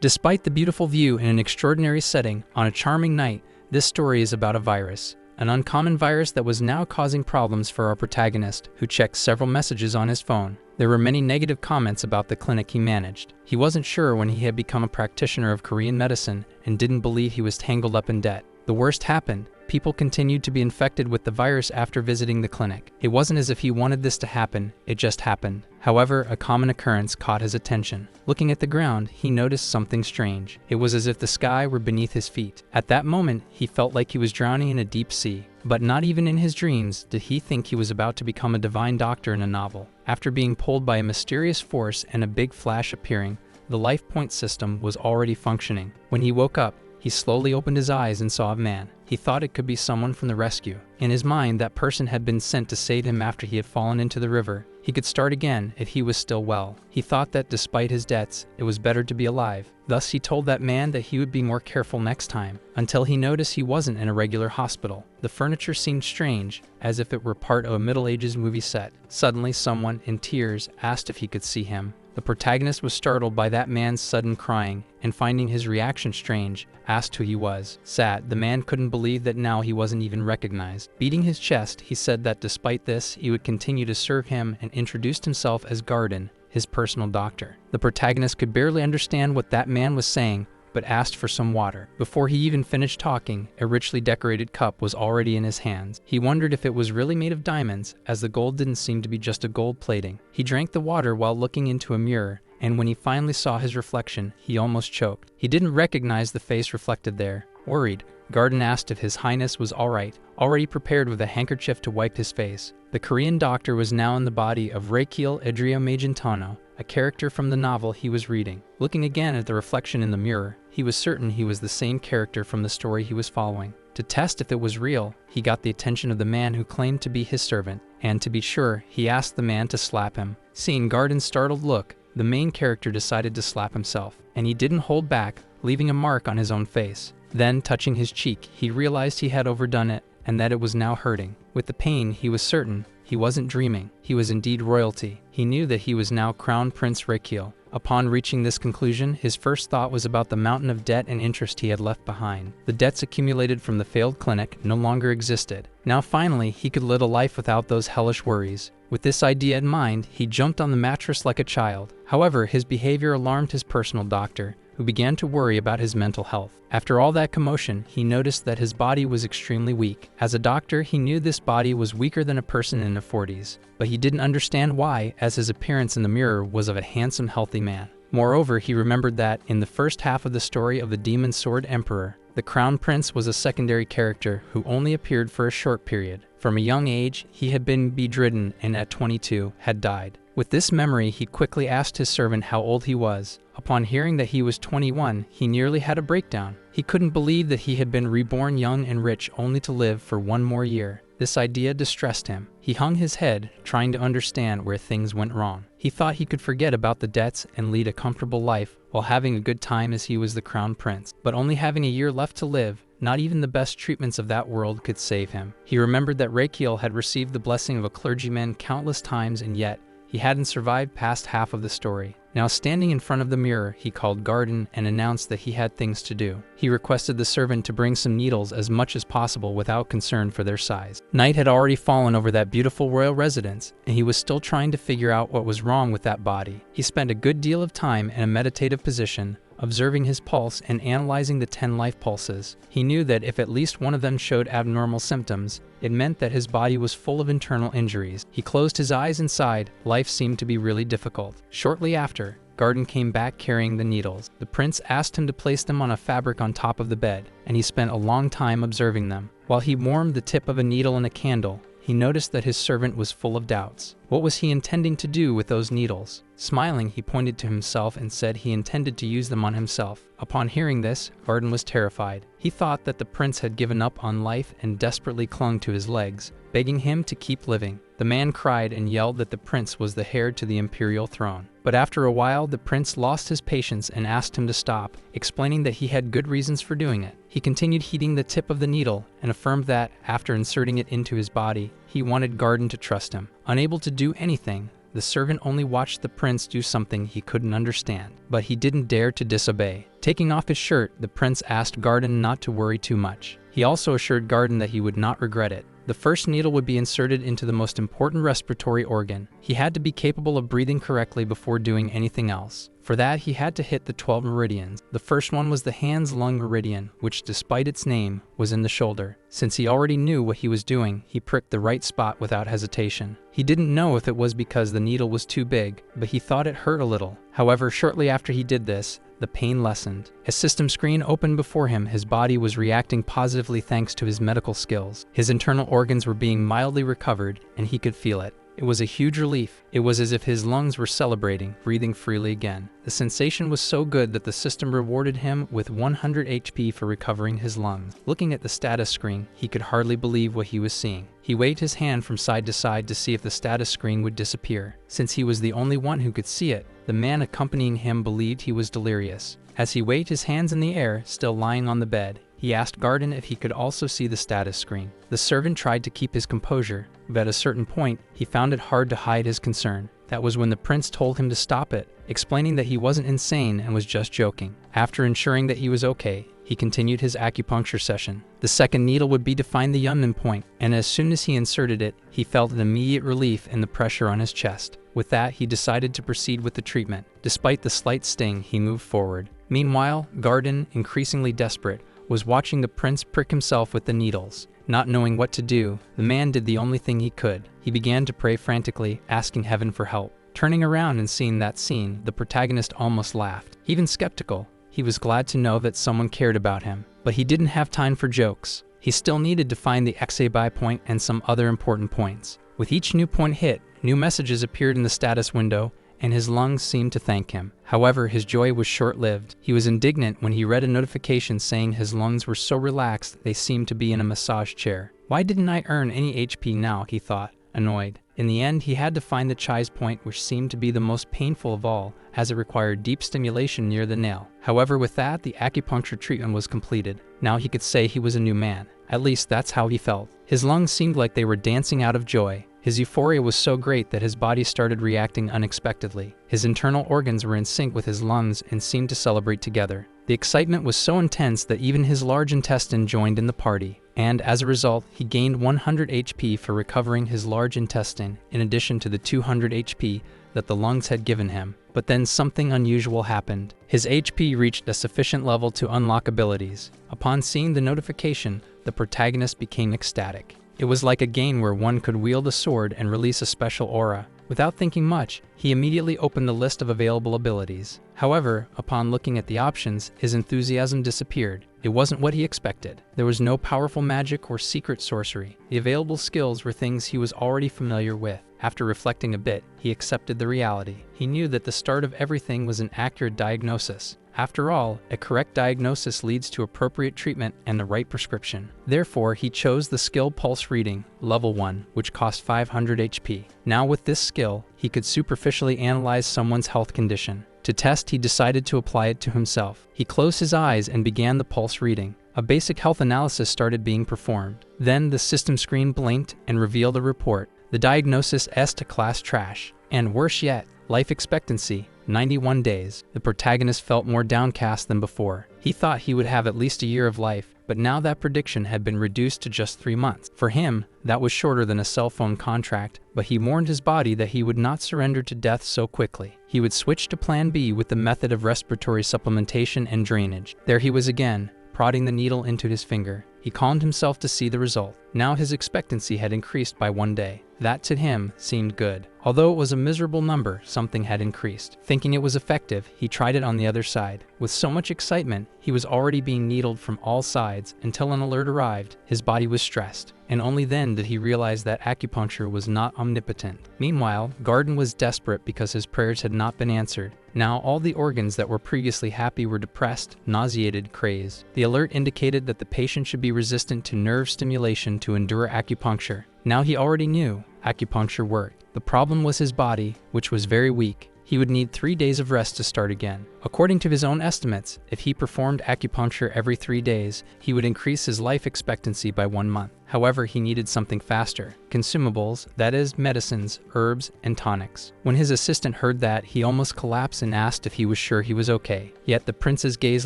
Despite the beautiful view in an extraordinary setting on a charming night, this story is about a virus. An uncommon virus that was now causing problems for our protagonist, who checked several messages on his phone. There were many negative comments about the clinic he managed. He wasn't sure when he had become a practitioner of Korean medicine and didn't believe he was tangled up in debt. The worst happened. People continued to be infected with the virus after visiting the clinic. It wasn't as if he wanted this to happen, it just happened. However, a common occurrence caught his attention. Looking at the ground, he noticed something strange. It was as if the sky were beneath his feet. At that moment, he felt like he was drowning in a deep sea. But not even in his dreams did he think he was about to become a divine doctor in a novel. After being pulled by a mysterious force and a big flash appearing, the life point system was already functioning. When he woke up, he slowly opened his eyes and saw a man. He thought it could be someone from the rescue. In his mind, that person had been sent to save him after he had fallen into the river. He could start again if he was still well. He thought that despite his debts, it was better to be alive. Thus, he told that man that he would be more careful next time, until he noticed he wasn't in a regular hospital. The furniture seemed strange, as if it were part of a Middle Ages movie set. Suddenly, someone, in tears, asked if he could see him. The protagonist was startled by that man's sudden crying, and finding his reaction strange, asked who he was. Sad, the man couldn't believe that now he wasn't even recognized. Beating his chest, he said that despite this, he would continue to serve him and introduced himself as Garden, his personal doctor. The protagonist could barely understand what that man was saying, but asked for some water. Before he even finished talking, a richly decorated cup was already in his hands. He wondered if it was really made of diamonds, as the gold didn't seem to be just a gold plating. He drank the water while looking into a mirror, and when he finally saw his reflection, he almost choked. He didn't recognize the face reflected there. Worried, Garden asked if His Highness was alright, already prepared with a handkerchief to wipe his face. The Korean doctor was now in the body of Rael Magentano, a character from the novel he was reading. Looking again at the reflection in the mirror, he was certain he was the same character from the story he was following. To test if it was real, he got the attention of the man who claimed to be his servant, and to be sure, he asked the man to slap him. Seeing Garden's startled look, the main character decided to slap himself, and he didn't hold back, leaving a mark on his own face. Then, touching his cheek, he realized he had overdone it, and that it was now hurting. With the pain, he was certain he wasn't dreaming. He was indeed royalty. He knew that he was now Crown Prince Rael. Upon reaching this conclusion, his first thought was about the mountain of debt and interest he had left behind. The debts accumulated from the failed clinic no longer existed. Now finally, he could live a life without those hellish worries. With this idea in mind, he jumped on the mattress like a child. However, his behavior alarmed his personal doctor, who began to worry about his mental health. After all that commotion, he noticed that his body was extremely weak. As a doctor, he knew this body was weaker than a person in their 40s, but he didn't understand why, as his appearance in the mirror was of a handsome, healthy man. Moreover, he remembered that, in the first half of the story of the Demon Sword Emperor, the Crown Prince was a secondary character who only appeared for a short period. From a young age, he had been bedridden and at 22, had died. With this memory, he quickly asked his servant how old he was. Upon hearing that he was 21, he nearly had a breakdown. He couldn't believe that he had been reborn young and rich only to live for one more year. This idea distressed him. He hung his head, trying to understand where things went wrong. He thought he could forget about the debts and lead a comfortable life while having a good time as he was the Crown Prince. But only having a year left to live, not even the best treatments of that world could save him. He remembered that Rael had received the blessing of a clergyman countless times, and yet he hadn't survived past half of the story. Now standing in front of the mirror, he called Garden and announced that he had things to do. He requested the servant to bring some needles as much as possible without concern for their size. Night had already fallen over that beautiful royal residence, and he was still trying to figure out what was wrong with that body. He spent a good deal of time in a meditative position, observing his pulse and analyzing the 10 life pulses. He knew that if at least one of them showed abnormal symptoms, it meant that his body was full of internal injuries. He closed his eyes and sighed. Life seemed to be really difficult. Shortly after, Garden came back carrying the needles. The prince asked him to place them on a fabric on top of the bed, and he spent a long time observing them. While he warmed the tip of a needle in a candle, he noticed that his servant was full of doubts. What was he intending to do with those needles? Smiling, he pointed to himself and said he intended to use them on himself. Upon hearing this, Garden was terrified. He thought that the prince had given up on life and desperately clung to his legs, begging him to keep living. The man cried and yelled that the prince was the heir to the imperial throne. But after a while, the prince lost his patience and asked him to stop, explaining that he had good reasons for doing it. He continued heating the tip of the needle and affirmed that, after inserting it into his body, he wanted Garden to trust him. Unable to do anything, The servant only watched the prince do something he couldn't understand, but he didn't dare to disobey. Taking off his shirt, the prince asked Garden not to worry too much. He also assured Garden that he would not regret it. The first needle would be inserted into the most important respiratory organ. He had to be capable of breathing correctly before doing anything else. For that, he had to hit the 12 meridians. The first one was the hand's lung meridian, which, despite its name, was in the shoulder. Since he already knew what he was doing, he pricked the right spot without hesitation. He didn't know if it was because the needle was too big, but he thought it hurt a little. However, shortly after he did this, the pain lessened. A system screen opened before him. His body was reacting positively thanks to his medical skills. His internal organs were being mildly recovered, and he could feel it. It was a huge relief. It was as if his lungs were celebrating, breathing freely again. The sensation was so good that the system rewarded him with 100 HP for recovering his lungs. Looking at the status screen, he could hardly believe what he was seeing. He waved his hand from side to side to see if the status screen would disappear. Since he was the only one who could see it, the man accompanying him believed he was delirious. As he waved his hands in the air, still lying on the bed, he asked Garden if he could also see the status screen. The servant tried to keep his composure, but at a certain point, he found it hard to hide his concern. That was when the prince told him to stop it, explaining that he wasn't insane and was just joking. After ensuring that he was okay, he continued his acupuncture session. The second needle would be to find the Yunnan point, and as soon as he inserted it, he felt an immediate relief in the pressure on his chest. With that, he decided to proceed with the treatment. Despite the slight sting, he moved forward. Meanwhile, Garden, increasingly desperate, was watching the prince prick himself with the needles. Not knowing what to do, the man did the only thing he could. He began to pray frantically, asking heaven for help. Turning around and seeing that scene, the protagonist almost laughed. Even skeptical, he was glad to know that someone cared about him. But he didn't have time for jokes. He still needed to find the Exaby point and some other important points. With each new point hit, new messages appeared in the status window, and his lungs seemed to thank him. However, his joy was short-lived. He was indignant when he read a notification saying his lungs were so relaxed they seemed to be in a massage chair. Why didn't I earn any HP now, he thought, annoyed. In the end, he had to find the Chai's point, which seemed to be the most painful of all, as it required deep stimulation near the nail. However, with that, the acupuncture treatment was completed. Now he could say he was a new man. At least that's how he felt. His lungs seemed like they were dancing out of joy. His euphoria was so great that his body started reacting unexpectedly. His internal organs were in sync with his lungs and seemed to celebrate together. The excitement was so intense that even his large intestine joined in the party, and as a result, he gained 100 HP for recovering his large intestine, in addition to the 200 HP that the lungs had given him. But then something unusual happened. His HP reached a sufficient level to unlock abilities. Upon seeing the notification, the protagonist became ecstatic. It was like a game where one could wield a sword and release a special aura. Without thinking much, he immediately opened the list of available abilities. However, upon looking at the options, his enthusiasm disappeared. It wasn't what he expected. There was no powerful magic or secret sorcery. The available skills were things he was already familiar with. After reflecting a bit, he accepted the reality. He knew that the start of everything was an accurate diagnosis. After all, a correct diagnosis leads to appropriate treatment and the right prescription. Therefore, he chose the skill Pulse Reading, level 1, which cost 500 HP. Now with this skill, he could superficially analyze someone's health condition. To test, he decided to apply it to himself. He closed his eyes and began the pulse reading. A basic health analysis started being performed. Then the system screen blinked and revealed a report. The diagnosis S to class trash. And worse yet, life expectancy, 91 days. The protagonist felt more downcast than before. He thought he would have at least a year of life, but now that prediction had been reduced to just 3 months. For him, that was shorter than a cell phone contract, but he warned his body that he would not surrender to death so quickly. He would switch to plan B with the method of respiratory supplementation and drainage. There he was again, prodding the needle into his finger. He calmed himself to see the result. Now his expectancy had increased by 1 day. That to him seemed good. Although it was a miserable number, something had increased. Thinking it was effective, he tried it on the other side. With so much excitement, he was already being needled from all sides until an alert arrived. His body was stressed, and only then did he realize that acupuncture was not omnipotent. Meanwhile, Garden was desperate because his prayers had not been answered. Now all the organs that were previously happy were depressed, nauseated, crazed. The alert indicated that the patient should be resistant to nerve stimulation to endure acupuncture. Now he already knew acupuncture worked. The problem was his body, which was very weak. He would need 3 days of rest to start again. According to his own estimates, if he performed acupuncture every 3 days, he would increase his life expectancy by 1 month. However, he needed something faster: consumables, that is, medicines, herbs, and tonics. When his assistant heard that, he almost collapsed and asked if he was sure he was okay. Yet the prince's gaze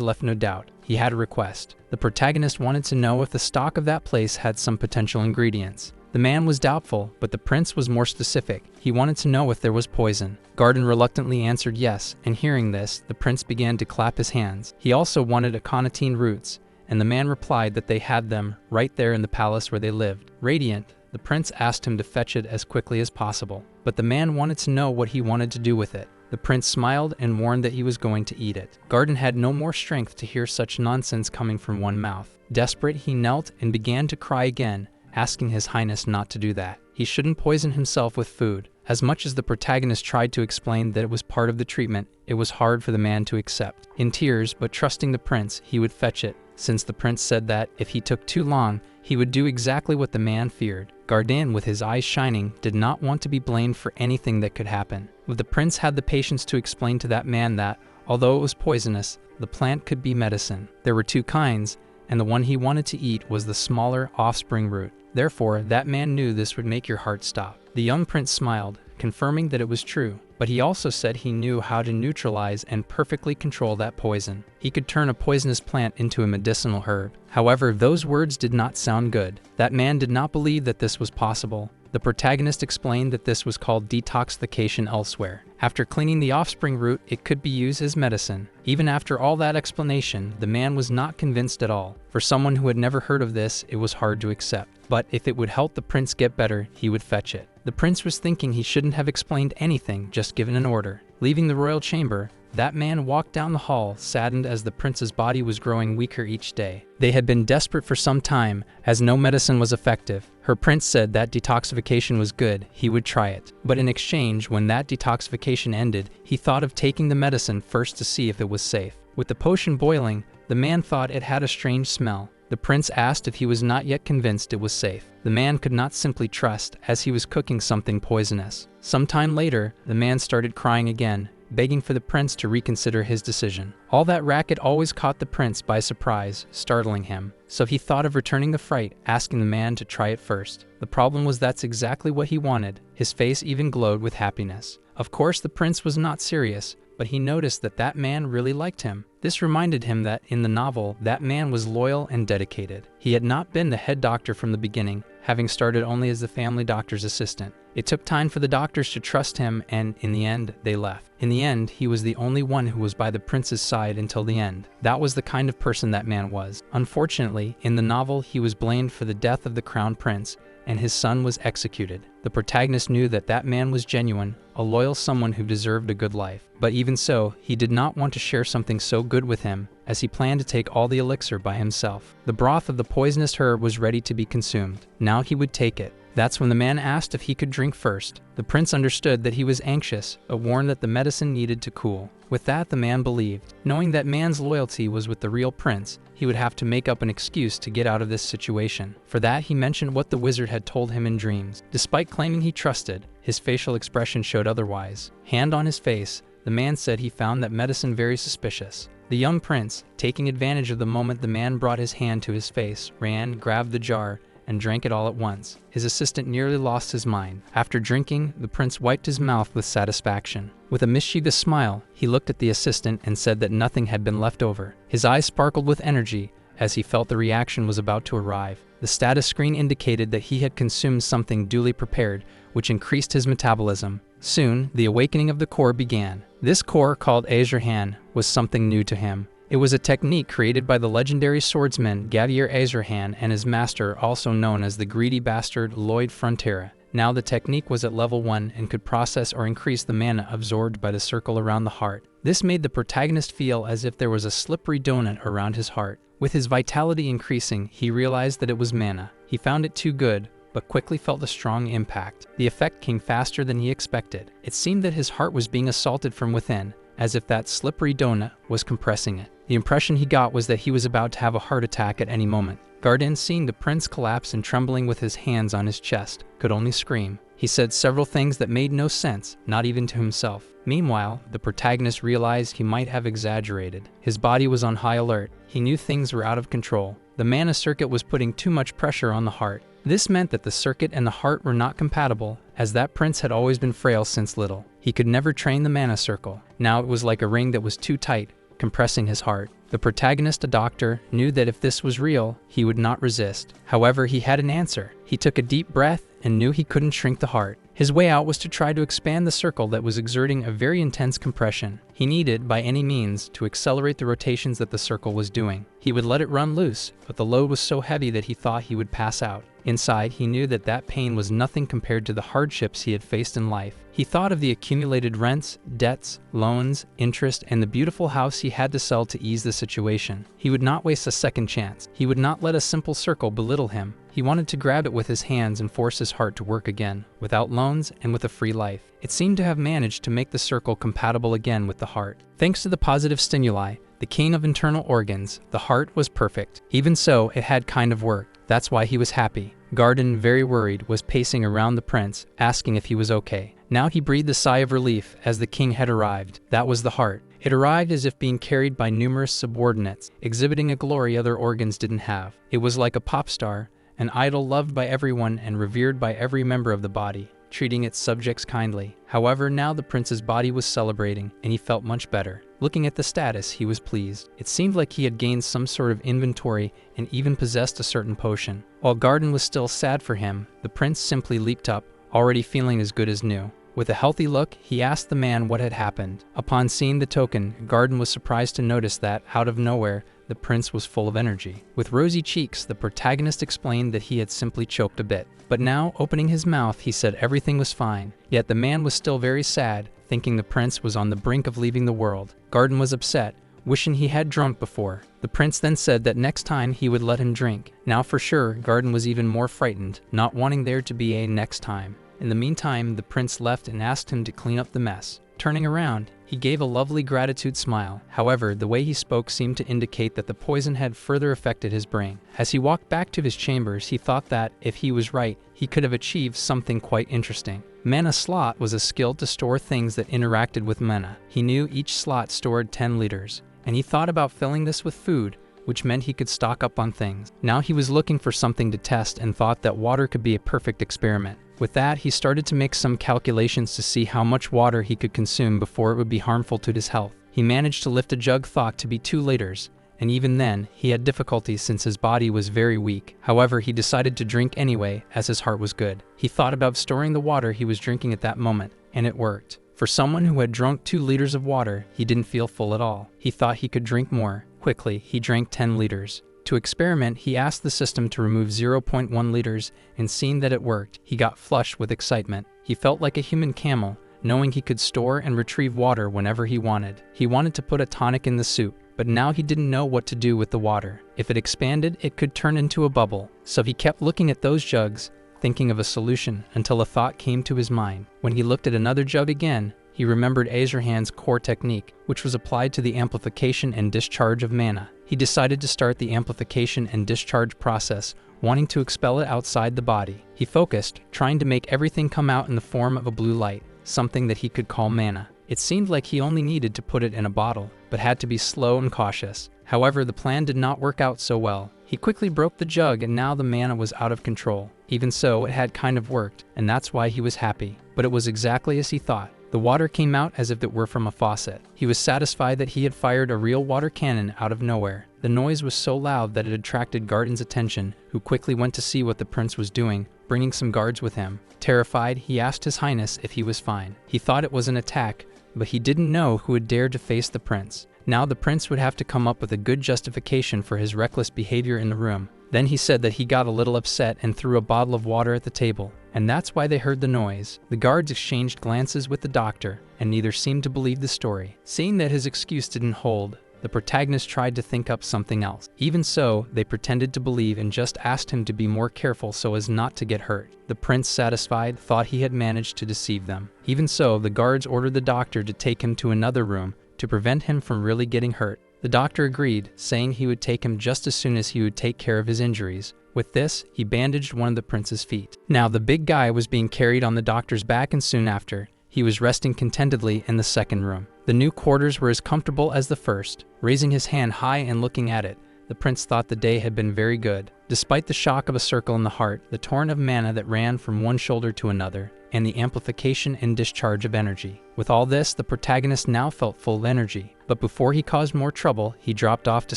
left no doubt. He had a request. The protagonist wanted to know if the stock of that place had some potential ingredients. The man was doubtful, but the prince was more specific. He wanted to know if there was poison. Garden reluctantly answered yes, and hearing this, the prince began to clap his hands. He also wanted aconitine roots, and the man replied that they had them right there in the palace where they lived. Radiant, the prince asked him to fetch it as quickly as possible, but the man wanted to know what he wanted to do with it. The prince smiled and warned that he was going to eat it. Garden had no more strength to hear such nonsense coming from one mouth. Desperate, he knelt and began to cry again, asking His Highness not to do that. He shouldn't poison himself with food. As much as the protagonist tried to explain that it was part of the treatment, it was hard for the man to accept. In tears, but trusting the prince, he would fetch it, since the prince said that if he took too long, he would do exactly what the man feared. Garden, with his eyes shining, did not want to be blamed for anything that could happen. But the prince had the patience to explain to that man that, although it was poisonous, the plant could be medicine. There were 2 kinds, and the one he wanted to eat was the smaller offspring root. Therefore, that man knew this would make your heart stop. The young prince smiled, confirming that it was true, but he also said he knew how to neutralize and perfectly control that poison. He could turn a poisonous plant into a medicinal herb. However, those words did not sound good. That man did not believe that this was possible. The protagonist explained that this was called detoxification elsewhere. After cleaning the offspring root, it could be used as medicine. Even after all that explanation, the man was not convinced at all. For someone who had never heard of this, it was hard to accept. But if it would help the prince get better, he would fetch it. The prince was thinking he shouldn't have explained anything, just given an order. Leaving the royal chamber, that man walked down the hall, saddened as the prince's body was growing weaker each day. They had been desperate for some time, as no medicine was effective. Her prince said that detoxification was good, he would try it. But in exchange, when that detoxification ended, he thought of taking the medicine first to see if it was safe. With the potion boiling, the man thought it had a strange smell. The prince asked if he was not yet convinced it was safe. The man could not simply trust, as he was cooking something poisonous. Some time later, the man started crying again, begging for the prince to reconsider his decision. All that racket always caught the prince by surprise, startling him. So he thought of returning the fright, asking the man to try it first. The problem was that's exactly what he wanted. His face even glowed with happiness. Of course, the prince was not serious, but he noticed that that man really liked him. This reminded him that in the novel, that man was loyal and dedicated. He had not been the head doctor from the beginning, having started only as the family doctor's assistant. It took time for the doctors to trust him, and in the end, they left. In the end, he was the only one who was by the prince's side until the end. That was the kind of person that man was. Unfortunately, in the novel, he was blamed for the death of the crown prince, and his son was executed. The protagonist knew that that man was genuine, a loyal someone who deserved a good life. But even so, he did not want to share something so good with him, as he planned to take all the elixir by himself. The broth of the poisonous herb was ready to be consumed. Now he would take it. That's when the man asked if he could drink first. The prince understood that he was anxious, but warned that the medicine needed to cool. With that, the man believed. Knowing that man's loyalty was with the real prince, he would have to make up an excuse to get out of this situation. For that, he mentioned what the wizard had told him in dreams. Despite claiming he trusted, his facial expression showed otherwise. Hand on his face, the man said he found that medicine very suspicious. The young prince, taking advantage of the moment the man brought his hand to his face, ran, grabbed the jar, and drank it all at once. His assistant nearly lost his mind. After drinking, the prince wiped his mouth with satisfaction. With a mischievous smile, he looked at the assistant and said that nothing had been left over. His eyes sparkled with energy as he felt the reaction was about to arrive. The status screen indicated that he had consumed something duly prepared, which increased his metabolism. Soon, the awakening of the core began. This core, called Ezrahan, was something new to him. It was a technique created by the legendary swordsman Gavier Ezrahan and his master, also known as the greedy bastard Lloyd Frontera. Now the technique was at level 1 and could process or increase the mana absorbed by the circle around the heart. This made the protagonist feel as if there was a slippery donut around his heart. With his vitality increasing, he realized that it was mana. He found it too good, but quickly felt a strong impact. The effect came faster than he expected. It seemed that his heart was being assaulted from within, as if that slippery donut was compressing it. The impression he got was that he was about to have a heart attack at any moment. Garden, seeing the prince collapse and trembling with his hands on his chest, could only scream. He said several things that made no sense, not even to himself. Meanwhile, the protagonist realized he might have exaggerated. His body was on high alert. He knew things were out of control. The mana circuit was putting too much pressure on the heart. This meant that the circuit and the heart were not compatible, as that prince had always been frail since little. He could never train the mana circle. Now it was like a ring that was too tight, compressing his heart. The protagonist, a doctor, knew that if this was real, he would not resist. However, he had an answer. He took a deep breath and knew he couldn't shrink the heart. His way out was to try to expand the circle that was exerting a very intense compression. He needed, by any means, to accelerate the rotations that the circle was doing. He would let it run loose, but the load was so heavy that he thought he would pass out. Inside, he knew that that pain was nothing compared to the hardships he had faced in life. He thought of the accumulated rents, debts, loans, interest, and the beautiful house he had to sell to ease the situation. He would not waste a second chance. He would not let a simple circle belittle him. He wanted to grab it with his hands and force his heart to work again, without loans and with a free life. It seemed to have managed to make the circle compatible again with the heart. Thanks to the positive stimuli, the king of internal organs, the heart was perfect. Even so, it had kind of worked. That's why he was happy. Garden, very worried, was pacing around the prince, asking if he was okay. Now he breathed a sigh of relief as the king had arrived. That was the heart. It arrived as if being carried by numerous subordinates, exhibiting a glory other organs didn't have. It was like a pop star, an idol loved by everyone and revered by every member of the body, treating its subjects kindly. However, now the prince's body was celebrating, and he felt much better. Looking at the status, he was pleased. It seemed like he had gained some sort of inventory and even possessed a certain potion. While Garden was still sad for him, the prince simply leaped up, already feeling as good as new. With a healthy look, he asked the man what had happened. Upon seeing the token, Garden was surprised to notice that, out of nowhere, the prince was full of energy. With rosy cheeks, the protagonist explained that he had simply choked a bit. But now, opening his mouth, he said everything was fine. Yet the man was still very sad, thinking the prince was on the brink of leaving the world. Garden was upset, wishing he had drunk before. The prince then said that next time he would let him drink. Now for sure, Garden was even more frightened, not wanting there to be a next time. In the meantime, the prince left and asked him to clean up the mess. Turning around, he gave a lovely gratitude smile. However, the way he spoke seemed to indicate that the poison had further affected his brain. As he walked back to his chambers, he thought that, if he was right, he could have achieved something quite interesting. Mana slot was a skill to store things that interacted with mana. He knew each slot stored 10 liters, and he thought about filling this with food, which meant he could stock up on things. Now he was looking for something to test and thought that water could be a perfect experiment. With that, he started to make some calculations to see how much water he could consume before it would be harmful to his health. He managed to lift a jug thought to be 2 liters, and even then, he had difficulties since his body was very weak. However, he decided to drink anyway, as his heart was good. He thought about storing the water he was drinking at that moment, and it worked. For someone who had drunk 2 liters of water, he didn't feel full at all. He thought he could drink more. Quickly, he drank 10 liters. To experiment, he asked the system to remove 0.1 liters, and seeing that it worked, he got flushed with excitement. He felt like a human camel, knowing he could store and retrieve water whenever he wanted. He wanted to put a tonic in the soup, but now he didn't know what to do with the water. If it expanded, it could turn into a bubble. So he kept looking at those jugs, thinking of a solution, until a thought came to his mind. When he looked at another jug again, he remembered Ezrahan's core technique, which was applied to the amplification and discharge of mana. He decided to start the amplification and discharge process, wanting to expel it outside the body. He focused, trying to make everything come out in the form of a blue light, something that he could call mana. It seemed like he only needed to put it in a bottle, but had to be slow and cautious. However, the plan did not work out so well. He quickly broke the jug and now the mana was out of control. Even so, it had kind of worked, and that's why he was happy. But it was exactly as he thought. The water came out as if it were from a faucet. He was satisfied that he had fired a real water cannon out of nowhere. The noise was so loud that it attracted Garden's attention, who quickly went to see what the prince was doing, bringing some guards with him. Terrified, he asked His Highness if he was fine. He thought it was an attack, but he didn't know who had dared to face the prince. Now the prince would have to come up with a good justification for his reckless behavior in the room. Then he said that he got a little upset and threw a bottle of water at the table, and that's why they heard the noise. The guards exchanged glances with the doctor, and neither seemed to believe the story. Seeing that his excuse didn't hold, the protagonist tried to think up something else. Even so, they pretended to believe and just asked him to be more careful so as not to get hurt. The prince, satisfied, thought he had managed to deceive them. Even so, the guards ordered the doctor to take him to another room to prevent him from really getting hurt. The doctor agreed, saying he would take him just as soon as he would take care of his injuries. With this, he bandaged one of the prince's feet. Now the big guy was being carried on the doctor's back, and soon after, he was resting contentedly in the second room. The new quarters were as comfortable as the first. Raising his hand high and looking at it, the prince thought the day had been very good. Despite the shock of a circle in the heart, the torrent of mana that ran from one shoulder to another, and the amplification and discharge of energy. With all this, the protagonist now felt full of energy. But before he caused more trouble, he dropped off to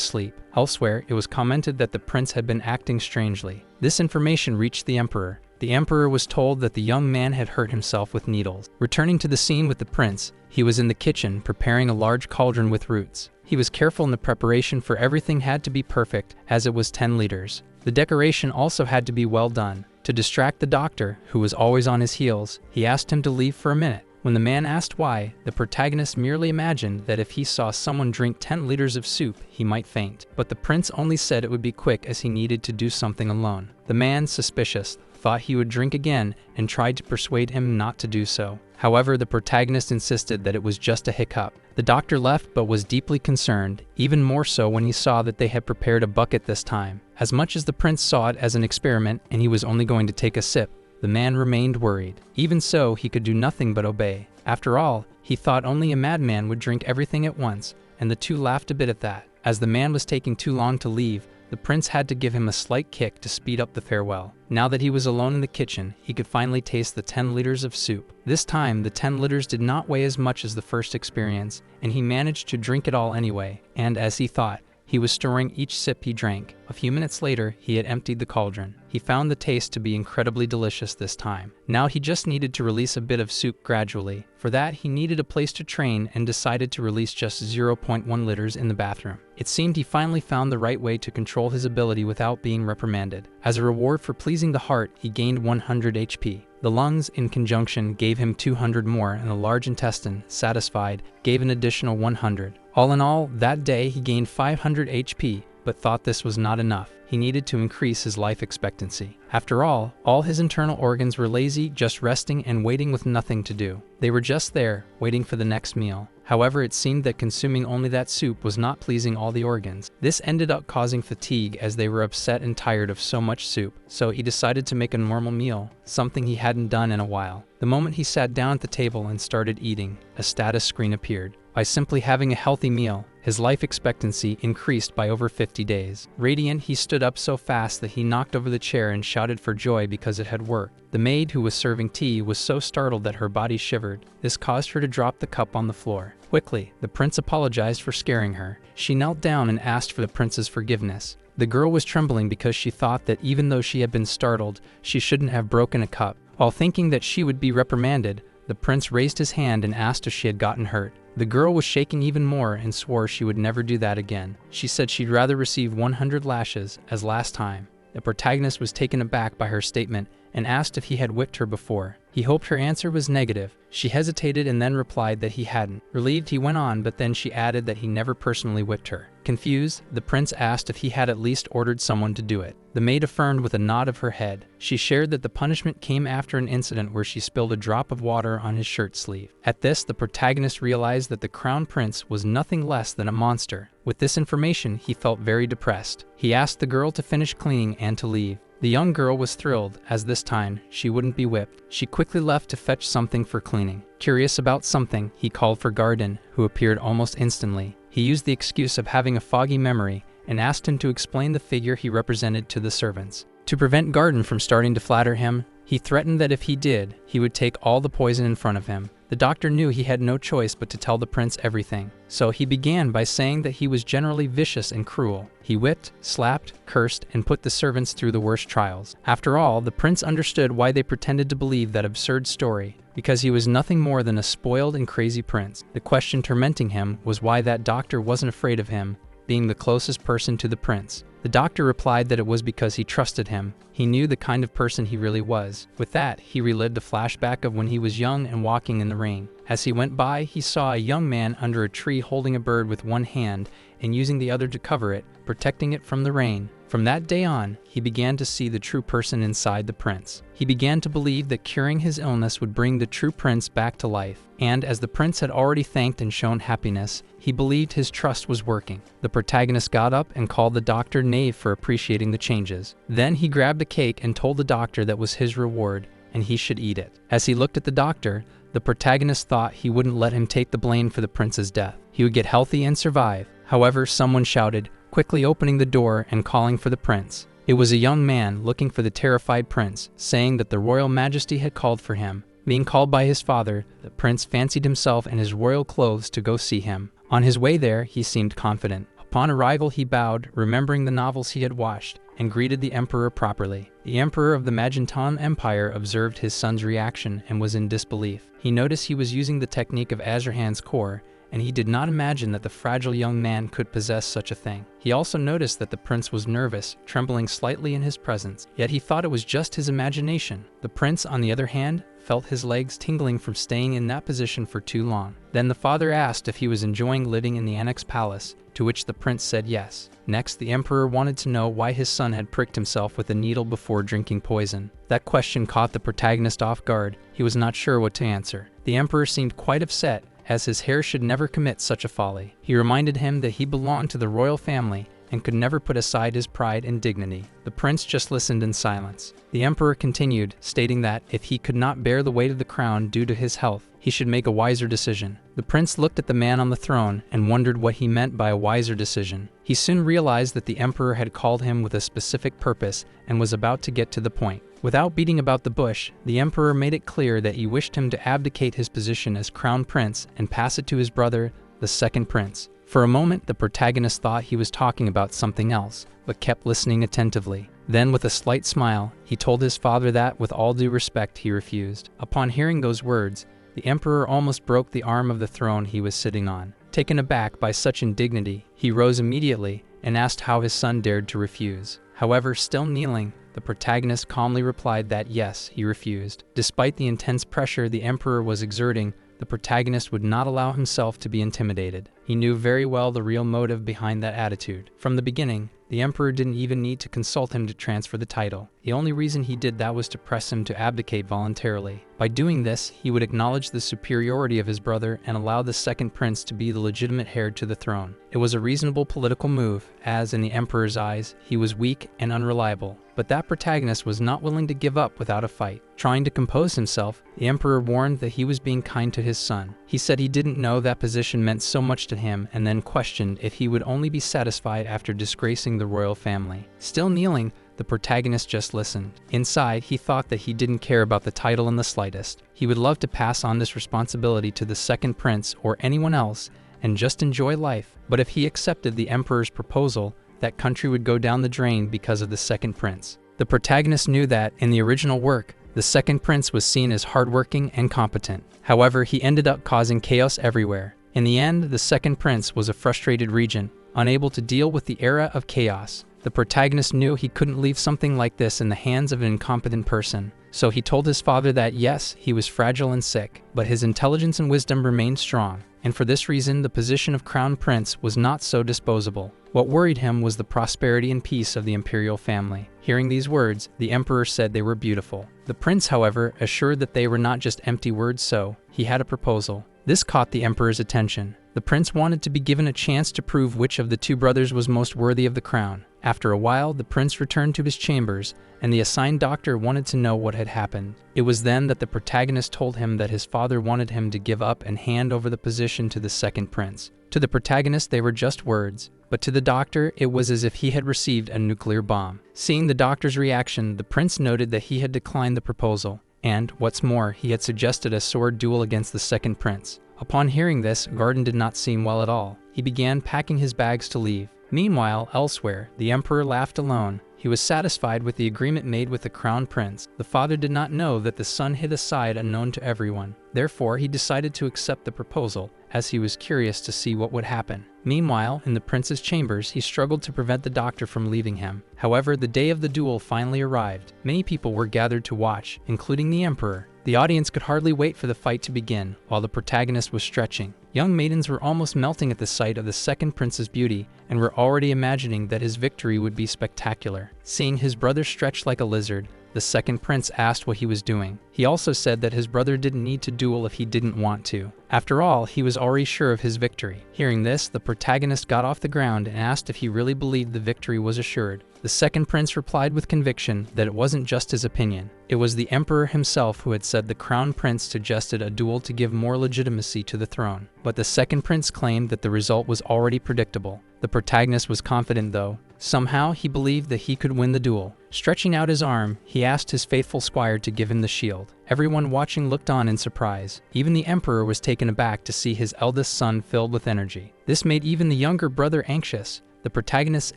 sleep. Elsewhere, it was commented that the prince had been acting strangely. This information reached the emperor. The emperor was told that the young man had hurt himself with needles. Returning to the scene with the prince, he was in the kitchen preparing a large cauldron with roots. He was careful in the preparation, for everything had to be perfect, as it was 10 liters. The decoration also had to be well done. To distract the doctor, who was always on his heels, he asked him to leave for a minute. When the man asked why, the protagonist merely imagined that if he saw someone drink 10 liters of soup, he might faint. But the prince only said it would be quick, as he needed to do something alone. The man, suspicious, thought he would drink again and tried to persuade him not to do so. However, the protagonist insisted that it was just a hiccup. The doctor left, but was deeply concerned, even more so when he saw that they had prepared a bucket this time. As much as the prince saw it as an experiment and he was only going to take a sip, the man remained worried. Even so, he could do nothing but obey. After all, he thought only a madman would drink everything at once, and the two laughed a bit at that. As the man was taking too long to leave, the prince had to give him a slight kick to speed up the farewell. Now that he was alone in the kitchen, he could finally taste the 10 liters of soup. This time, the 10 liters did not weigh as much as the first experience, and he managed to drink it all anyway. And as he thought, he was storing each sip he drank. A few minutes later, he had emptied the cauldron. He found the taste to be incredibly delicious this time. Now he just needed to release a bit of soup gradually. For that, he needed a place to train and decided to release just 0.1 liters in the bathroom. It seemed he finally found the right way to control his ability without being reprimanded. As a reward for pleasing the heart, he gained 100 HP. The lungs, in conjunction, gave him 200 more, and the large intestine, satisfied, gave an additional 100. All in all, that day he gained 500 HP, but thought this was not enough. He needed to increase his life expectancy. After all his internal organs were lazy, just resting and waiting with nothing to do. They were just there, waiting for the next meal. However, it seemed that consuming only that soup was not pleasing all the organs. This ended up causing fatigue, as they were upset and tired of so much soup. So he decided to make a normal meal, something he hadn't done in a while. The moment he sat down at the table and started eating, a status screen appeared. By simply having a healthy meal, his life expectancy increased by over 50 days. Radiant, he stood up so fast that he knocked over the chair and shouted for joy because it had worked. The maid who was serving tea was so startled that her body shivered. This caused her to drop the cup on the floor. Quickly, the prince apologized for scaring her. She knelt down and asked for the prince's forgiveness. The girl was trembling because she thought that even though she had been startled, she shouldn't have broken a cup. While thinking that she would be reprimanded, the prince raised his hand and asked if she had gotten hurt. The girl was shaking even more and swore she would never do that again. She said she'd rather receive 100 lashes as last time. The protagonist was taken aback by her statement and asked if he had whipped her before. He hoped her answer was negative. She hesitated and then replied that he hadn't. Relieved, he went on, but then she added that he never personally whipped her. Confused, the prince asked if he had at least ordered someone to do it. The maid affirmed with a nod of her head. She shared that the punishment came after an incident where she spilled a drop of water on his shirt sleeve. At this, the protagonist realized that the crown prince was nothing less than a monster. With this information, he felt very depressed. He asked the girl to finish cleaning and to leave. The young girl was thrilled, as this time, she wouldn't be whipped. She quickly left to fetch something for cleaning. Curious about something, he called for Garden, who appeared almost instantly. He used the excuse of having a foggy memory and asked him to explain the figure he represented to the servants. To prevent Garden from starting to flatter him, he threatened that if he did, he would take all the poison in front of him. The doctor knew he had no choice but to tell the prince everything. So he began by saying that he was generally vicious and cruel. He whipped, slapped, cursed, and put the servants through the worst trials. After all, the prince understood why they pretended to believe that absurd story, because he was nothing more than a spoiled and crazy prince. The question tormenting him was why that doctor wasn't afraid of him, being the closest person to the prince. The doctor replied that it was because he trusted him. He knew the kind of person he really was. With that, he relived a flashback of when he was young and walking in the rain. As he went by, he saw a young man under a tree holding a bird with one hand and using the other to cover it, protecting it from the rain. From that day on, he began to see the true person inside the prince. He began to believe that curing his illness would bring the true prince back to life, and as the prince had already thanked and shown happiness, he believed his trust was working. The protagonist got up and called the doctor knave for appreciating the changes. Then he grabbed a cake and told the doctor that was his reward, and he should eat it. As he looked at the doctor, the protagonist thought he wouldn't let him take the blame for the prince's death. He would get healthy and survive. However, someone shouted, quickly opening the door and calling for the prince. It was a young man looking for the terrified prince, saying that the royal majesty had called for him. Being called by his father, the prince fancied himself in his royal clothes to go see him. On his way there, he seemed confident. Upon arrival, he bowed, remembering the novels he had watched, and greeted the emperor properly. The emperor of the Magentan Empire observed his son's reaction and was in disbelief. He noticed he was using the technique of Azrahan's core, and he did not imagine that the fragile young man could possess such a thing. He also noticed that the prince was nervous, trembling slightly in his presence, yet he thought it was just his imagination. The prince, on the other hand, felt his legs tingling from staying in that position for too long. Then the father asked if he was enjoying living in the annex palace, to which the prince said yes. Next, the emperor wanted to know why his son had pricked himself with a needle before drinking poison. That question caught the protagonist off guard. He was not sure what to answer. The emperor seemed quite upset, as his heir should never commit such a folly. He reminded him that he belonged to the royal family and could never put aside his pride and dignity. The prince just listened in silence. The emperor continued, stating that if he could not bear the weight of the crown due to his health, he should make a wiser decision. The prince looked at the man on the throne and wondered what he meant by a wiser decision. He soon realized that the emperor had called him with a specific purpose and was about to get to the point. Without beating about the bush, the emperor made it clear that he wished him to abdicate his position as crown prince and pass it to his brother, the second prince. For a moment, the protagonist thought he was talking about something else, but kept listening attentively. Then, with a slight smile, he told his father that, with all due respect, he refused. Upon hearing those words, the emperor almost broke the arm of the throne he was sitting on. Taken aback by such indignity, he rose immediately and asked how his son dared to refuse. However, still kneeling, the protagonist calmly replied that yes, he refused. Despite the intense pressure the emperor was exerting, the protagonist would not allow himself to be intimidated. He knew very well the real motive behind that attitude. From the beginning, the emperor didn't even need to consult him to transfer the title. The only reason he did that was to press him to abdicate voluntarily. By doing this, he would acknowledge the superiority of his brother and allow the second prince to be the legitimate heir to the throne. It was a reasonable political move, as in the emperor's eyes, he was weak and unreliable. But that protagonist was not willing to give up without a fight. Trying to compose himself, the emperor warned that he was being kind to his son. He said he didn't know that position meant so much to him, and then questioned if he would only be satisfied after disgracing the royal family. Still kneeling, the protagonist just listened. Inside, he thought that he didn't care about the title in the slightest. He would love to pass on this responsibility to the second prince or anyone else and just enjoy life. But if he accepted the emperor's proposal, that country would go down the drain because of the second prince. The protagonist knew that, in the original work, the second prince was seen as hardworking and competent. However, he ended up causing chaos everywhere. In the end, the second prince was a frustrated regent, unable to deal with the era of chaos. The protagonist knew he couldn't leave something like this in the hands of an incompetent person. So he told his father that yes, he was fragile and sick, but his intelligence and wisdom remained strong. And for this reason, the position of crown prince was not so disposable. What worried him was the prosperity and peace of the imperial family. Hearing these words, the emperor said they were beautiful. The prince, however, assured that they were not just empty words, so he had a proposal. This caught the emperor's attention. The prince wanted to be given a chance to prove which of the two brothers was most worthy of the crown. After a while, the prince returned to his chambers, and the assigned doctor wanted to know what had happened. It was then that the protagonist told him that his father wanted him to give up and hand over the position to the second prince. To the protagonist, they were just words, but to the doctor, it was as if he had received a nuclear bomb. Seeing the doctor's reaction, the prince noted that he had declined the proposal, and, what's more, he had suggested a sword duel against the second prince. Upon hearing this, Garden did not seem well at all. He began packing his bags to leave. Meanwhile, elsewhere, the emperor laughed alone. He was satisfied with the agreement made with the crown prince. The father did not know that the son hid a side unknown to everyone. Therefore, he decided to accept the proposal, as he was curious to see what would happen. Meanwhile, in the prince's chambers, he struggled to prevent the doctor from leaving him. However, the day of the duel finally arrived. Many people were gathered to watch, including the emperor. The audience could hardly wait for the fight to begin, while the protagonist was stretching. Young maidens were almost melting at the sight of the second prince's beauty, and were already imagining that his victory would be spectacular. Seeing his brother stretch like a lizard, the second prince asked what he was doing. He also said that his brother didn't need to duel if he didn't want to. After all, he was already sure of his victory. Hearing this, the protagonist got off the ground and asked if he really believed the victory was assured. The second prince replied with conviction that it wasn't just his opinion. It was the emperor himself who had said the crown prince suggested a duel to give more legitimacy to the throne. But the second prince claimed that the result was already predictable. The protagonist was confident though. Somehow, he believed that he could win the duel. Stretching out his arm, he asked his faithful squire to give him the shield. Everyone watching looked on in surprise. Even the emperor was taken aback to see his eldest son filled with energy. This made even the younger brother anxious. The protagonist's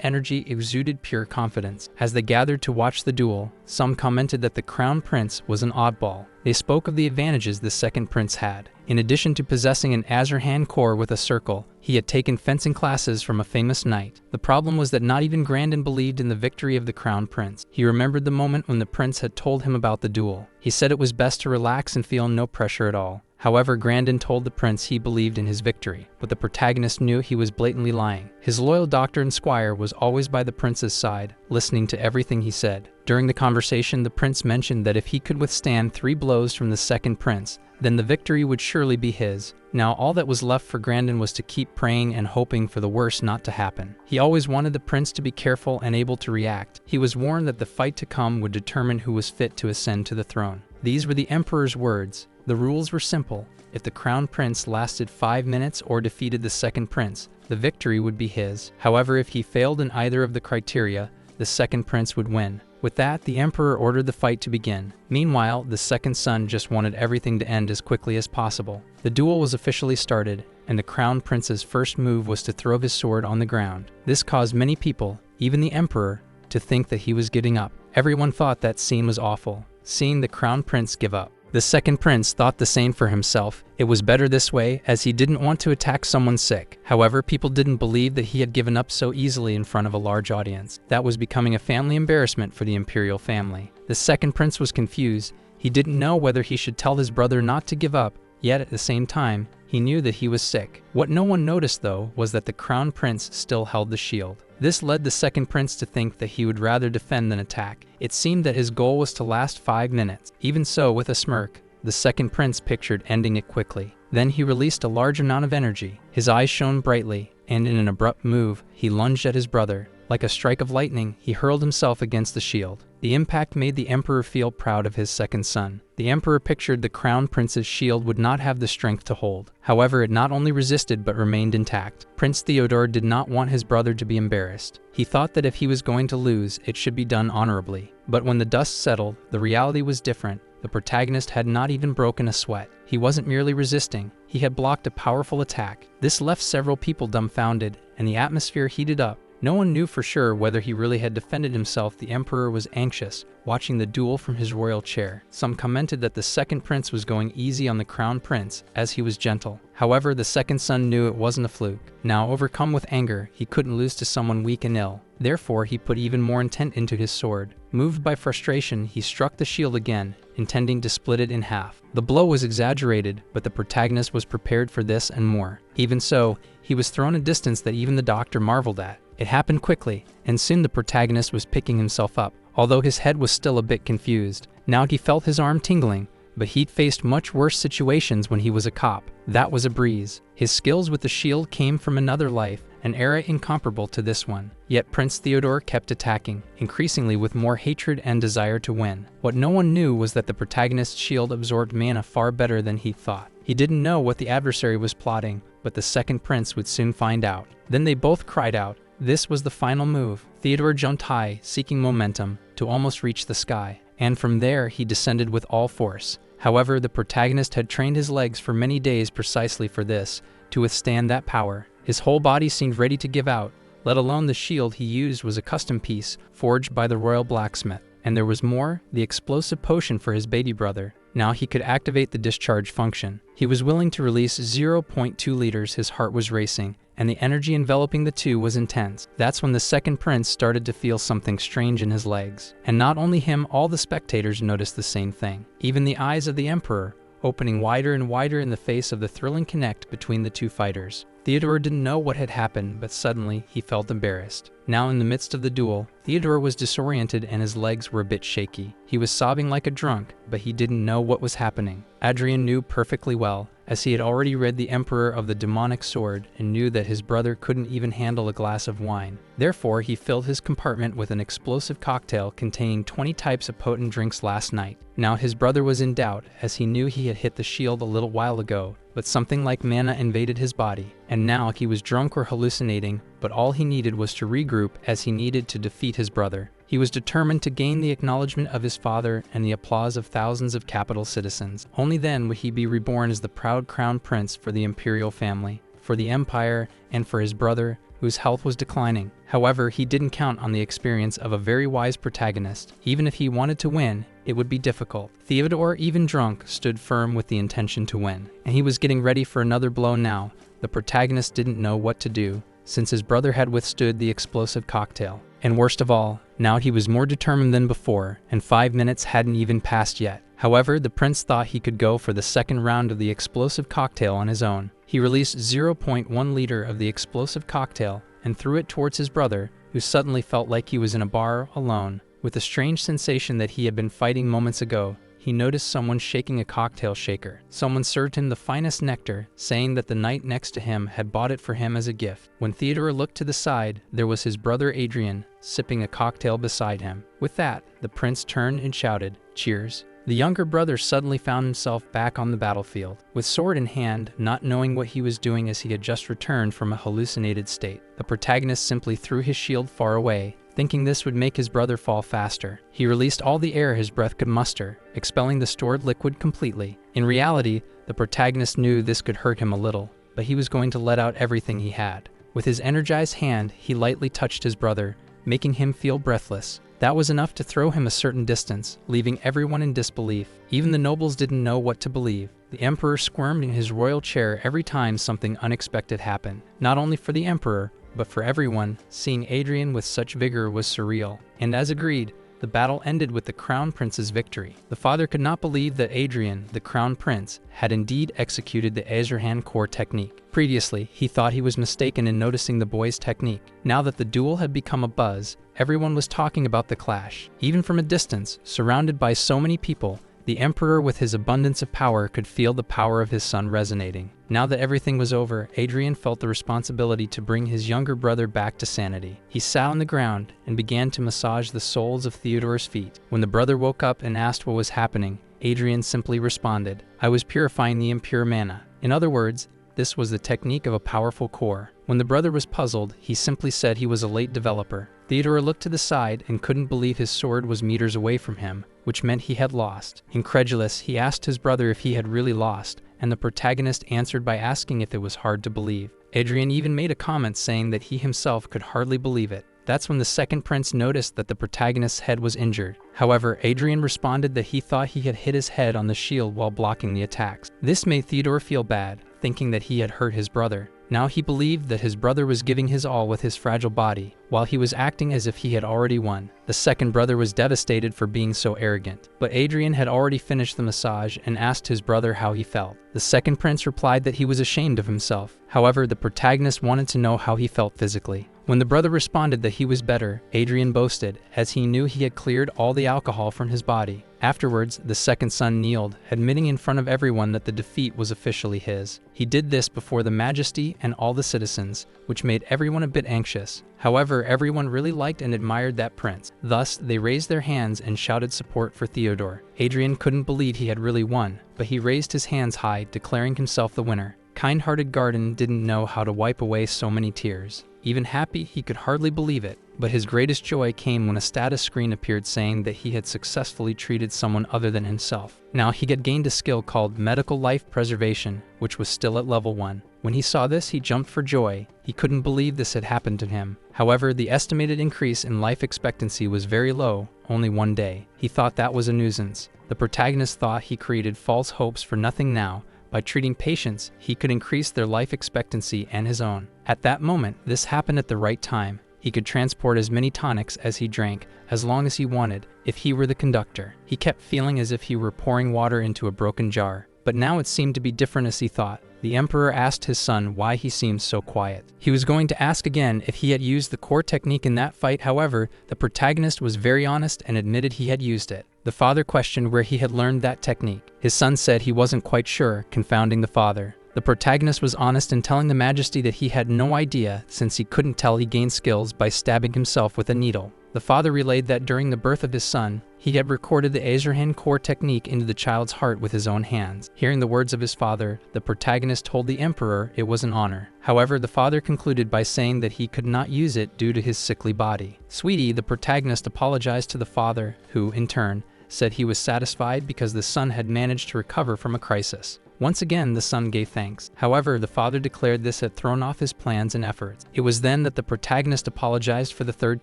energy exuded pure confidence. As they gathered to watch the duel, some commented that the crown prince was an oddball. They spoke of the advantages the second prince had. In addition to possessing an azure hand core with a circle, he had taken fencing classes from a famous knight. The problem was that not even Grandin believed in the victory of the crown prince. He remembered the moment when the prince had told him about the duel. He said it was best to relax and feel no pressure at all. However, Grandin told the prince he believed in his victory, but the protagonist knew he was blatantly lying. His loyal doctor and squire was always by the prince's side, listening to everything he said. During the conversation, the prince mentioned that if he could withstand 3 blows from the second prince, then the victory would surely be his. Now all that was left for Grandin was to keep praying and hoping for the worst not to happen. He always wanted the prince to be careful and able to react. He was warned that the fight to come would determine who was fit to ascend to the throne. These were the emperor's words. The rules were simple. If the crown prince lasted 5 minutes or defeated the second prince, the victory would be his. However, if he failed in either of the criteria, the second prince would win. With that, the emperor ordered the fight to begin. Meanwhile, the second son just wanted everything to end as quickly as possible. The duel was officially started, and the crown prince's first move was to throw his sword on the ground. This caused many people, even the emperor, to think that he was getting up. Everyone thought that scene was awful, seeing the crown prince give up. The second prince thought the same for himself. It was better this way, as he didn't want to attack someone sick. However, people didn't believe that he had given up so easily in front of a large audience. That was becoming a family embarrassment for the imperial family. The second prince was confused. He didn't know whether he should tell his brother not to give up, yet at the same time, he knew that he was sick. What no one noticed, though, was that the crown prince still held the shield. This led the second prince to think that he would rather defend than attack. It seemed that his goal was to last 5 minutes. Even so, with a smirk, the second prince pictured ending it quickly. Then he released a large amount of energy. His eyes shone brightly, and in an abrupt move, he lunged at his brother. Like a strike of lightning, he hurled himself against the shield. The impact made the emperor feel proud of his second son. The emperor pictured the crown prince's shield would not have the strength to hold. However, it not only resisted but remained intact. Prince Theodore did not want his brother to be embarrassed. He thought that if he was going to lose, it should be done honorably. But when the dust settled, the reality was different. The protagonist had not even broken a sweat. He wasn't merely resisting, he had blocked a powerful attack. This left several people dumbfounded, and the atmosphere heated up. No one knew for sure whether he really had defended himself. The emperor was anxious, watching the duel from his royal chair. Some commented that the second prince was going easy on the crown prince, as he was gentle. However, the second son knew it wasn't a fluke. Now, overcome with anger, he couldn't lose to someone weak and ill. Therefore, he put even more intent into his sword. Moved by frustration, he struck the shield again, intending to split it in half. The blow was exaggerated, but the protagonist was prepared for this and more. Even so, he was thrown a distance that even the doctor marveled at. It happened quickly, and soon the protagonist was picking himself up, although his head was still a bit confused. Now he felt his arm tingling, but he'd faced much worse situations when he was a cop. That was a breeze. His skills with the shield came from another life, an era incomparable to this one. Yet Prince Theodore kept attacking, increasingly with more hatred and desire to win. What no one knew was that the protagonist's shield absorbed mana far better than he thought. He didn't know what the adversary was plotting, but the second prince would soon find out. Then they both cried out. This was the final move. Theodore jumped high, seeking momentum, to almost reach the sky, and from there he descended with all force. However, the protagonist had trained his legs for many days precisely for this, to withstand that power. His whole body seemed ready to give out, let alone the shield he used was a custom piece, forged by the royal blacksmith. And there was more, the explosive potion for his baby brother. Now he could activate the discharge function. He was willing to release 0.2 liters. His heart was racing, and the energy enveloping the two was intense. That's when the second prince started to feel something strange in his legs. And not only him, all the spectators noticed the same thing. Even the eyes of the emperor, opening wider and wider in the face of the thrilling connect between the two fighters. Theodore didn't know what had happened, but suddenly he felt embarrassed. Now in the midst of the duel, Theodore was disoriented and his legs were a bit shaky. He was sobbing like a drunk, but he didn't know what was happening. Adrian knew perfectly well, as he had already read The Emperor of the Demonic Sword and knew that his brother couldn't even handle a glass of wine. Therefore, he filled his compartment with an explosive cocktail containing 20 types of potent drinks last night. Now his brother was in doubt, as he knew he had hit the shield a little while ago, but something like mana invaded his body, and now he was drunk or hallucinating, but all he needed was to regroup, as he needed to defeat his brother. He was determined to gain the acknowledgement of his father and the applause of thousands of capital citizens. Only then would he be reborn as the proud crown prince for the imperial family, for the empire, and for his brother, whose health was declining. However, he didn't count on the experience of a very wise protagonist. Even if he wanted to win, it would be difficult. Theodore, even drunk, stood firm with the intention to win, and he was getting ready for another blow now. The protagonist didn't know what to do, since his brother had withstood the explosive cocktail. And worst of all, now he was more determined than before, and 5 minutes hadn't even passed yet. However, the prince thought he could go for the second round of the explosive cocktail on his own. He released 0.1 liter of the explosive cocktail and threw it towards his brother, who suddenly felt like he was in a bar alone. With a strange sensation that he had been fighting moments ago, he noticed someone shaking a cocktail shaker. Someone served him the finest nectar, saying that the knight next to him had bought it for him as a gift. When Theodore looked to the side, there was his brother Adrian, sipping a cocktail beside him. With that, the prince turned and shouted, "Cheers." The younger brother suddenly found himself back on the battlefield, with sword in hand, not knowing what he was doing as he had just returned from a hallucinated state. The protagonist simply threw his shield far away, thinking this would make his brother fall faster. He released all the air his breath could muster, expelling the stored liquid completely. In reality, the protagonist knew this could hurt him a little, but he was going to let out everything he had. With his energized hand, he lightly touched his brother, making him feel breathless. That was enough to throw him a certain distance, leaving everyone in disbelief. Even the nobles didn't know what to believe. The emperor squirmed in his royal chair every time something unexpected happened. Not only for the emperor, but for everyone, seeing Adrian with such vigor was surreal. And as agreed, the battle ended with the crown prince's victory. The father could not believe that Adrian, the crown prince, had indeed executed the Ezerhan core technique. Previously, he thought he was mistaken in noticing the boy's technique. Now that the duel had become a buzz, everyone was talking about the clash. Even from a distance, surrounded by so many people, the emperor with his abundance of power could feel the power of his son resonating. Now that everything was over, Adrian felt the responsibility to bring his younger brother back to sanity. He sat on the ground and began to massage the soles of Theodore's feet. When the brother woke up and asked what was happening, Adrian simply responded, "I was purifying the impure mana." In other words, this was the technique of a powerful core. When the brother was puzzled, he simply said he was a late developer. Theodore looked to the side and couldn't believe his sword was meters away from him, which meant he had lost. Incredulous, he asked his brother if he had really lost, and the protagonist answered by asking if it was hard to believe. Adrian even made a comment saying that he himself could hardly believe it. That's when the second prince noticed that the protagonist's head was injured. However, Adrian responded that he thought he had hit his head on the shield while blocking the attacks. This made Theodore feel bad, thinking that he had hurt his brother. Now he believed that his brother was giving his all with his fragile body, while he was acting as if he had already won. The second brother was devastated for being so arrogant, but Adrian had already finished the massage and asked his brother how he felt. The second prince replied that he was ashamed of himself. However, the protagonist wanted to know how he felt physically. When the brother responded that he was better, Adrian boasted, as he knew he had cleared all the alcohol from his body. Afterwards, the second son kneeled, admitting in front of everyone that the defeat was officially his. He did this before the majesty and all the citizens, which made everyone a bit anxious. However, everyone really liked and admired that prince. Thus, they raised their hands and shouted support for Theodore. Adrian couldn't believe he had really won, but he raised his hands high, declaring himself the winner. Kind-hearted Garden didn't know how to wipe away so many tears. Even happy, he could hardly believe it, but his greatest joy came when a status screen appeared saying that he had successfully treated someone other than himself. Now he had gained a skill called Medical Life Preservation, which was still at level 1. When he saw this, he jumped for joy. He couldn't believe this had happened to him. However, the estimated increase in life expectancy was very low, only 1 day. He thought that was a nuisance. The protagonist thought he created false hopes for nothing now, by treating patients, he could increase their life expectancy and his own. At that moment, this happened at the right time. He could transport as many tonics as he drank, as long as he wanted, if he were the conductor. He kept feeling as if he were pouring water into a broken jar. But now it seemed to be different as he thought. The emperor asked his son why he seemed so quiet. He was going to ask again if he had used the core technique in that fight. However, the protagonist was very honest and admitted he had used it. The father questioned where he had learned that technique. His son said he wasn't quite sure, confounding the father. The protagonist was honest in telling the majesty that he had no idea, since he couldn't tell he gained skills by stabbing himself with a needle. The father relayed that during the birth of his son, he had recorded the Azerhan core technique into the child's heart with his own hands. Hearing the words of his father, the protagonist told the emperor it was an honor. However, the father concluded by saying that he could not use it due to his sickly body. Sweetie, the protagonist, apologized to the father, who, in turn, said he was satisfied because the son had managed to recover from a crisis. Once again, the son gave thanks. However, the father declared this had thrown off his plans and efforts. It was then that the protagonist apologized for the third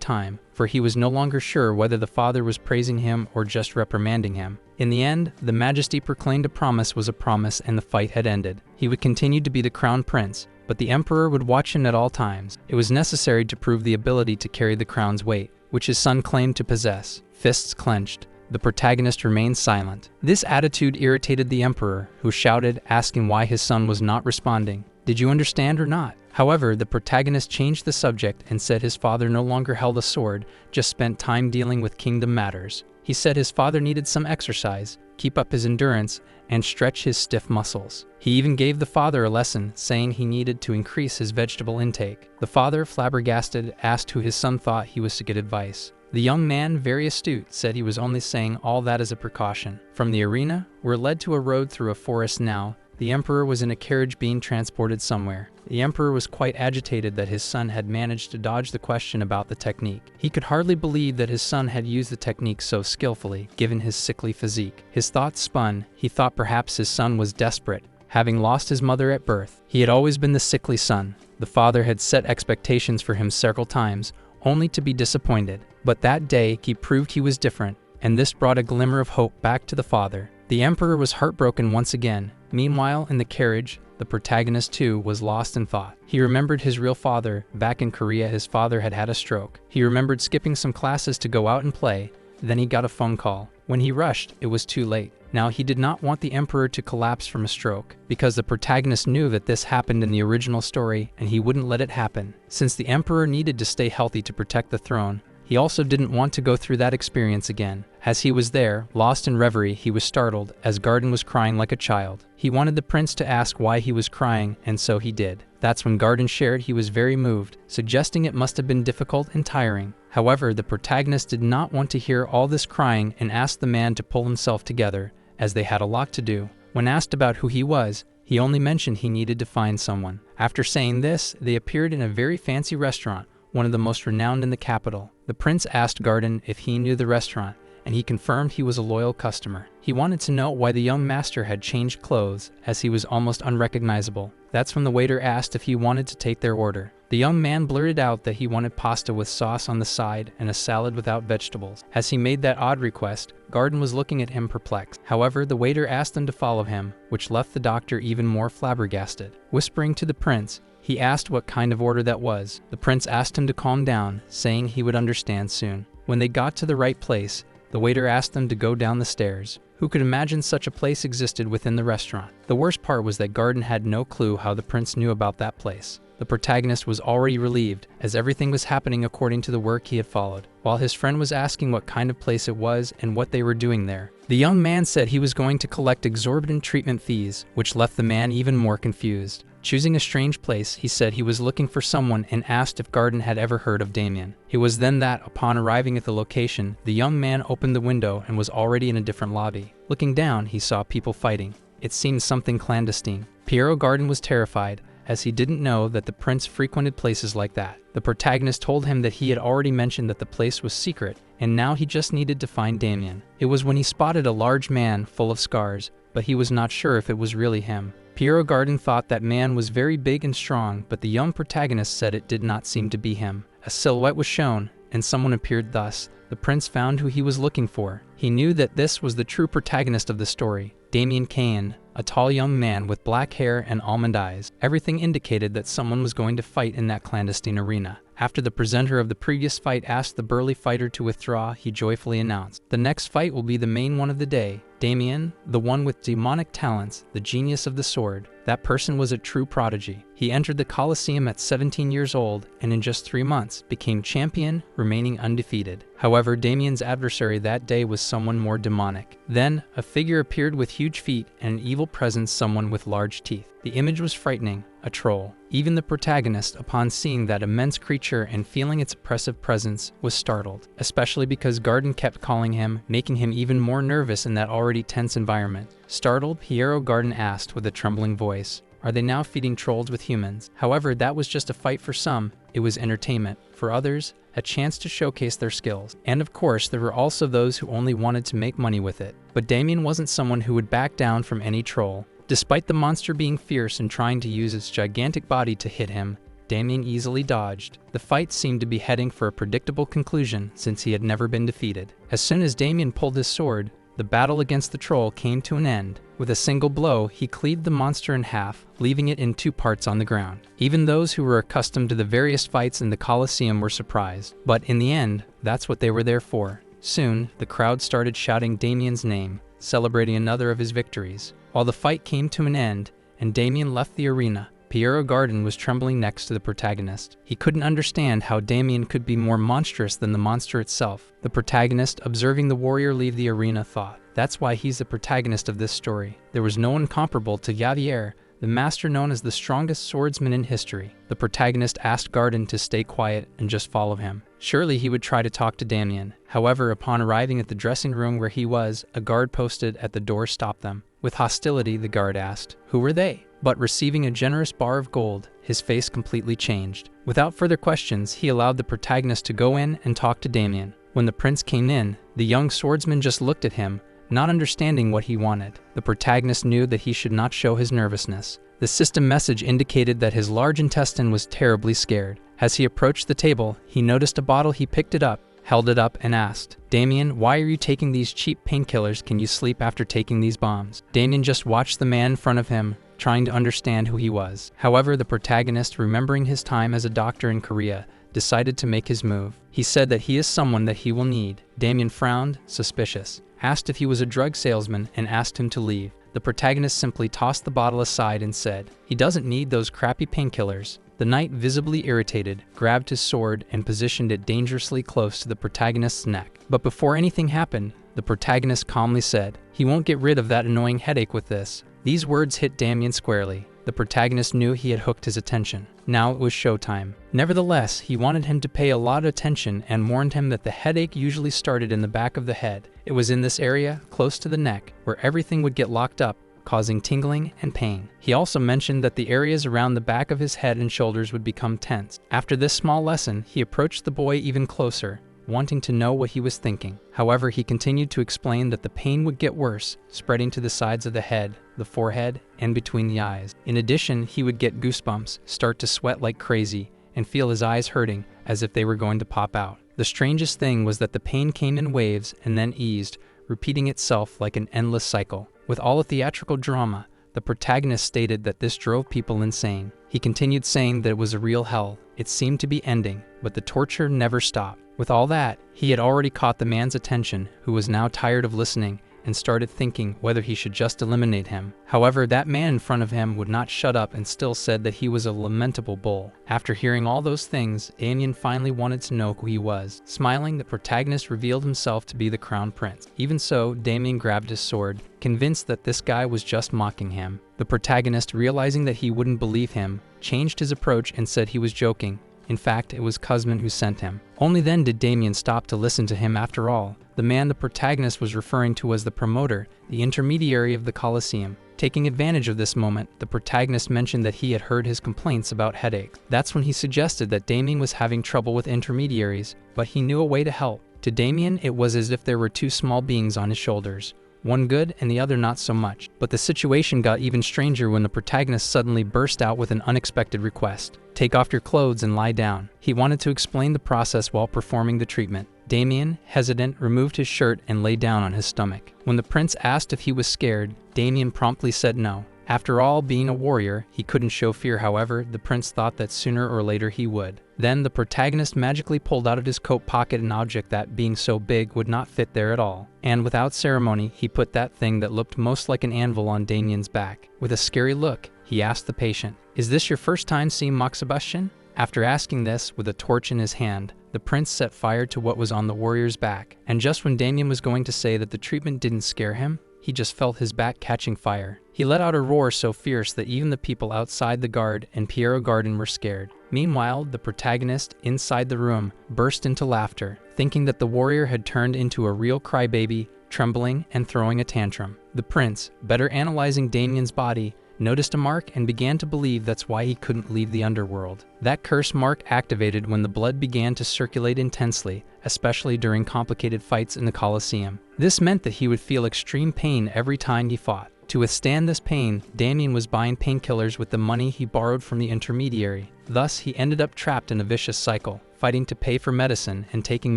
time, for he was no longer sure whether the father was praising him or just reprimanding him. In the end, the majesty proclaimed a promise was a promise and the fight had ended. He would continue to be the crown prince, but the emperor would watch him at all times. It was necessary to prove the ability to carry the crown's weight, which his son claimed to possess. Fists clenched. The protagonist remained silent. This attitude irritated the emperor, who shouted, asking why his son was not responding. Did you understand or not? However, the protagonist changed the subject and said his father no longer held a sword, just spent time dealing with kingdom matters. He said his father needed some exercise, keep up his endurance, and stretch his stiff muscles. He even gave the father a lesson, saying he needed to increase his vegetable intake. The father, flabbergasted, asked who his son thought he was to get advice. The young man, very astute, said he was only saying all that as a precaution. From the arena, we're led to a road through a forest now. The emperor was in a carriage being transported somewhere. The emperor was quite agitated that his son had managed to dodge the question about the technique. He could hardly believe that his son had used the technique so skillfully, given his sickly physique. His thoughts spun. He thought perhaps his son was desperate, having lost his mother at birth. He had always been the sickly son. The father had set expectations for him several times, only to be disappointed. But that day, he proved he was different, and this brought a glimmer of hope back to the father. The emperor was heartbroken once again. Meanwhile, in the carriage, the protagonist too was lost in thought. He remembered his real father. Back in Korea, his father had had a stroke. He remembered skipping some classes to go out and play. Then he got a phone call. When he rushed, it was too late. Now, he did not want the emperor to collapse from a stroke, because the protagonist knew that this happened in the original story, and he wouldn't let it happen. Since the emperor needed to stay healthy to protect the throne, he also didn't want to go through that experience again. As he was there, lost in reverie, he was startled, as Garden was crying like a child. He wanted the prince to ask why he was crying, and so he did. That's when Garden shared he was very moved, suggesting it must have been difficult and tiring. However, the protagonist did not want to hear all this crying and asked the man to pull himself together, as they had a lot to do. When asked about who he was, he only mentioned he needed to find someone. After saying this, they appeared in a very fancy restaurant, one of the most renowned in the capital. The prince asked Garden if he knew the restaurant, and he confirmed he was a loyal customer. He wanted to know why the young master had changed clothes, as he was almost unrecognizable. That's when the waiter asked if he wanted to take their order. The young man blurted out that he wanted pasta with sauce on the side and a salad without vegetables. As he made that odd request, Garden was looking at him perplexed. However, the waiter asked them to follow him, which left the doctor even more flabbergasted. Whispering to the prince, he asked what kind of order that was. The prince asked him to calm down, saying he would understand soon. When they got to the right place, the waiter asked them to go down the stairs. Who could imagine such a place existed within the restaurant? The worst part was that Garden had no clue how the prince knew about that place. The protagonist was already relieved, as everything was happening according to the work he had followed. While his friend was asking what kind of place it was and what they were doing there, the young man said he was going to collect exorbitant treatment fees, which left the man even more confused. Choosing a strange place, he said he was looking for someone and asked if Garden had ever heard of Damian. It was then that, upon arriving at the location, the young man opened the window and was already in a different lobby. Looking down, he saw people fighting. It seemed something clandestine. Pierrot Garden was terrified, as he didn't know that the prince frequented places like that. The protagonist told him that he had already mentioned that the place was secret, and now he just needed to find Damian. It was when he spotted a large man full of scars, but he was not sure if it was really him. Pierrot Garden thought that man was very big and strong, but the young protagonist said it did not seem to be him. A silhouette was shown, and someone appeared thus. The prince found who he was looking for. He knew that this was the true protagonist of the story, Damian Cain, a tall young man with black hair and almond eyes. Everything indicated that someone was going to fight in that clandestine arena. After the presenter of the previous fight asked the burly fighter to withdraw, he joyfully announced, "The next fight will be the main one of the day. Damian, the one with demonic talents, the genius of the sword." That person was a true prodigy. He entered the Colosseum at 17 years old and in just 3 months became champion, remaining undefeated. However, Damian's adversary that day was someone more demonic. Then, a figure appeared with huge feet and an evil presence, someone with large teeth. The image was frightening, a troll. Even the protagonist, upon seeing that immense creature and feeling its oppressive presence, was startled, especially because Garden kept calling him, making him even more nervous in that already tense environment. Startled, Piero Garden asked with a trembling voice, "Are they now feeding trolls with humans?" However, that was just a fight for some. It was entertainment. For others, a chance to showcase their skills. And of course, there were also those who only wanted to make money with it. But Damian wasn't someone who would back down from any troll. Despite the monster being fierce and trying to use its gigantic body to hit him, Damian easily dodged. The fight seemed to be heading for a predictable conclusion since he had never been defeated. As soon as Damian pulled his sword, the battle against the troll came to an end. With a single blow, he cleaved the monster in half, leaving it in 2 parts on the ground. Even those who were accustomed to the various fights in the Colosseum were surprised. But in the end, that's what they were there for. Soon, the crowd started shouting Damian's name, celebrating another of his victories. While the fight came to an end, and Damian left the arena, Piero Garden was trembling next to the protagonist. He couldn't understand how Damian could be more monstrous than the monster itself. The protagonist, observing the warrior leave the arena, thought, "That's why he's the protagonist of this story." There was no one comparable to Javier, the master known as the strongest swordsman in history. The protagonist asked Garden to stay quiet and just follow him. Surely he would try to talk to Damian. However, upon arriving at the dressing room where he was, a guard posted at the door stopped them. With hostility, the guard asked, "Who were they?" But receiving a generous bar of gold, his face completely changed. Without further questions, he allowed the protagonist to go in and talk to Damian. When the prince came in, the young swordsman just looked at him, not understanding what he wanted. The protagonist knew that he should not show his nervousness. The system message indicated that his large intestine was terribly scared. As he approached the table, he noticed a bottle. He picked it up, held it up, and asked, "Damian, why are you taking these cheap painkillers? Can you sleep after taking these bombs?" Damian just watched the man in front of him, trying to understand who he was. However, the protagonist, remembering his time as a doctor in Korea, decided to make his move. He said that he is someone that he will need. Damian frowned, suspicious, asked if he was a drug salesman, and asked him to leave. The protagonist simply tossed the bottle aside and said, "He doesn't need those crappy painkillers." The knight, visibly irritated, grabbed his sword and positioned it dangerously close to the protagonist's neck. But before anything happened, the protagonist calmly said, "He won't get rid of that annoying headache with this." These words hit Damian squarely. The protagonist knew he had hooked his attention. Now it was showtime. Nevertheless, he wanted him to pay a lot of attention and warned him that the headache usually started in the back of the head. It was in this area, close to the neck, where everything would get locked up, causing tingling and pain. He also mentioned that the areas around the back of his head and shoulders would become tense. After this small lesson, he approached the boy even closer, wanting to know what he was thinking. However, he continued to explain that the pain would get worse, spreading to the sides of the head, the forehead, and between the eyes. In addition, he would get goosebumps, start to sweat like crazy, and feel his eyes hurting as if they were going to pop out. The strangest thing was that the pain came in waves and then eased, repeating itself like an endless cycle. With all the theatrical drama, the protagonist stated that this drove people insane. He continued saying that it was a real hell. It seemed to be ending, but the torture never stopped. With all that, he had already caught the man's attention, who was now tired of listening and started thinking whether he should just eliminate him. However, that man in front of him would not shut up and still said that he was a lamentable bull. After hearing all those things, Damian finally wanted to know who he was. Smiling, the protagonist revealed himself to be the crown prince. Even so, Damian grabbed his sword, convinced that this guy was just mocking him. The protagonist, realizing that he wouldn't believe him, changed his approach and said he was joking. In fact, it was Kuzman who sent him. Only then did Damian stop to listen to him. After all, the man the protagonist was referring to was the promoter, the intermediary of the Colosseum. Taking advantage of this moment, the protagonist mentioned that he had heard his complaints about headaches. That's when he suggested that Damian was having trouble with intermediaries, but he knew a way to help. To Damian, it was as if there were 2 small beings on his shoulders, one good and the other not so much. But the situation got even stranger when the protagonist suddenly burst out with an unexpected request. "Take off your clothes and lie down." He wanted to explain the process while performing the treatment. Damian, hesitant, removed his shirt and lay down on his stomach. When the prince asked if he was scared, Damian promptly said no. After all, being a warrior, he couldn't show fear. However, the prince thought that sooner or later he would. Then the protagonist magically pulled out of his coat pocket an object that, being so big, would not fit there at all. And without ceremony, he put that thing that looked most like an anvil on Damian's back. With a scary look, he asked the patient, "Is this your first time seeing moxibustion?" After asking this, with a torch in his hand, the prince set fire to what was on the warrior's back. And just when Damian was going to say that the treatment didn't scare him, he just felt his back catching fire. He let out a roar so fierce that even the people outside the guard and Piero Garden were scared. Meanwhile, the protagonist, inside the room, burst into laughter, thinking that the warrior had turned into a real crybaby, trembling and throwing a tantrum. The prince, better analyzing Damian's body, noticed a mark and began to believe that's why he couldn't leave the underworld. That curse mark activated when the blood began to circulate intensely, especially during complicated fights in the Colosseum. This meant that he would feel extreme pain every time he fought. To withstand this pain, Damian was buying painkillers with the money he borrowed from the intermediary. Thus, he ended up trapped in a vicious cycle, fighting to pay for medicine and taking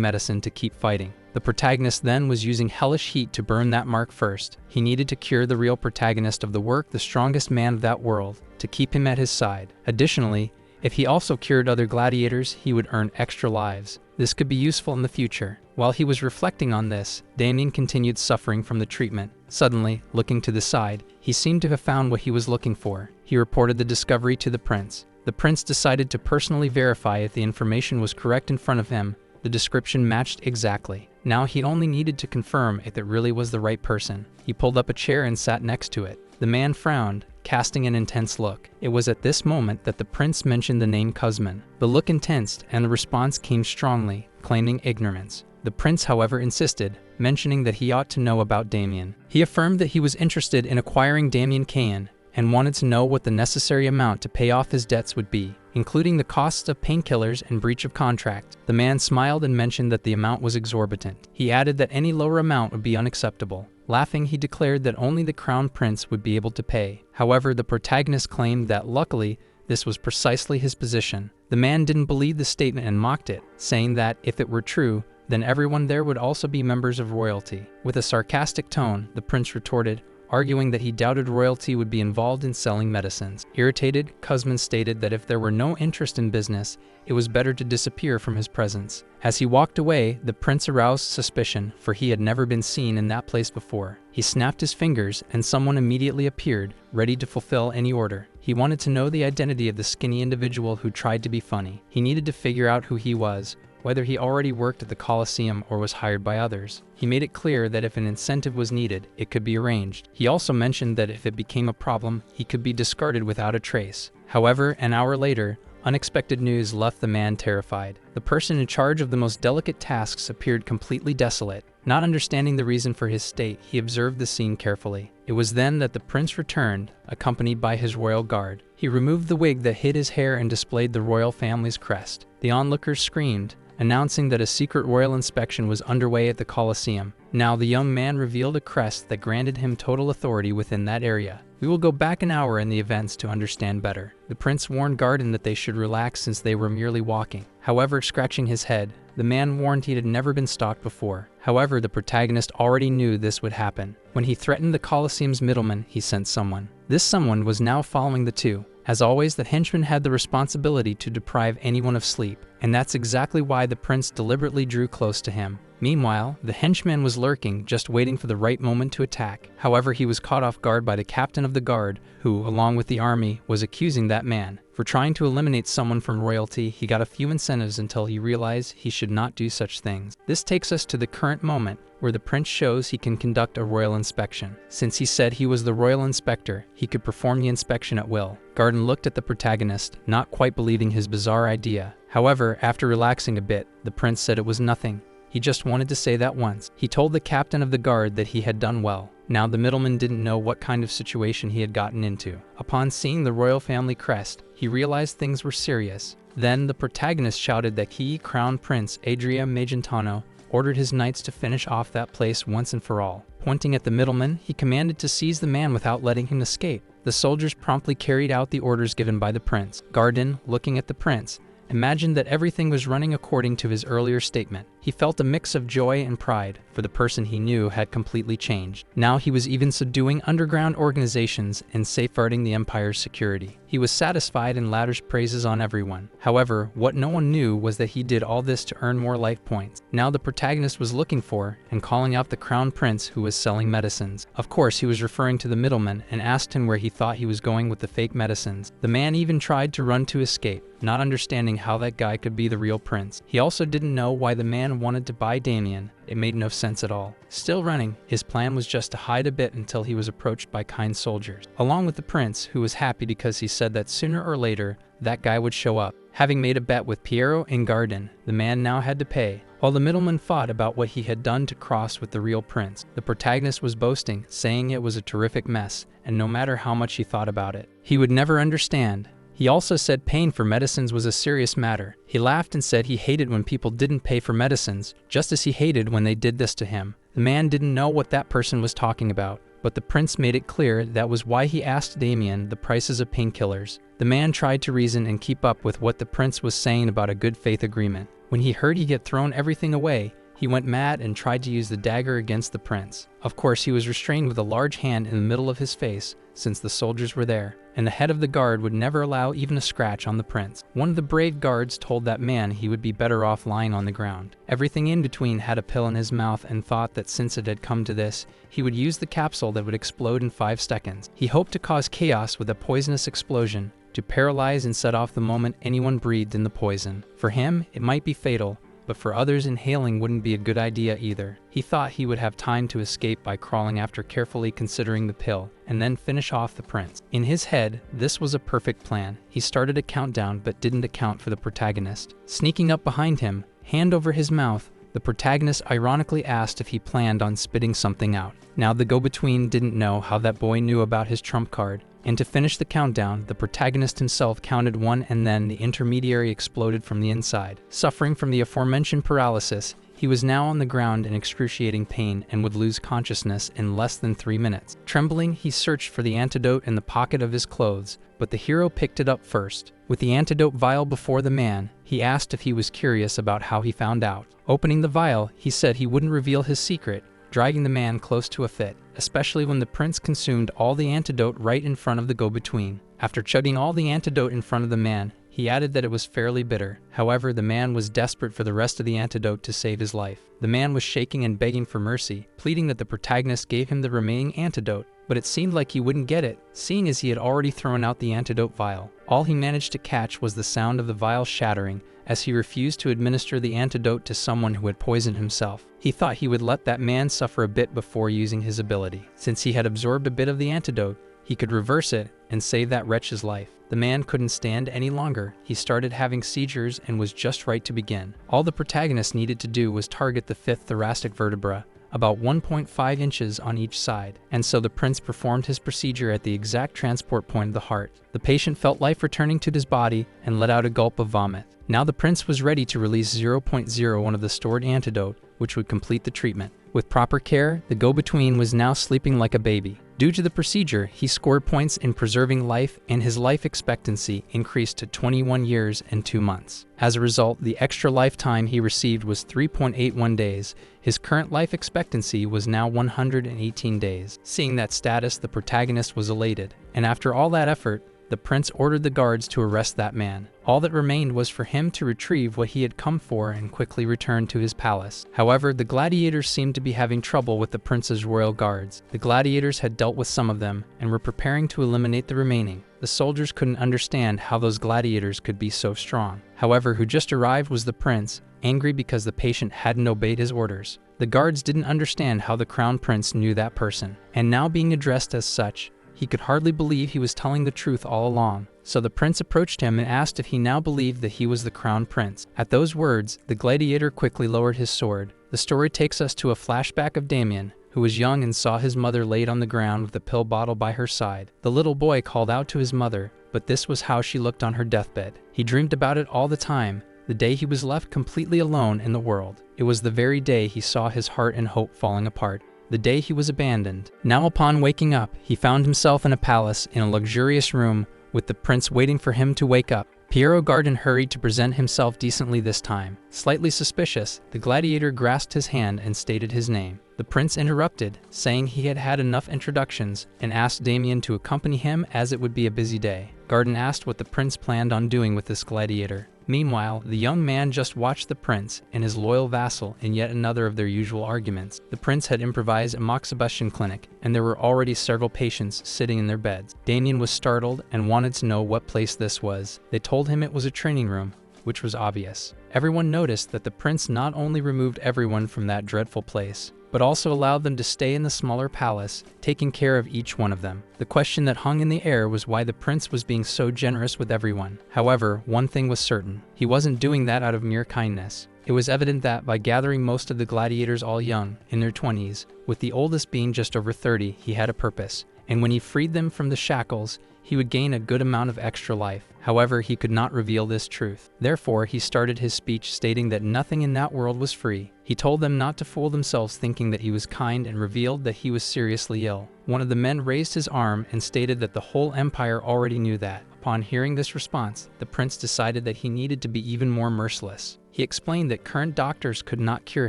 medicine to keep fighting. The protagonist then was using hellish heat to burn that mark first. He needed to cure the real protagonist of the work, the strongest man of that world, to keep him at his side. Additionally, if he also cured other gladiators, he would earn extra lives. This could be useful in the future. While he was reflecting on this, Damian continued suffering from the treatment. Suddenly, looking to the side, he seemed to have found what he was looking for. He reported the discovery to the prince. The prince decided to personally verify if the information was correct in front of him. The description matched exactly. Now he only needed to confirm if it really was the right person. He pulled up a chair and sat next to it. The man frowned, casting an intense look. It was at this moment that the prince mentioned the name Kuzman. The look intensed, and the response came strongly, claiming ignorance. The prince, however, insisted, mentioning that he ought to know about Damian. He affirmed that he was interested in acquiring Damian Cain, and wanted to know what the necessary amount to pay off his debts would be, including the costs of painkillers and breach of contract. The man smiled and mentioned that the amount was exorbitant. He added that any lower amount would be unacceptable. Laughing, he declared that only the crown prince would be able to pay. However, the protagonist claimed that, luckily, this was precisely his position. The man didn't believe the statement and mocked it, saying that, if it were true, then everyone there would also be members of royalty. With a sarcastic tone, the prince retorted, arguing that he doubted royalty would be involved in selling medicines. Irritated, Kuzman stated that if there were no interest in business, it was better to disappear from his presence. As he walked away, the prince aroused suspicion, for he had never been seen in that place before. He snapped his fingers, and someone immediately appeared, ready to fulfill any order. He wanted to know the identity of the skinny individual who tried to be funny. He needed to figure out who he was, whether he already worked at the Colosseum or was hired by others. He made it clear that if an incentive was needed, it could be arranged. He also mentioned that if it became a problem, he could be discarded without a trace. However, an hour later, unexpected news left the man terrified. The person in charge of the most delicate tasks appeared completely desolate. Not understanding the reason for his state, he observed the scene carefully. It was then that the prince returned, accompanied by his royal guard. He removed the wig that hid his hair and displayed the royal family's crest. The onlookers screamed, announcing that a secret royal inspection was underway at the Colosseum. Now the young man revealed a crest that granted him total authority within that area. We will go back an hour in the events to understand better. The prince warned Garden that they should relax since they were merely walking. However, scratching his head, the man warned he had never been stalked before. However, the protagonist already knew this would happen. When he threatened the Colosseum's middleman, he sent someone. This someone was now following the two. As always, the henchman had the responsibility to deprive anyone of sleep, and that's exactly why the prince deliberately drew close to him. Meanwhile, the henchman was lurking, just waiting for the right moment to attack. However, he was caught off guard by the captain of the guard, who, along with the army, was accusing that man. For trying to eliminate someone from royalty, he got a few incentives until he realized he should not do such things. This takes us to the current moment, where the prince shows he can conduct a royal inspection. Since he said he was the royal inspector, he could perform the inspection at will. Garden looked at the protagonist, not quite believing his bizarre idea. However, after relaxing a bit, the prince said it was nothing. He just wanted to say that once. He told the captain of the guard that he had done well. Now the middleman didn't know what kind of situation he had gotten into. Upon seeing the royal family crest, he realized things were serious. Then the protagonist shouted that he, Crown Prince Adria Magentano, ordered his knights to finish off that place once and for all. Pointing at the middleman, he commanded to seize the man without letting him escape. The soldiers promptly carried out the orders given by the prince. Garden, looking at the prince, imagined that everything was running according to his earlier statement. He He felt a mix of joy and pride, for the person he knew had completely changed. Now he was even subduing underground organizations and safeguarding the Empire's security. He was satisfied and lavished praises on everyone. However, what no one knew was that he did all this to earn more life points. Now the protagonist was looking for and calling out the crown prince who was selling medicines. Of course, he was referring to the middleman and asked him where he thought he was going with the fake medicines. The man even tried to run to escape, not understanding how that guy could be the real prince. He also didn't know why the man wanted to buy Damian. It made no sense at all. Still running, his plan was just to hide a bit until he was approached by kind soldiers, along with the prince, who was happy because he said that sooner or later, that guy would show up. Having made a bet with Piero and Garden, the man now had to pay. While the middleman fought about what he had done to cross with the real prince, the protagonist was boasting, saying it was a terrific mess, and no matter how much he thought about it, he would never understand. He also said paying for medicines was a serious matter. He laughed and said he hated when people didn't pay for medicines, just as he hated when they did this to him. The man didn't know what that person was talking about, but the prince made it clear that was why he asked Damian the prices of painkillers. The man tried to reason and keep up with what the prince was saying about a good faith agreement. When he heard he had thrown everything away, he went mad and tried to use the dagger against the prince. Of course, he was restrained with a large hand in the middle of his face, since the soldiers were there, and the head of the guard would never allow even a scratch on the prince. One of the brave guards told that man he would be better off lying on the ground. Everything in between had a pill in his mouth and thought that since it had come to this, he would use the capsule that would explode in 5 seconds. He hoped to cause chaos with a poisonous explosion, to paralyze and set off the moment anyone breathed in the poison. For him, it might be fatal, but for others inhaling wouldn't be a good idea either. He thought he would have time to escape by crawling after carefully considering the pill, and then finish off the prince. In his head, this was a perfect plan. He started a countdown but didn't account for the protagonist. Sneaking up behind him, hand over his mouth, the protagonist ironically asked if he planned on spitting something out. Now the go-between didn't know how that boy knew about his trump card, and to finish the countdown, the protagonist himself counted 1 and then the intermediary exploded from the inside. Suffering from the aforementioned paralysis, he was now on the ground in excruciating pain and would lose consciousness in less than 3 minutes. Trembling, he searched for the antidote in the pocket of his clothes, but the hero picked it up first. With the antidote vial before the man, he asked if he was curious about how he found out. Opening the vial, he said he wouldn't reveal his secret, dragging the man close to a fit, especially when the prince consumed all the antidote right in front of the go-between. After chugging all the antidote in front of the man, he added that it was fairly bitter. However, the man was desperate for the rest of the antidote to save his life. The man was shaking and begging for mercy, pleading that the protagonist gave him the remaining antidote, but it seemed like he wouldn't get it, seeing as he had already thrown out the antidote vial. All he managed to catch was the sound of the vial shattering, as he refused to administer the antidote to someone who had poisoned himself. He thought he would let that man suffer a bit before using his ability. Since he had absorbed a bit of the antidote, he could reverse it and save that wretch's life. The man couldn't stand any longer. He started having seizures and was just right to begin. All the protagonist needed to do was target the 5th thoracic vertebra, about 1.5 inches on each side, and so the prince performed his procedure at the exact transport point of the heart. The patient felt life returning to his body and let out a gulp of vomit. Now the prince was ready to release 0.01 of the stored antidote, which would complete the treatment. With proper care, the go-between was now sleeping like a baby. Due to the procedure, he scored points in preserving life, and his life expectancy increased to 21 years and 2 months. As a result, the extra lifetime he received was 3.81 days. His current life expectancy was now 118 days. Seeing that status, the protagonist was elated, and after all that effort, the prince ordered the guards to arrest that man. All that remained was for him to retrieve what he had come for and quickly return to his palace. However, the gladiators seemed to be having trouble with the prince's royal guards. The gladiators had dealt with some of them and were preparing to eliminate the remaining. The soldiers couldn't understand how those gladiators could be so strong. However, who just arrived was the prince, angry because the patient hadn't obeyed his orders. The guards didn't understand how the crown prince knew that person, and now being addressed as such, he could hardly believe he was telling the truth all along. So the prince approached him and asked if he now believed that he was the crown prince. At those words, the gladiator quickly lowered his sword. The story takes us to a flashback of Damian, who was young and saw his mother laid on the ground with a pill bottle by her side. The little boy called out to his mother, but this was how she looked on her deathbed. He dreamed about it all the time, the day he was left completely alone in the world. It was the very day he saw his heart and hope falling apart. The day he was abandoned. Now upon waking up, he found himself in a palace in a luxurious room with the prince waiting for him to wake up. Pierrot Garden hurried to present himself decently this time. Slightly suspicious, the gladiator grasped his hand and stated his name. The prince interrupted, saying he had had enough introductions, and asked Damian to accompany him as it would be a busy day. Garden asked what the prince planned on doing with this gladiator. Meanwhile, the young man just watched the prince and his loyal vassal in yet another of their usual arguments. The prince had improvised a moxibustion clinic, and there were already several patients sitting in their beds. Damian was startled and wanted to know what place this was. They told him it was a training room, which was obvious. Everyone noticed that the prince not only removed everyone from that dreadful place, but also allowed them to stay in the smaller palace, taking care of each one of them. The question that hung in the air was why the prince was being so generous with everyone. However, one thing was certain: he wasn't doing that out of mere kindness. It was evident that by gathering most of the gladiators all young, in their 20s, with the oldest being just over 30, he had a purpose, and when he freed them from the shackles, he would gain a good amount of extra life. However, he could not reveal this truth. Therefore, he started his speech stating that nothing in that world was free. He told them not to fool themselves thinking that he was kind, and revealed that he was seriously ill. One of the men raised his arm and stated that the whole empire already knew that. Upon hearing this response, the prince decided that he needed to be even more merciless. He explained that current doctors could not cure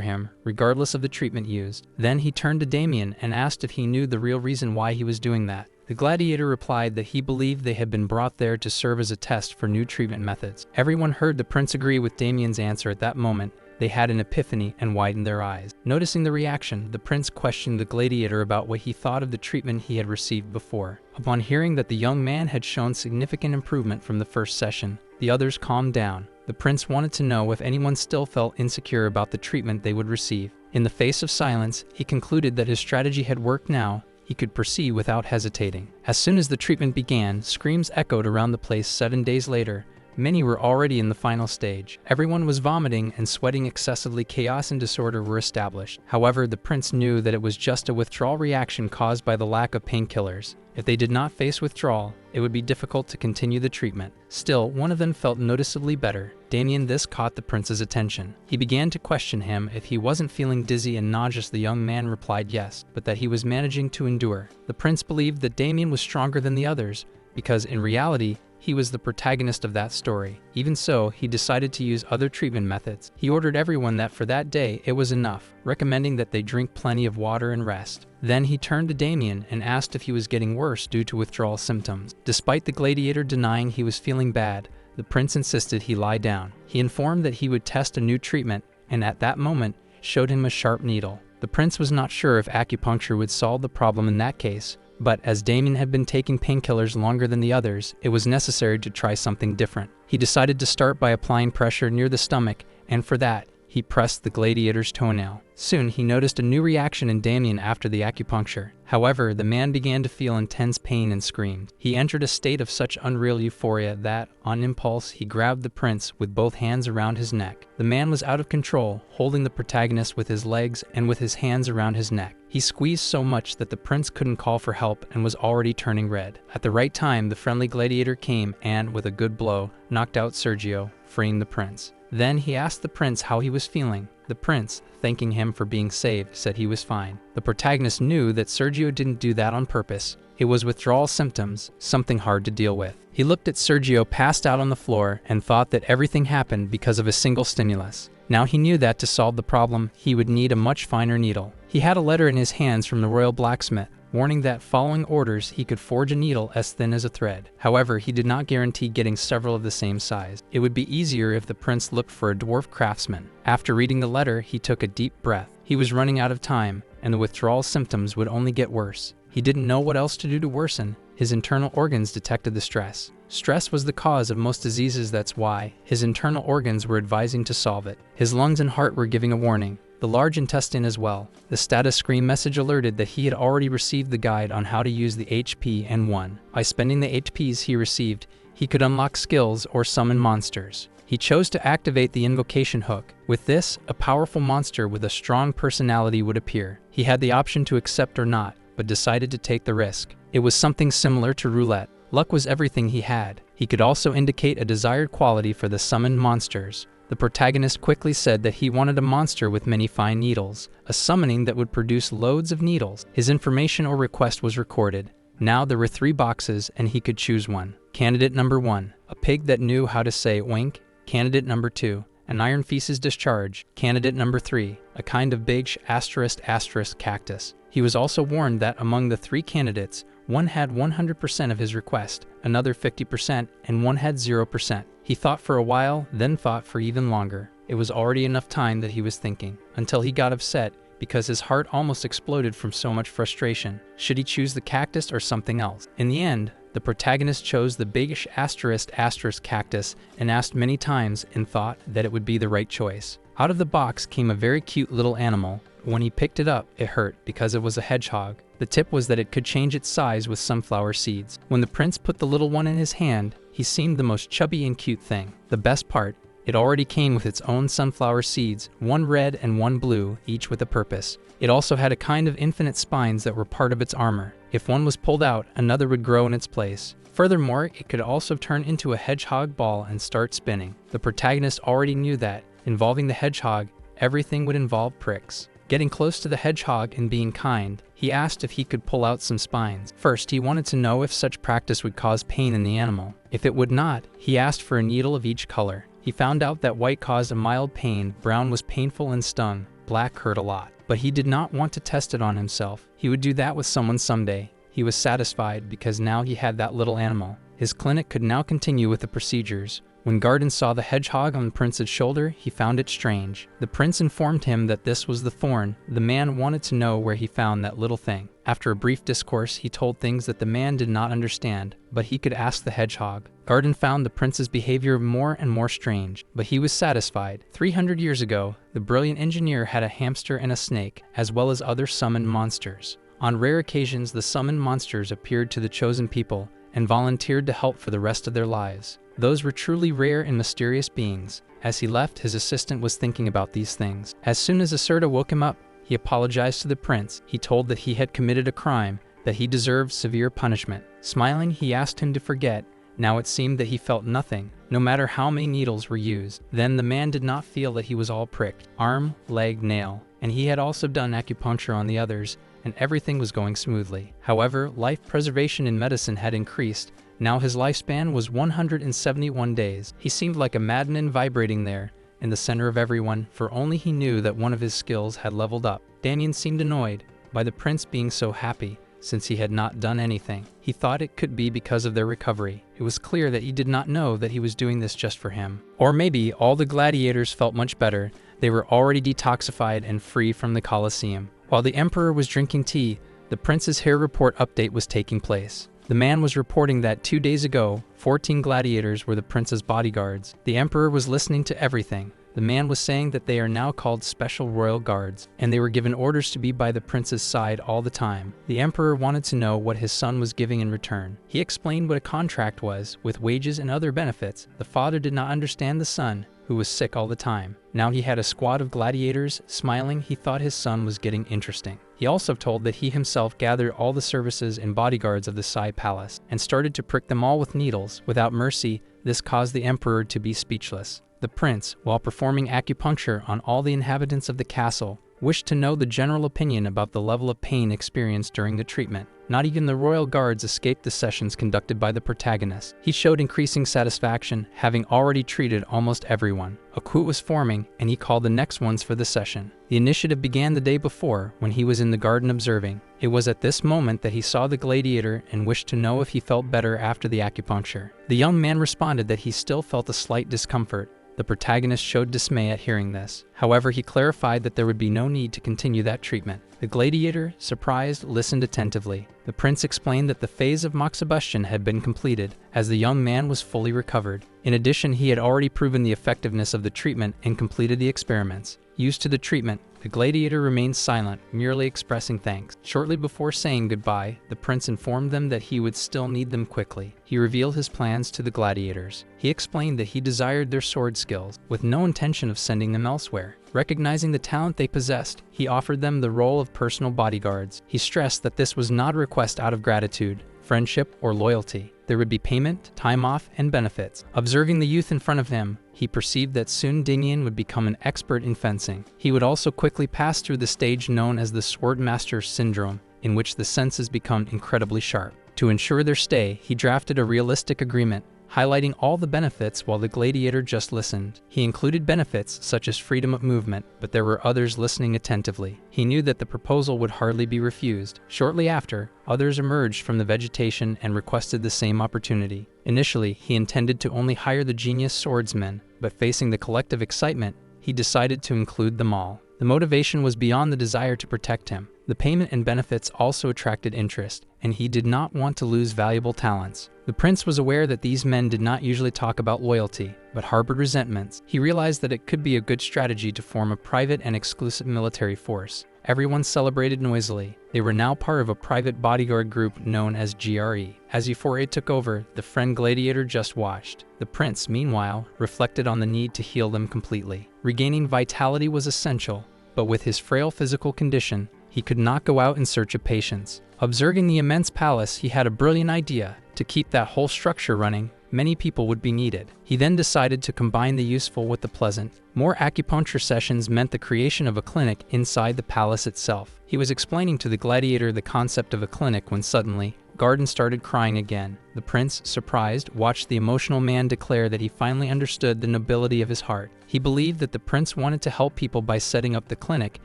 him, regardless of the treatment used. Then he turned to Damian and asked if he knew the real reason why he was doing that. The gladiator replied that he believed they had been brought there to serve as a test for new treatment methods. Everyone heard the prince agree with Damian's answer at that moment. They had an epiphany and widened their eyes. Noticing the reaction, the prince questioned the gladiator about what he thought of the treatment he had received before. Upon hearing that the young man had shown significant improvement from the first session, the others calmed down. The prince wanted to know if anyone still felt insecure about the treatment they would receive. In the face of silence, he concluded that his strategy had worked now. He could proceed without hesitating. As soon as the treatment began, screams echoed around the place. 7 days later, many were already in the final stage. Everyone was vomiting and sweating excessively. Chaos and disorder were established. However, the prince knew that it was just a withdrawal reaction caused by the lack of painkillers. If they did not face withdrawal, it would be difficult to continue the treatment. Still, one of them felt noticeably better. Damian. This caught the prince's attention. He began to question him if he wasn't feeling dizzy and nauseous. The young man replied yes, but that he was managing to endure. The prince believed that Damian was stronger than the others, because in reality, he was the protagonist of that story. Even so, he decided to use other treatment methods. He ordered everyone that for that day it was enough, recommending that they drink plenty of water and rest. Then he turned to Damian and asked if he was getting worse due to withdrawal symptoms. Despite the gladiator denying he was feeling bad, the prince insisted he lie down. He informed that he would test a new treatment, and at that moment, showed him a sharp needle. The prince was not sure if acupuncture would solve the problem in that case, but as Damian had been taking painkillers longer than the others, it was necessary to try something different. He decided to start by applying pressure near the stomach, and for that, he pressed the gladiator's toenail. Soon, he noticed a new reaction in Damian after the acupuncture. However, the man began to feel intense pain and screamed. He entered a state of such unreal euphoria that, on impulse, he grabbed the prince with both hands around his neck. The man was out of control, holding the protagonist with his legs and with his hands around his neck. He squeezed so much that the prince couldn't call for help and was already turning red. At the right time, the friendly gladiator came and, with a good blow, knocked out Sergio, freeing the prince. Then he asked the prince how he was feeling. The prince, thanking him for being saved, said he was fine. The protagonist knew that Sergio didn't do that on purpose. It was withdrawal symptoms, something hard to deal with. He looked at Sergio passed out on the floor and thought that everything happened because of a single stimulus. Now he knew that to solve the problem, he would need a much finer needle. He had a letter in his hands from the royal blacksmith, warning that following orders he could forge a needle as thin as a thread. However, he did not guarantee getting several of the same size. It would be easier if the prince looked for a dwarf craftsman. After reading the letter, he took a deep breath. He was running out of time, and the withdrawal symptoms would only get worse. He didn't know what else to do to worsen. His internal organs detected the stress. Stress was the cause of most diseases. That's why his internal organs were advising to solve it. His lungs and heart were giving a warning. The large intestine as well. The status screen message alerted that he had already received the guide on how to use the HP N1. By spending the HPs he received, he could unlock skills or summon monsters. He chose to activate the invocation hook. With this, a powerful monster with a strong personality would appear. He had the option to accept or not, but decided to take the risk. It was something similar to roulette. Luck was everything he had. He could also indicate a desired quality for the summoned monsters. The protagonist quickly said that he wanted a monster with many fine needles, a summoning that would produce loads of needles. His information or request was recorded. Now there were 3 boxes and he could choose one. Candidate number 1, A pig that knew how to say wink, candidate number 2. An iron feces discharge, candidate number 3. A kind of big *** cactus. He was also warned that among the 3 candidates, one had 100% of his request, another 50%, and one had 0%. He thought for a while, then thought for even longer. It was already enough time that he was thinking, until he got upset because his heart almost exploded from so much frustration. Should he choose the cactus or something else? In the end, the protagonist chose the biggish *** cactus and asked many times and thought that it would be the right choice. Out of the box came a very cute little animal. When he picked it up, it hurt because it was a hedgehog. The tip was that it could change its size with sunflower seeds. When the prince put the little one in his hand, he seemed the most chubby and cute thing. The best part, it already came with its own sunflower seeds, one red and one blue, each with a purpose. It also had a kind of infinite spines that were part of its armor. If one was pulled out, another would grow in its place. Furthermore, it could also turn into a hedgehog ball and start spinning. The protagonist already knew that, involving the hedgehog, everything would involve pricks. Getting close to the hedgehog and being kind, he asked if he could pull out some spines. First, he wanted to know if such practice would cause pain in the animal. If it would not, he asked for a needle of each color. He found out that white caused a mild pain, brown was painful and stung, black hurt a lot. But he did not want to test it on himself. He would do that with someone someday. He was satisfied because now he had that little animal. His clinic could now continue with the procedures. When Garden saw the hedgehog on the prince's shoulder, he found it strange. The prince informed him that this was the thorn. The man wanted to know where he found that little thing. After a brief discourse, he told things that the man did not understand, but he could ask the hedgehog. Garden found the prince's behavior more and more strange, but he was satisfied. 300 years ago, the brilliant engineer had a hamster and a snake, as well as other summoned monsters. On rare occasions, the summoned monsters appeared to the chosen people and volunteered to help for the rest of their lives. Those were truly rare and mysterious beings. As he left, his assistant was thinking about these things. As soon as Acerta woke him up, he apologized to the prince. He told that he had committed a crime, that he deserved severe punishment. Smiling, he asked him to forget. Now it seemed that he felt nothing, no matter how many needles were used. Then the man did not feel that he was all pricked, arm, leg, nail, and he had also done acupuncture on the others, and everything was going smoothly. However, life preservation in medicine had increased. Now his lifespan was 171 days. He seemed like a madman vibrating there, in the center of everyone, for only he knew that one of his skills had leveled up. Damian seemed annoyed by the prince being so happy, since he had not done anything. He thought it could be because of their recovery. It was clear that he did not know that he was doing this just for him. Or maybe all the gladiators felt much better. They were already detoxified and free from the Colosseum. While the emperor was drinking tea, the prince's hair report update was taking place. The man was reporting that 2 days ago, 14 gladiators were the prince's bodyguards. The emperor was listening to everything. The man was saying that they are now called special royal guards, and they were given orders to be by the prince's side all the time. The emperor wanted to know what his son was giving in return. He explained what a contract was, with wages and other benefits. The father did not understand the son, who was sick all the time. Now he had a squad of gladiators. Smiling, he thought his son was getting interesting. He also told that he himself gathered all the services and bodyguards of the Sai Palace, and started to prick them all with needles, without mercy. This caused the emperor to be speechless. The prince, while performing acupuncture on all the inhabitants of the castle, wished to know the general opinion about the level of pain experienced during the treatment. Not even the royal guards escaped the sessions conducted by the protagonist. He showed increasing satisfaction, having already treated almost everyone. A queue was forming, and he called the next ones for the session. The initiative began the day before, when he was in the garden observing. It was at this moment that he saw the gladiator and wished to know if he felt better after the acupuncture. The young man responded that he still felt a slight discomfort. The protagonist showed dismay at hearing this. However, he clarified that there would be no need to continue that treatment. The gladiator, surprised, listened attentively. The prince explained that the phase of moxibustion had been completed, as the young man was fully recovered. In addition, he had already proven the effectiveness of the treatment and completed the experiments. Used to the treatment, the gladiator remained silent, merely expressing thanks. Shortly before saying goodbye, the prince informed them that he would still need them quickly. He revealed his plans to the gladiators. He explained that he desired their sword skills, with no intention of sending them elsewhere. Recognizing the talent they possessed, he offered them the role of personal bodyguards. He stressed that this was not a request out of gratitude, friendship, or loyalty. There would be payment, time off, and benefits. Observing the youth in front of him, he perceived that soon Damian would become an expert in fencing. He would also quickly pass through the stage known as the Swordmaster Syndrome, in which the senses become incredibly sharp. To ensure their stay, he drafted a realistic agreement, highlighting all the benefits while the gladiator just listened. He included benefits such as freedom of movement, but there were others listening attentively. He knew that the proposal would hardly be refused. Shortly after, others emerged from the vegetation and requested the same opportunity. Initially, he intended to only hire the genius swordsmen, but facing the collective excitement, he decided to include them all. The motivation was beyond the desire to protect him. The payment and benefits also attracted interest, and he did not want to lose valuable talents. The prince was aware that these men did not usually talk about loyalty, but harbored resentments. He realized that it could be a good strategy to form a private and exclusive military force. Everyone celebrated noisily. They were now part of a private bodyguard group known as GRE. As Euphoria took over, the friend gladiator just watched. The prince, meanwhile, reflected on the need to heal them completely. Regaining vitality was essential, but with his frail physical condition, he could not go out in search of patients. Observing the immense palace, he had a brilliant idea. To keep that whole structure running, many people would be needed. He then decided to combine the useful with the pleasant. More acupuncture sessions meant the creation of a clinic inside the palace itself. He was explaining to the gladiator the concept of a clinic when suddenly, Garden started crying again. The prince, surprised, watched the emotional man declare that he finally understood the nobility of his heart. He believed that the prince wanted to help people by setting up the clinic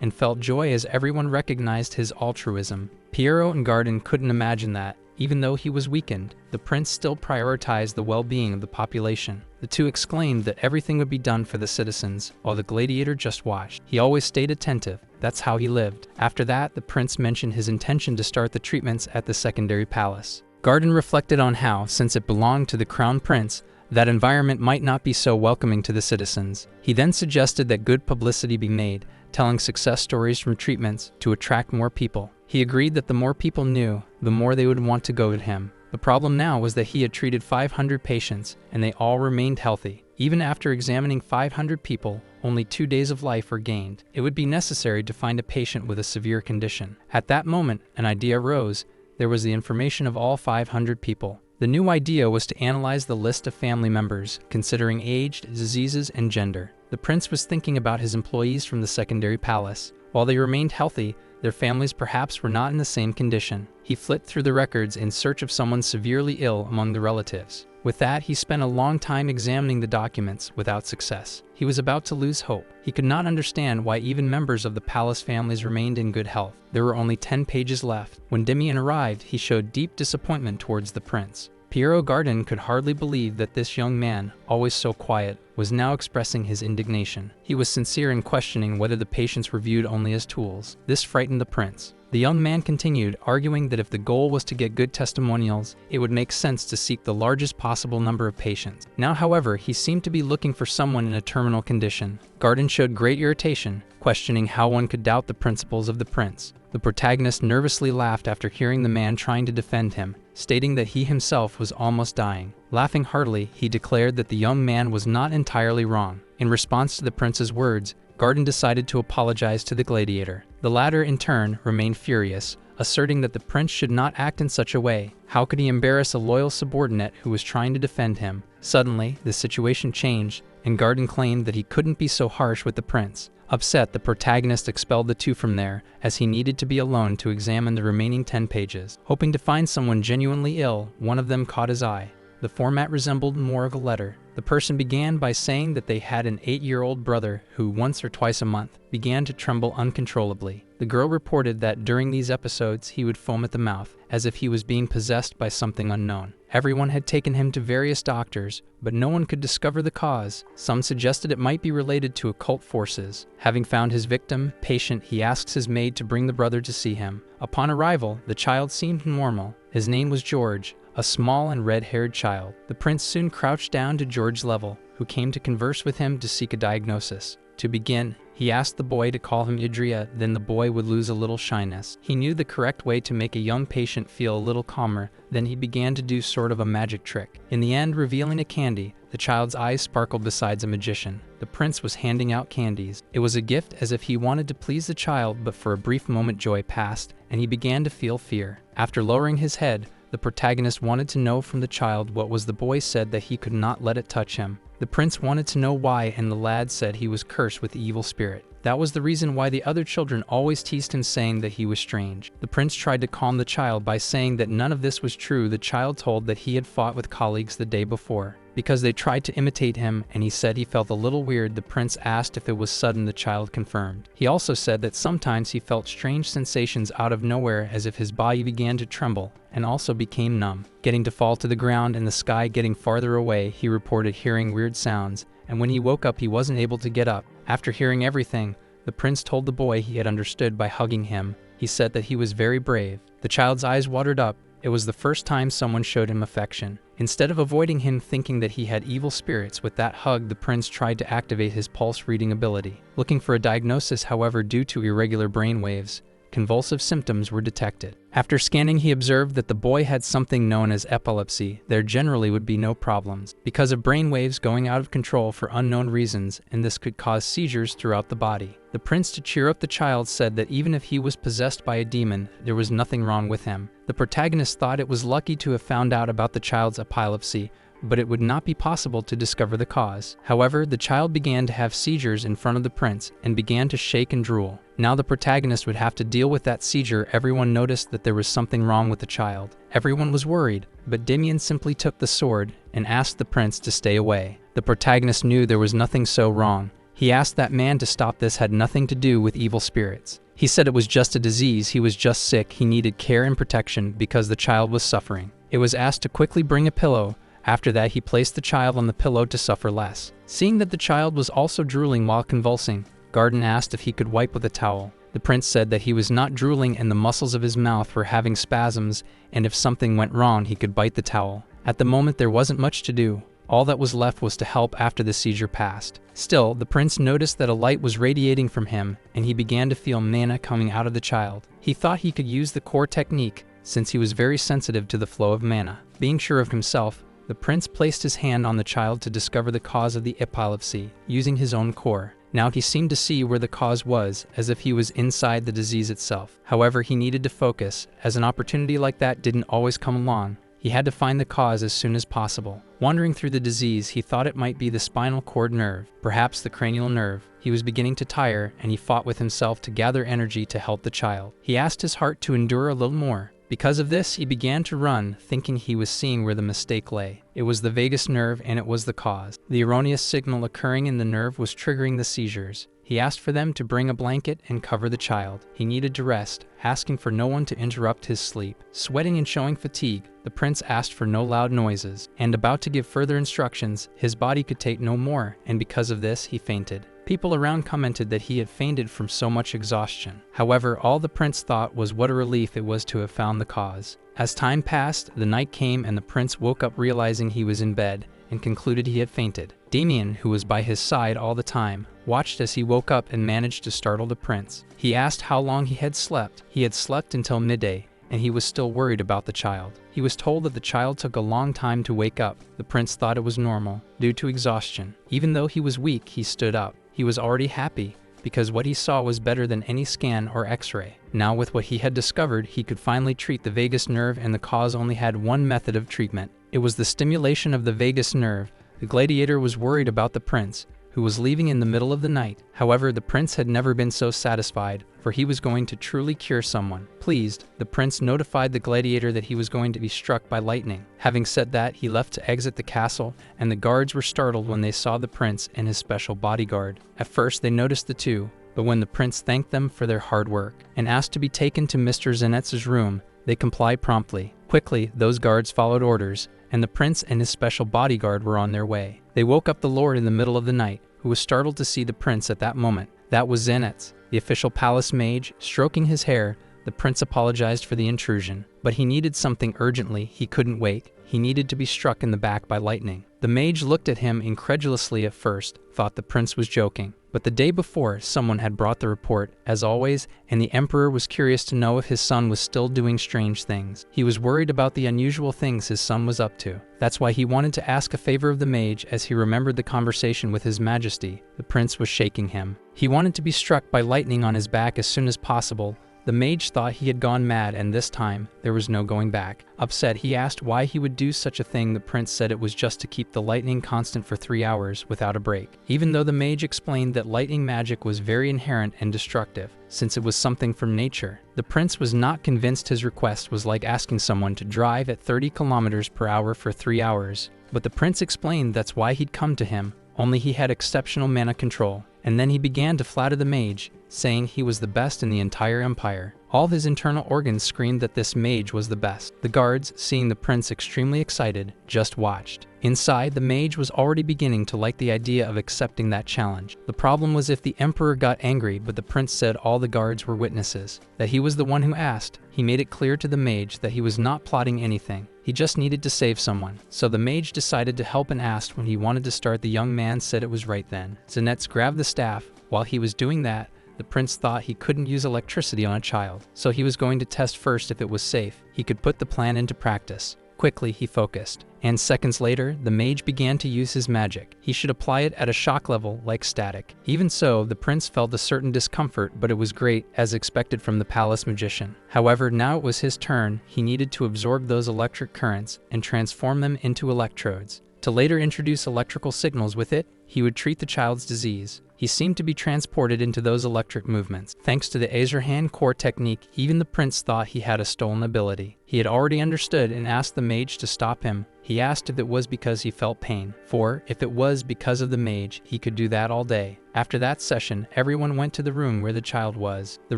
and felt joy as everyone recognized his altruism. Piero and Garden couldn't imagine that. Even though he was weakened, the prince still prioritized the well-being of the population. The two exclaimed that everything would be done for the citizens, while the gladiator just watched. He always stayed attentive. That's how he lived. After that, the prince mentioned his intention to start the treatments at the secondary palace. Garden reflected on how, since it belonged to the crown prince, that environment might not be so welcoming to the citizens. He then suggested that good publicity be made, telling success stories from treatments to attract more people. He agreed that the more people knew, the more they would want to go to him. The problem now was that he had treated 500 patients, and they all remained healthy. Even after examining 500 people, only 2 days of life were gained. It would be necessary to find a patient with a severe condition. At that moment, an idea arose. There was the information of all 500 people. The new idea was to analyze the list of family members, considering age, diseases, and gender. The prince was thinking about his employees from the secondary palace. While they remained healthy, their families perhaps were not in the same condition. He flipped through the records in search of someone severely ill among the relatives. With that, he spent a long time examining the documents without success. He was about to lose hope. He could not understand why even members of the palace families remained in good health. There were only 10 pages left. When Damian arrived, he showed deep disappointment towards the prince. Piero Garden could hardly believe that this young man, always so quiet, was now expressing his indignation. He was sincere in questioning whether the patients were viewed only as tools. This frightened the prince. The young man continued, arguing that if the goal was to get good testimonials, it would make sense to seek the largest possible number of patients. Now, however, he seemed to be looking for someone in a terminal condition. Garden showed great irritation, questioning how one could doubt the principles of the prince. The protagonist nervously laughed after hearing the man trying to defend him, stating that he himself was almost dying. Laughing heartily, he declared that the young man was not entirely wrong. In response to the prince's words, Garden decided to apologize to the gladiator. The latter, in turn, remained furious, asserting that the prince should not act in such a way. How could he embarrass a loyal subordinate who was trying to defend him? Suddenly, the situation changed, and Garden claimed that he couldn't be so harsh with the prince. Upset, the protagonist expelled the two from there, as he needed to be alone to examine the remaining 10 pages. Hoping to find someone genuinely ill, one of them caught his eye. The format resembled more of a letter. The person began by saying that they had an 8-year-old brother who, once or twice a month, began to tremble uncontrollably. The girl reported that during these episodes he would foam at the mouth, as if he was being possessed by something unknown. Everyone had taken him to various doctors, but no one could discover the cause. Some suggested it might be related to occult forces. Having found his victim, patient, he asks his maid to bring the brother to see him. Upon arrival, the child seemed normal. His name was George, a small and red-haired child. The prince soon crouched down to George's level, who came to converse with him to seek a diagnosis. To begin, he asked the boy to call him Idria, then the boy would lose a little shyness. He knew the correct way to make a young patient feel a little calmer, then he began to do sort of a magic trick. In the end, revealing a candy, the child's eyes sparkled besides a magician. The prince was handing out candies. It was a gift as if he wanted to please the child, but for a brief moment joy passed, and he began to feel fear. After lowering his head, the protagonist wanted to know from the child what was the boy said that he could not let it touch him. The prince wanted to know why, and the lad said he was cursed with the evil spirit. That was the reason why the other children always teased him, saying that he was strange. The prince tried to calm the child by saying that none of this was true. The child told that he had fought with colleagues the day before because they tried to imitate him, and he said he felt a little weird. The prince asked if it was sudden. The child confirmed. He also said that sometimes he felt strange sensations out of nowhere, as if his body began to tremble and also became numb, getting to fall to the ground and the sky getting farther away. He reported hearing weird sounds, and when he woke up he wasn't able to get up. After hearing everything, the prince told the boy he had understood by hugging him. He said that he was very brave. The child's eyes watered up. It was the first time someone showed him affection. Instead of avoiding him, thinking that he had evil spirits, with that hug the prince tried to activate his pulse reading ability. Looking for a diagnosis, however, due to irregular brain waves, convulsive symptoms were detected. After scanning, he observed that the boy had something known as epilepsy. There generally would be no problems because of brain waves going out of control for unknown reasons, and this could cause seizures throughout the body. The prince, to cheer up the child, said that even if he was possessed by a demon, there was nothing wrong with him. The protagonist thought it was lucky to have found out about the child's epilepsy, but it would not be possible to discover the cause. However, the child began to have seizures in front of the prince and began to shake and drool. Now the protagonist would have to deal with that seizure. Everyone noticed that there was something wrong with the child. Everyone was worried, but Damian simply took the sword and asked the prince to stay away. The protagonist knew there was nothing so wrong. He asked that man to stop. This had nothing to do with evil spirits. He said it was just a disease. He was just sick. He needed care and protection because the child was suffering. It was asked to quickly bring a pillow. After that, he placed the child on the pillow to suffer less. Seeing that the child was also drooling while convulsing, Garden asked if he could wipe with a towel. The prince said that he was not drooling and the muscles of his mouth were having spasms, and if something went wrong, he could bite the towel. At the moment, there wasn't much to do. All that was left was to help after the seizure passed. Still, the prince noticed that a light was radiating from him, and he began to feel mana coming out of the child. He thought he could use the core technique, since he was very sensitive to the flow of mana. Being sure of himself, the prince placed his hand on the child to discover the cause of the epilepsy, using his own core. Now he seemed to see where the cause was, as if he was inside the disease itself. However, he needed to focus, as an opportunity like that didn't always come along. He had to find the cause as soon as possible. Wandering through the disease, he thought it might be the spinal cord nerve, perhaps the cranial nerve. He was beginning to tire, and he fought with himself to gather energy to help the child. He asked his heart to endure a little more. Because of this, he began to run, thinking he was seeing where the mistake lay. It was the vagus nerve, and it was the cause. The erroneous signal occurring in the nerve was triggering the seizures. He asked for them to bring a blanket and cover the child. He needed to rest, asking for no one to interrupt his sleep. Sweating and showing fatigue, the prince asked for no loud noises, and about to give further instructions, his body could take no more, and because of this, he fainted. People around commented that he had fainted from so much exhaustion. However, all the prince thought was what a relief it was to have found the cause. As time passed, the night came and the prince woke up realizing he was in bed and concluded he had fainted. Damian, who was by his side all the time, watched as he woke up and managed to startle the prince. He asked how long he had slept. He had slept until midday, and he was still worried about the child. He was told that the child took a long time to wake up. The prince thought it was normal, due to exhaustion. Even though he was weak, he stood up. He was already happy, because what he saw was better than any scan or x-ray. Now with what he had discovered, he could finally treat the vagus nerve, and the cause only had one method of treatment. It was the stimulation of the vagus nerve. The gladiator was worried about the prince, who was leaving in the middle of the night. However, the prince had never been so satisfied, for he was going to truly cure someone. Pleased, the prince notified the gladiator that he was going to be struck by lightning. Having said that, he left to exit the castle, and the guards were startled when they saw the prince and his special bodyguard. At first, they noticed the two, but when the prince thanked them for their hard work and asked to be taken to Mr. Zenetz's room, they complied promptly. Quickly, those guards followed orders, and the prince and his special bodyguard were on their way. They woke up the lord in the middle of the night, who was startled to see the prince at that moment. That was Zenetz, the official palace mage. Stroking his hair, the prince apologized for the intrusion, but he needed something urgently. He couldn't wait. He needed to be struck in the back by lightning. The mage looked at him incredulously at first, thought the prince was joking. But the day before, someone had brought the report, as always, and the emperor was curious to know if his son was still doing strange things. He was worried about the unusual things his son was up to. That's why he wanted to ask a favor of the mage, as he remembered the conversation with his majesty. The prince was shaking him. He wanted to be struck by lightning on his back as soon as possible. The mage thought he had gone mad, and this time, there was no going back. Upset, he asked why he would do such a thing. The prince said it was just to keep the lightning constant for 3 hours without a break. Even though the mage explained that lightning magic was very inherent and destructive, since it was something from nature, the prince was not convinced. His request was like asking someone to drive at 30 kilometers per hour for 3 hours. But the prince explained that's why he'd come to him, only he had exceptional mana control. And then he began to flatter the mage, saying he was the best in the entire empire. All his internal organs screamed that this mage was the best. The guards, seeing the prince extremely excited, just watched. Inside, the mage was already beginning to like the idea of accepting that challenge. The problem was if the emperor got angry, but the prince said all the guards were witnesses, that he was the one who asked. He made it clear to the mage that he was not plotting anything. He just needed to save someone. So the mage decided to help and asked when he wanted to start. The young man said it was right then. Zanetz grabbed the staff. While he was doing that, the prince thought he couldn't use electricity on a child, so he was going to test first if it was safe. He could put the plan into practice. Quickly, he focused, and seconds later, the mage began to use his magic. He should apply it at a shock level, like static. Even so, the prince felt a certain discomfort, but it was great, as expected from the palace magician. However, now it was his turn. He needed to absorb those electric currents and transform them into electrodes. To later introduce electrical signals with it, he would treat the child's disease. He seemed to be transported into those electric movements. Thanks to the Azerhan core technique, even the prince thought he had a stolen ability. He had already understood and asked the mage to stop him. He asked if it was because he felt pain, for if it was because of the mage, he could do that all day. After that session, everyone went to the room where the child was. The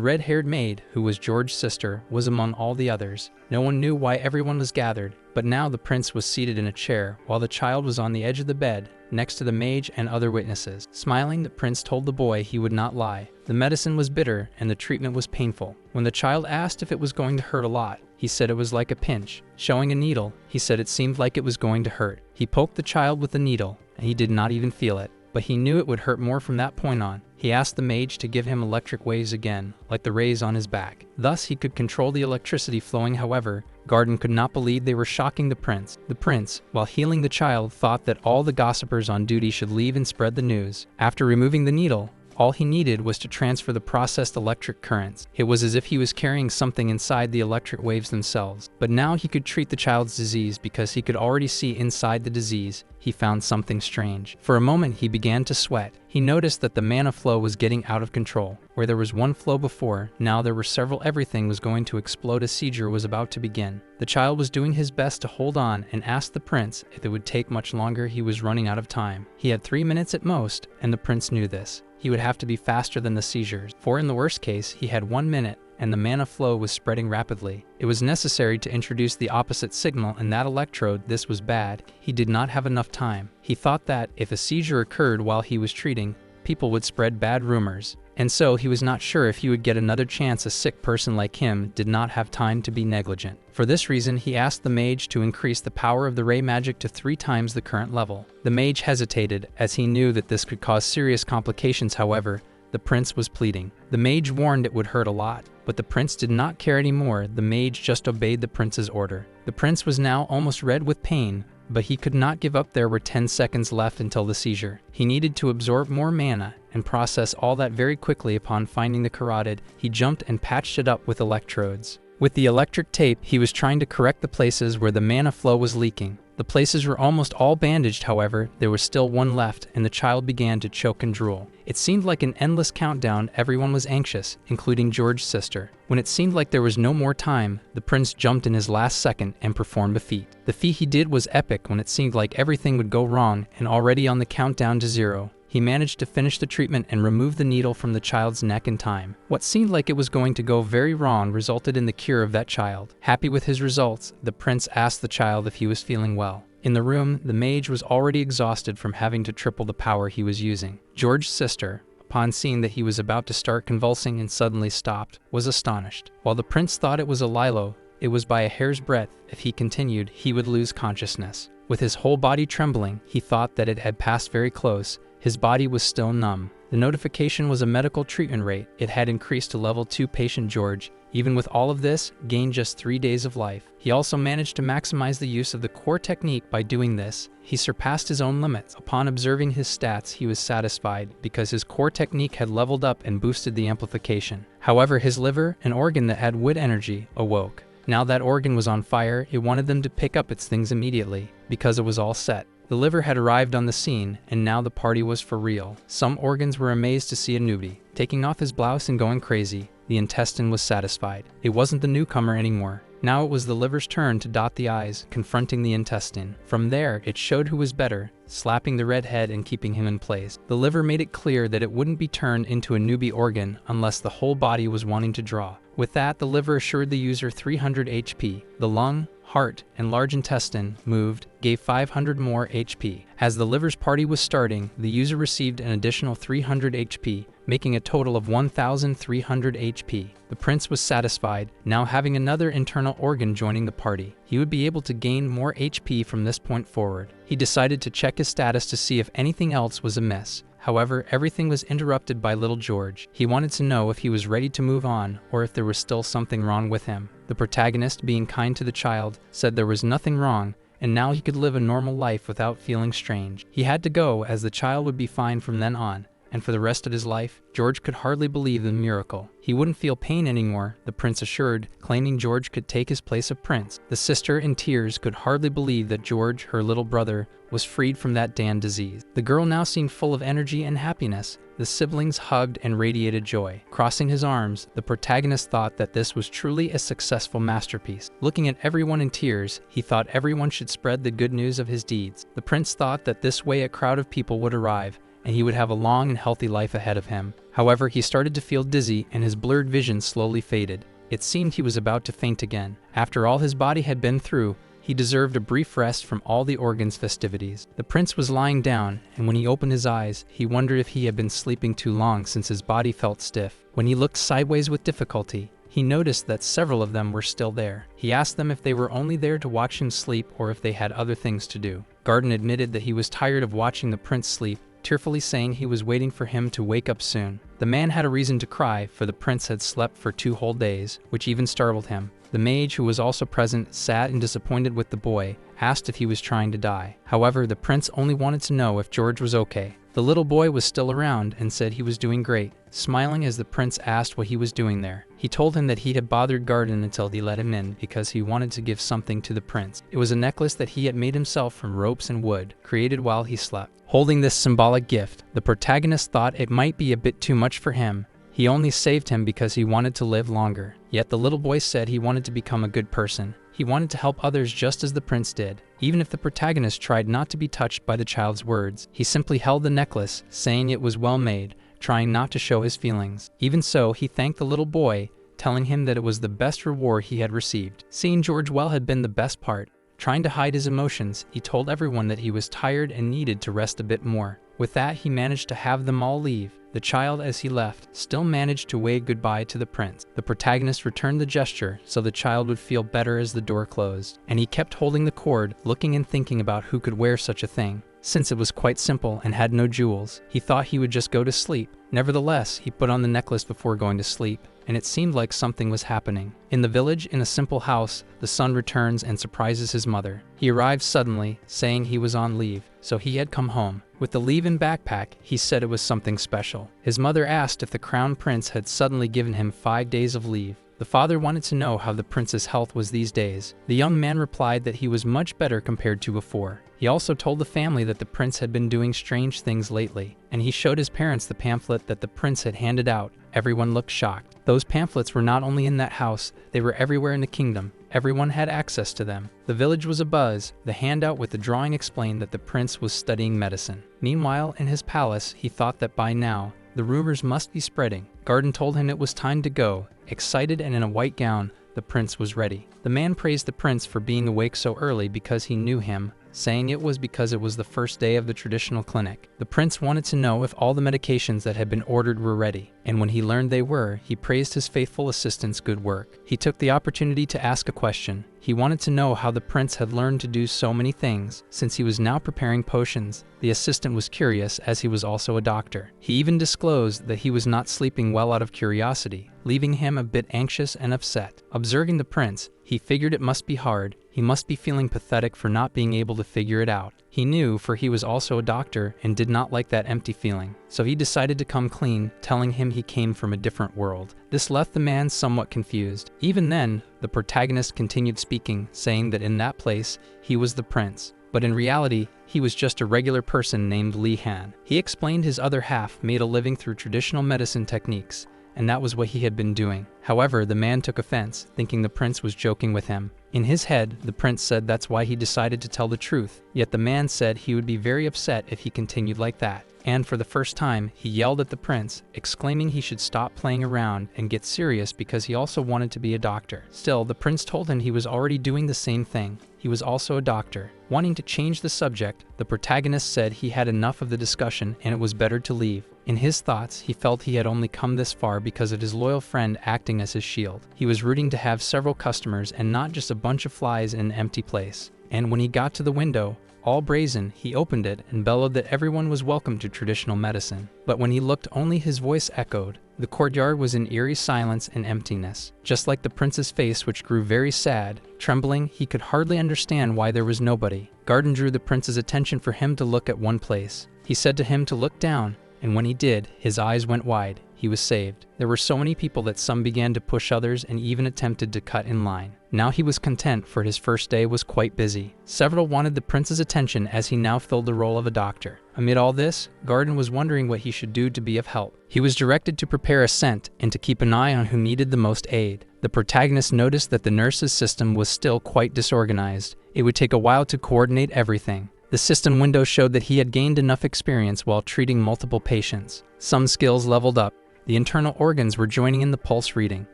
red-haired maid, who was George's sister, was among all the others. No one knew why everyone was gathered, but now the prince was seated in a chair, while the child was on the edge of the bed, next to the mage and other witnesses. Smiling, the prince told the boy he would not lie. The medicine was bitter and the treatment was painful. When the child asked if it was going to hurt a lot, he said it was like a pinch. Showing a needle, he said it seemed like it was going to hurt. He poked the child with the needle, and he did not even feel it. But he knew it would hurt more from that point on. He asked the mage to give him electric waves again, like the rays on his back. Thus he could control the electricity flowing. However, Garden could not believe they were shocking the prince. The prince, while healing the child, thought that all the gossipers on duty should leave and spread the news. After removing the needle, all he needed was to transfer the processed electric currents. It was as if he was carrying something inside the electric waves themselves. But now he could treat the child's disease because he could already see inside the disease. He found something strange. For a moment, he began to sweat. He noticed that the mana flow was getting out of control. Where there was one flow before, now there were several. Everything was going to explode. A seizure was about to begin. The child was doing his best to hold on and asked the prince if it would take much longer. He was running out of time. He had 3 minutes at most, and the prince knew this. He would have to be faster than the seizures, for in the worst case, he had 1 minute, and the mana flow was spreading rapidly. It was necessary to introduce the opposite signal in that electrode. This was bad. He did not have enough time. He thought that if a seizure occurred while he was treating, people would spread bad rumors. And so he was not sure if he would get another chance. A sick person like him did not have time to be negligent. For this reason, he asked the mage to increase the power of the ray magic to 3 times the current level. The mage hesitated, as he knew that this could cause serious complications. However, the prince was pleading. The mage warned it would hurt a lot, but the prince did not care anymore. The mage just obeyed the prince's order. The prince was now almost red with pain, but he could not give up. There were 10 seconds left until the seizure. He needed to absorb more mana and process all that very quickly. Upon finding the carotid, he jumped and patched it up with electrodes. With the electric tape, he was trying to correct the places where the mana flow was leaking. The places were almost all bandaged. However, there was still one left, and the child began to choke and drool. It seemed like an endless countdown. Everyone was anxious, including George's sister. When it seemed like there was no more time, the prince jumped in his last second and performed a feat. The feat he did was epic. When it seemed like everything would go wrong, and already on the countdown to 0, he managed to finish the treatment and remove the needle from the child's neck in time. What seemed like it was going to go very wrong resulted in the cure of that child. Happy with his results, the prince asked the child if he was feeling well. In the room, the mage was already exhausted from having to triple the power he was using. George's sister, upon seeing that he was about to start convulsing and suddenly stopped, was astonished. While the prince thought it was a Lilo, it was by a hair's breadth. If he continued, he would lose consciousness. With his whole body trembling, he thought that it had passed very close, His body was still numb. The notification was a medical treatment rate. It had increased to level 2. Patient George, even with all of this, gained just 3 days of life. He also managed to maximize the use of the core technique. By doing this, he surpassed his own limits. Upon observing his stats, he was satisfied because his core technique had leveled up and boosted the amplification. However, his liver, an organ that had wood energy, awoke. Now that organ was on fire, it wanted them to pick up its things immediately, because it was all set. The liver had arrived on the scene, and now the party was for real. Some organs were amazed to see a newbie, taking off his blouse and going crazy. The intestine was satisfied. It wasn't the newcomer anymore. Now it was the liver's turn to dot the I's, confronting the intestine. From there, it showed who was better, slapping the red head and keeping him in place. The liver made it clear that it wouldn't be turned into a newbie organ unless the whole body was wanting to draw. With that, the liver assured the user 300 HP. The lung, heart, and large intestine moved, gave 500 more HP. As the liver's party was starting, the user received an additional 300 HP, making a total of 1,300 HP. The prince was satisfied, now having another internal organ joining the party. He would be able to gain more HP from this point forward. He decided to check his status to see if anything else was amiss. However, everything was interrupted by little George. He wanted to know if he was ready to move on or if there was still something wrong with him. The protagonist, being kind to the child, said there was nothing wrong, and now he could live a normal life without feeling strange. He had to go, as the child would be fine from then on, and for the rest of his life, George could hardly believe the miracle. He wouldn't feel pain anymore, the prince assured, claiming George could take his place of prince. The sister, in tears, could hardly believe that George, her little brother, was freed from that damned disease. The girl now seemed full of energy and happiness. The siblings hugged and radiated joy. Crossing his arms, the protagonist thought that this was truly a successful masterpiece. Looking at everyone in tears, he thought everyone should spread the good news of his deeds. The prince thought that this way a crowd of people would arrive, and he would have a long and healthy life ahead of him. However, he started to feel dizzy, and his blurred vision slowly faded. It seemed he was about to faint again. After all his body had been through, he deserved a brief rest from all the organs' festivities. The prince was lying down, and when he opened his eyes, he wondered if he had been sleeping too long since his body felt stiff. When he looked sideways with difficulty, he noticed that several of them were still there. He asked them if they were only there to watch him sleep or if they had other things to do. Garden admitted that he was tired of watching the prince sleep, tearfully saying he was waiting for him to wake up soon. The man had a reason to cry, for the prince had slept for 2 whole days, which even startled him. The mage, who was also present, sad and disappointed with the boy, asked if he was trying to die. However, the prince only wanted to know if George was okay. The little boy was still around and said he was doing great, smiling as the prince asked what he was doing there. He told him that he had bothered Garden until he let him in because he wanted to give something to the prince. It was a necklace that he had made himself from ropes and wood, created while he slept. Holding this symbolic gift, the protagonist thought it might be a bit too much for him. He only saved him because he wanted to live longer. Yet the little boy said he wanted to become a good person. He wanted to help others just as the prince did. Even if the protagonist tried not to be touched by the child's words, he simply held the necklace, saying it was well made, trying not to show his feelings. Even so, he thanked the little boy, telling him that it was the best reward he had received. Seeing George well had been the best part. Trying to hide his emotions, he told everyone that he was tired and needed to rest a bit more. With that, he managed to have them all leave. The child, as he left, still managed to wave goodbye to the prince. The protagonist returned the gesture so the child would feel better as the door closed, and he kept holding the cord, looking and thinking about who could wear such a thing. Since it was quite simple and had no jewels, he thought he would just go to sleep. Nevertheless, he put on the necklace before going to sleep, and it seemed like something was happening. In the village, in a simple house, the son returns and surprises his mother. He arrived suddenly, saying he was on leave, so he had come home. With the leave-in backpack, he said it was something special. His mother asked if the crown prince had suddenly given him 5 days of leave. The father wanted to know how the prince's health was these days. The young man replied that he was much better compared to before. He also told the family that the prince had been doing strange things lately, and he showed his parents the pamphlet that the prince had handed out. Everyone looked shocked. Those pamphlets were not only in that house, they were everywhere in the kingdom. Everyone had access to them. The village was abuzz. The handout with the drawing explained that the prince was studying medicine. Meanwhile, in his palace, he thought that by now, the rumors must be spreading. Garden told him it was time to go. Excited and in a white gown, the prince was ready. The man praised the prince for being awake so early because he knew him, saying it was because it was the first day of the traditional clinic. The prince wanted to know if all the medications that had been ordered were ready, and when he learned they were, he praised his faithful assistant's good work. He took the opportunity to ask a question. He wanted to know how the prince had learned to do so many things, since he was now preparing potions. The assistant was curious, as he was also a doctor. He even disclosed that he was not sleeping well out of curiosity, leaving him a bit anxious and upset. Observing the prince, he figured it must be hard. He must be feeling pathetic for not being able to figure it out. He knew, for he was also a doctor and did not like that empty feeling. So he decided to come clean, telling him he came from a different world. This left the man somewhat confused. Even then, the protagonist continued speaking, saying that in that place, he was the prince. But in reality, he was just a regular person named Li Han. He explained his other half made a living through traditional medicine techniques, and that was what he had been doing. However, the man took offense, thinking the prince was joking with him. In his head, the prince said that's why he decided to tell the truth, yet the man said he would be very upset if he continued like that. And for the first time, he yelled at the prince, exclaiming he should stop playing around and get serious because he also wanted to be a doctor. Still, the prince told him he was already doing the same thing. He was also a doctor. Wanting to change the subject, the protagonist said he had enough of the discussion and it was better to leave. In his thoughts, he felt he had only come this far because of his loyal friend acting as his shield. He was rooting to have several customers and not just a bunch of flies in an empty place. And when he got to the window, all brazen, he opened it and bellowed that everyone was welcome to traditional medicine. But when he looked, only his voice echoed. The courtyard was in eerie silence and emptiness, just like the prince's face, which grew very sad. Trembling, he could hardly understand why there was nobody. Garden drew the prince's attention for him to look at one place. He said to him to look down, and when he did, his eyes went wide. He was saved. There were so many people that some began to push others and even attempted to cut in line. Now he was content, for his first day was quite busy. Several wanted the prince's attention as he now filled the role of a doctor. Amid all this, Garden was wondering what he should do to be of help. He was directed to prepare a scent and to keep an eye on who needed the most aid. The protagonist noticed that the nurse's system was still quite disorganized. It would take a while to coordinate everything. The system window showed that he had gained enough experience while treating multiple patients. Some skills leveled up. The internal organs were joining in the pulse reading,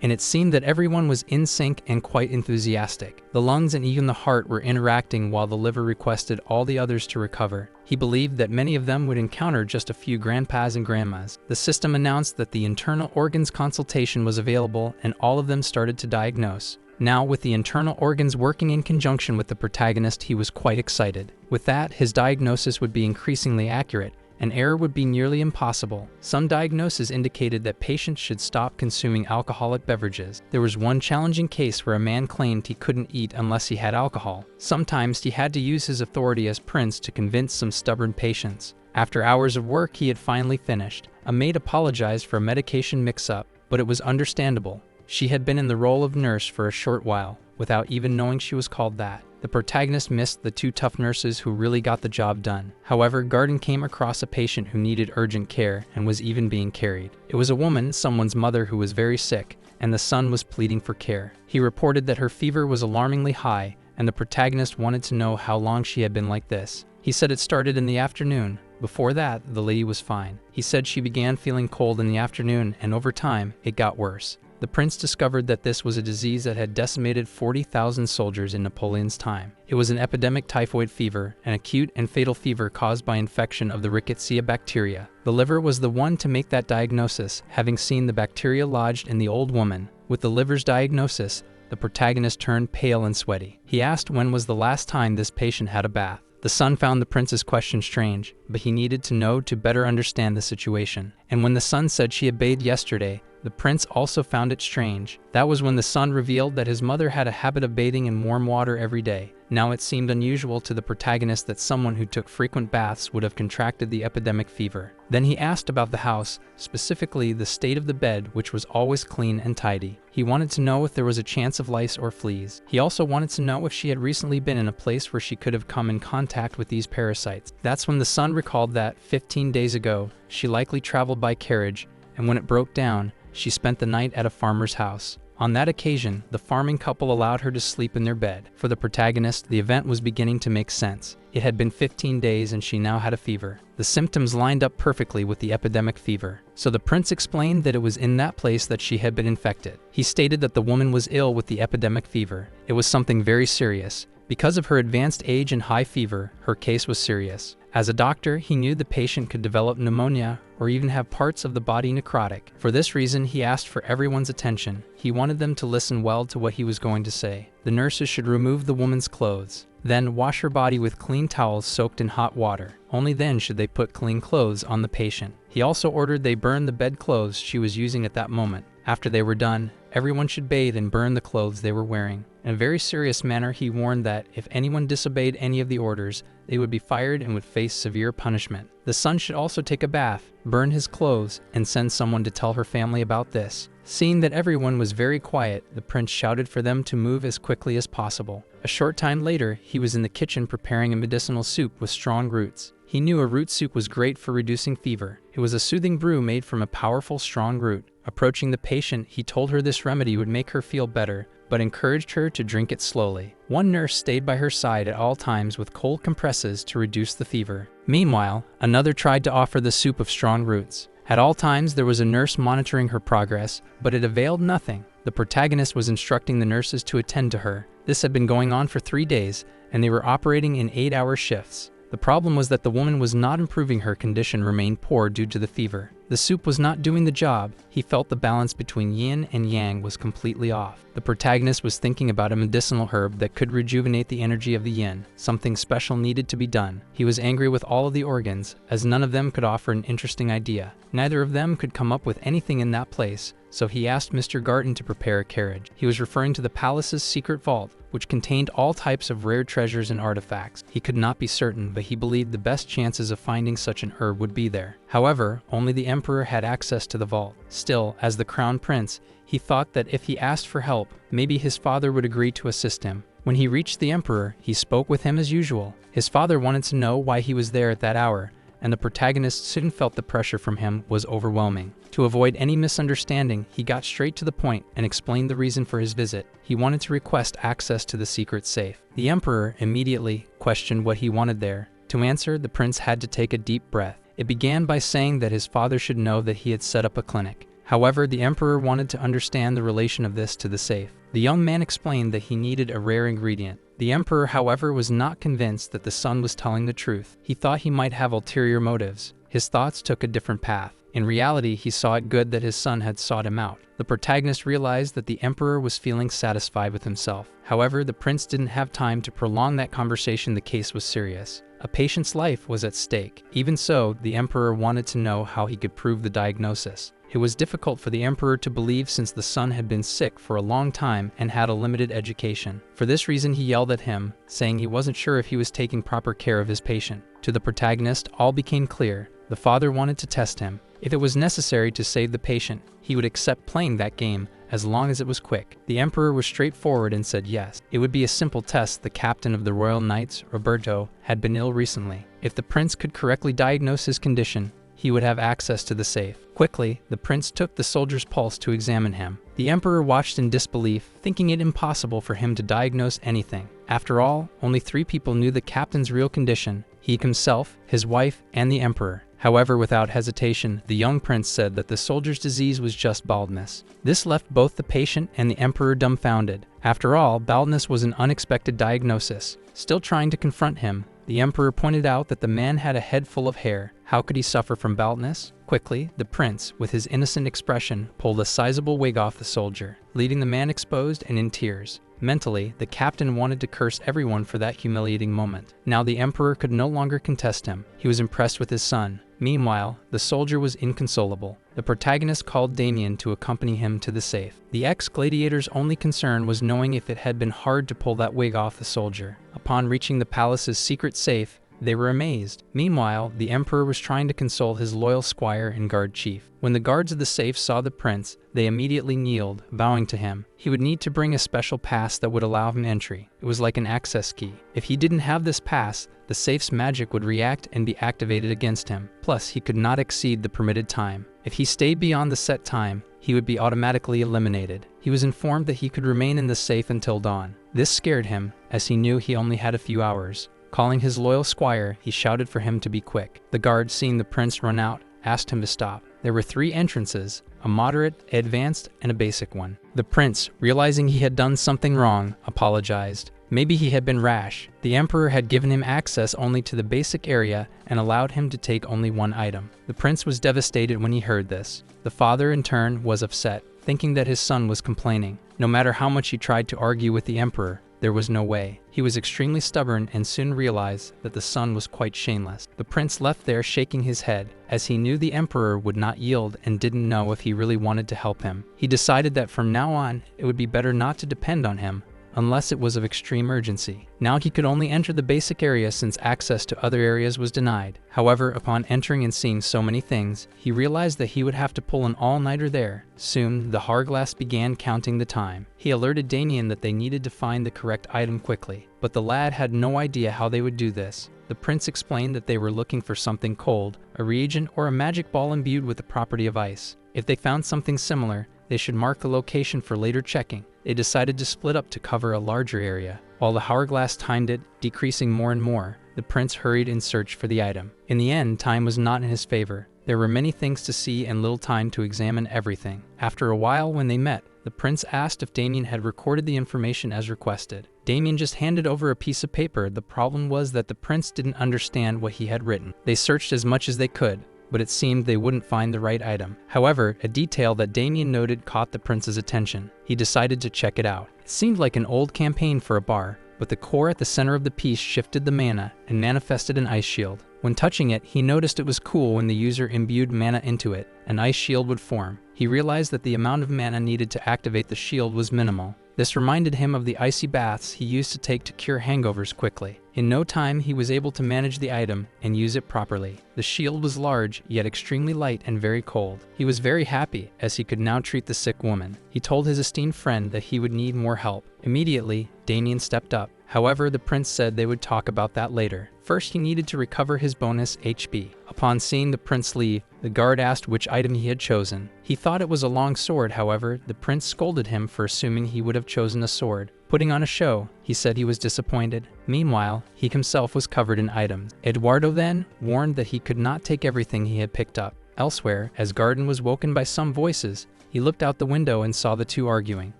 and it seemed that everyone was in sync and quite enthusiastic. The lungs and even the heart were interacting while the liver requested all the others to recover. He believed that many of them would encounter just a few grandpas and grandmas. The system announced that the internal organs consultation was available and all of them started to diagnose. Now, with the internal organs working in conjunction with the protagonist, he was quite excited. With that, his diagnosis would be increasingly accurate. An error would be nearly impossible. Some diagnoses indicated that patients should stop consuming alcoholic beverages. There was one challenging case where a man claimed he couldn't eat unless he had alcohol. Sometimes he had to use his authority as prince to convince some stubborn patients. After hours of work, he had finally finished. A maid apologized for a medication mix-up, but it was understandable. She had been in the role of nurse for a short while, without even knowing she was called that. The protagonist missed the two tough nurses who really got the job done. However, Garden came across a patient who needed urgent care and was even being carried. It was a woman, someone's mother, who was very sick, and the son was pleading for care. He reported that her fever was alarmingly high, and the protagonist wanted to know how long she had been like this. He said it started in the afternoon. Before that, the lady was fine. He said she began feeling cold in the afternoon, and over time, it got worse. The prince discovered that this was a disease that had decimated 40,000 soldiers in Napoleon's time. It was an epidemic typhoid fever, an acute and fatal fever caused by infection of the Rickettsia bacteria. The liver was the one to make that diagnosis, having seen the bacteria lodged in the old woman. With the liver's diagnosis, the protagonist turned pale and sweaty. He asked when was the last time this patient had a bath. The son found the prince's question strange, but he needed to know to better understand the situation. And when the son said she had bathed yesterday, the prince also found it strange. That was when the son revealed that his mother had a habit of bathing in warm water every day. Now it seemed unusual to the protagonist that someone who took frequent baths would have contracted the epidemic fever. Then he asked about the house, specifically the state of the bed, which was always clean and tidy. He wanted to know if there was a chance of lice or fleas. He also wanted to know if she had recently been in a place where she could have come in contact with these parasites. That's when the son recalled that, 15 days ago, she likely traveled by carriage, and when it broke down, she spent the night at a farmer's house. On that occasion, the farming couple allowed her to sleep in their bed. For the protagonist, the event was beginning to make sense. It had been 15 days and she now had a fever. The symptoms lined up perfectly with the epidemic fever. So the prince explained that it was in that place that she had been infected. He stated that the woman was ill with the epidemic fever. It was something very serious. Because of her advanced age and high fever, her case was serious. As a doctor, he knew the patient could develop pneumonia or even have parts of the body necrotic. For this reason, he asked for everyone's attention. He wanted them to listen well to what he was going to say. The nurses should remove the woman's clothes, then wash her body with clean towels soaked in hot water. Only then should they put clean clothes on the patient. He also ordered they burn the bed clothes she was using at that moment. After they were done, everyone should bathe and burn the clothes they were wearing. In a very serious manner, he warned that if anyone disobeyed any of the orders, they would be fired and would face severe punishment. The son should also take a bath, burn his clothes, and send someone to tell her family about this. Seeing that everyone was very quiet, the prince shouted for them to move as quickly as possible. A short time later, he was in the kitchen preparing a medicinal soup with strong roots. He knew a root soup was great for reducing fever. It was a soothing brew made from a powerful, strong root. Approaching the patient, he told her this remedy would make her feel better, but encouraged her to drink it slowly. One nurse stayed by her side at all times with cold compresses to reduce the fever. Meanwhile, another tried to offer the soup of strong roots. At all times, there was a nurse monitoring her progress, but it availed nothing. The protagonist was instructing the nurses to attend to her. This had been going on for 3 days, and they were operating in 8-hour shifts. The problem was that the woman was not improving. Her condition remained poor due to the fever. The soup was not doing the job. He felt the balance between yin and yang was completely off. The protagonist was thinking about a medicinal herb that could rejuvenate the energy of the yin. Something special needed to be done. He was angry with all of the organs, as none of them could offer an interesting idea. Neither of them could come up with anything in that place, so he asked Mr. Garten to prepare a carriage. He was referring to the palace's secret vault, which contained all types of rare treasures and artifacts. He could not be certain, but he believed the best chances of finding such an herb would be there. However, only the emperor had access to the vault. Still, as the crown prince, he thought that if he asked for help, maybe his father would agree to assist him. When he reached the emperor, he spoke with him as usual. His father wanted to know why he was there at that hour, and the protagonist soon felt the pressure from him was overwhelming. To avoid any misunderstanding, he got straight to the point and explained the reason for his visit. He wanted to request access to the secret safe. The emperor immediately questioned what he wanted there. To answer, the prince had to take a deep breath. It began by saying that his father should know that he had set up a clinic. However, the emperor wanted to understand the relation of this to the safe. The young man explained that he needed a rare ingredient. The emperor, however, was not convinced that the son was telling the truth. He thought he might have ulterior motives. His thoughts took a different path. In reality, he saw it good that his son had sought him out. The protagonist realized that the emperor was feeling satisfied with himself. However, the prince didn't have time to prolong that conversation. The case was serious. A patient's life was at stake. Even so, the emperor wanted to know how he could prove the diagnosis. It was difficult for the emperor to believe since the son had been sick for a long time and had a limited education. For this reason, he yelled at him, saying he wasn't sure if he was taking proper care of his patient. To the protagonist, all became clear. The father wanted to test him. If it was necessary to save the patient, he would accept playing that game as long as it was quick. The emperor was straightforward and said yes. It would be a simple test. The captain of the Royal Knights, Roberto, had been ill recently. If the prince could correctly diagnose his condition, he would have access to the safe. Quickly, the prince took the soldier's pulse to examine him. The emperor watched in disbelief, thinking it impossible for him to diagnose anything. After all, only 3 people knew the captain's real condition: he himself, his wife, and the emperor. However, without hesitation, the young prince said that the soldier's disease was just baldness. This left both the patient and the emperor dumbfounded. After all, baldness was an unexpected diagnosis. Still trying to confront him, the emperor pointed out that the man had a head full of hair. How could he suffer from baldness? Quickly, the prince, with his innocent expression, pulled a sizable wig off the soldier, leaving the man exposed and in tears. Mentally, the captain wanted to curse everyone for that humiliating moment. Now the emperor could no longer contest him. He was impressed with his son. Meanwhile, the soldier was inconsolable. The protagonist called Damian to accompany him to the safe. The ex-gladiator's only concern was knowing if it had been hard to pull that wig off the soldier. Upon reaching the palace's secret safe, they were amazed. Meanwhile, the emperor was trying to console his loyal squire and guard chief. When the guards of the safe saw the prince, they immediately kneeled, bowing to him. He would need to bring a special pass that would allow him entry. It was like an access key. If he didn't have this pass, the safe's magic would react and be activated against him. Plus, he could not exceed the permitted time. If he stayed beyond the set time, he would be automatically eliminated. He was informed that he could remain in the safe until dawn. This scared him, as he knew he only had a few hours. Calling his loyal squire, he shouted for him to be quick. The guard, seeing the prince run out, asked him to stop. There were 3 entrances, a moderate, advanced, and a basic one. The prince, realizing he had done something wrong, apologized. Maybe he had been rash. The Emperor had given him access only to the basic area and allowed him to take only one item. The prince was devastated when he heard this. The father, in turn, was upset, thinking that his son was complaining. No matter how much he tried to argue with the Emperor, there was no way. He was extremely stubborn and soon realized that the son was quite shameless. The prince left there shaking his head, as he knew the Emperor would not yield and didn't know if he really wanted to help him. He decided that from now on, it would be better not to depend on him, unless it was of extreme urgency. Now he could only enter the basic area since access to other areas was denied. However, upon entering and seeing so many things, he realized that he would have to pull an all-nighter there. Soon, the hourglass began counting the time. He alerted Damian that they needed to find the correct item quickly, but the lad had no idea how they would do this. The prince explained that they were looking for something cold, a reagent, or a magic ball imbued with the property of ice. If they found something similar, they should mark the location for later checking. They decided to split up to cover a larger area. While the hourglass timed it, decreasing more and more, the prince hurried in search for the item. In the end, time was not in his favor. There were many things to see and little time to examine everything. After a while, when they met, the prince asked if Damian had recorded the information as requested. Damian just handed over a piece of paper. The problem was that the prince didn't understand what he had written. They searched as much as they could, but it seemed they wouldn't find the right item. However, a detail that Damian noted caught the prince's attention. He decided to check it out. It seemed like an old campaign for a bar, but the core at the center of the piece shifted the mana and manifested an ice shield. When touching it, he noticed it was cool when the user imbued mana into it. An ice shield would form. He realized that the amount of mana needed to activate the shield was minimal. This reminded him of the icy baths he used to take to cure hangovers quickly. In no time, he was able to manage the item and use it properly. The shield was large, yet extremely light and very cold. He was very happy, as he could now treat the sick woman. He told his esteemed friend that he would need more help. Immediately, Damian stepped up. However, the prince said they would talk about that later. First, he needed to recover his bonus HP. Upon seeing the prince leave, the guard asked which item he had chosen. He thought it was a long sword. However, the prince scolded him for assuming he would have chosen a sword. Putting on a show, he said he was disappointed. Meanwhile, he himself was covered in items. Eduardo then warned that he could not take everything he had picked up. Elsewhere, as Garden was woken by some voices, he looked out the window and saw the two arguing.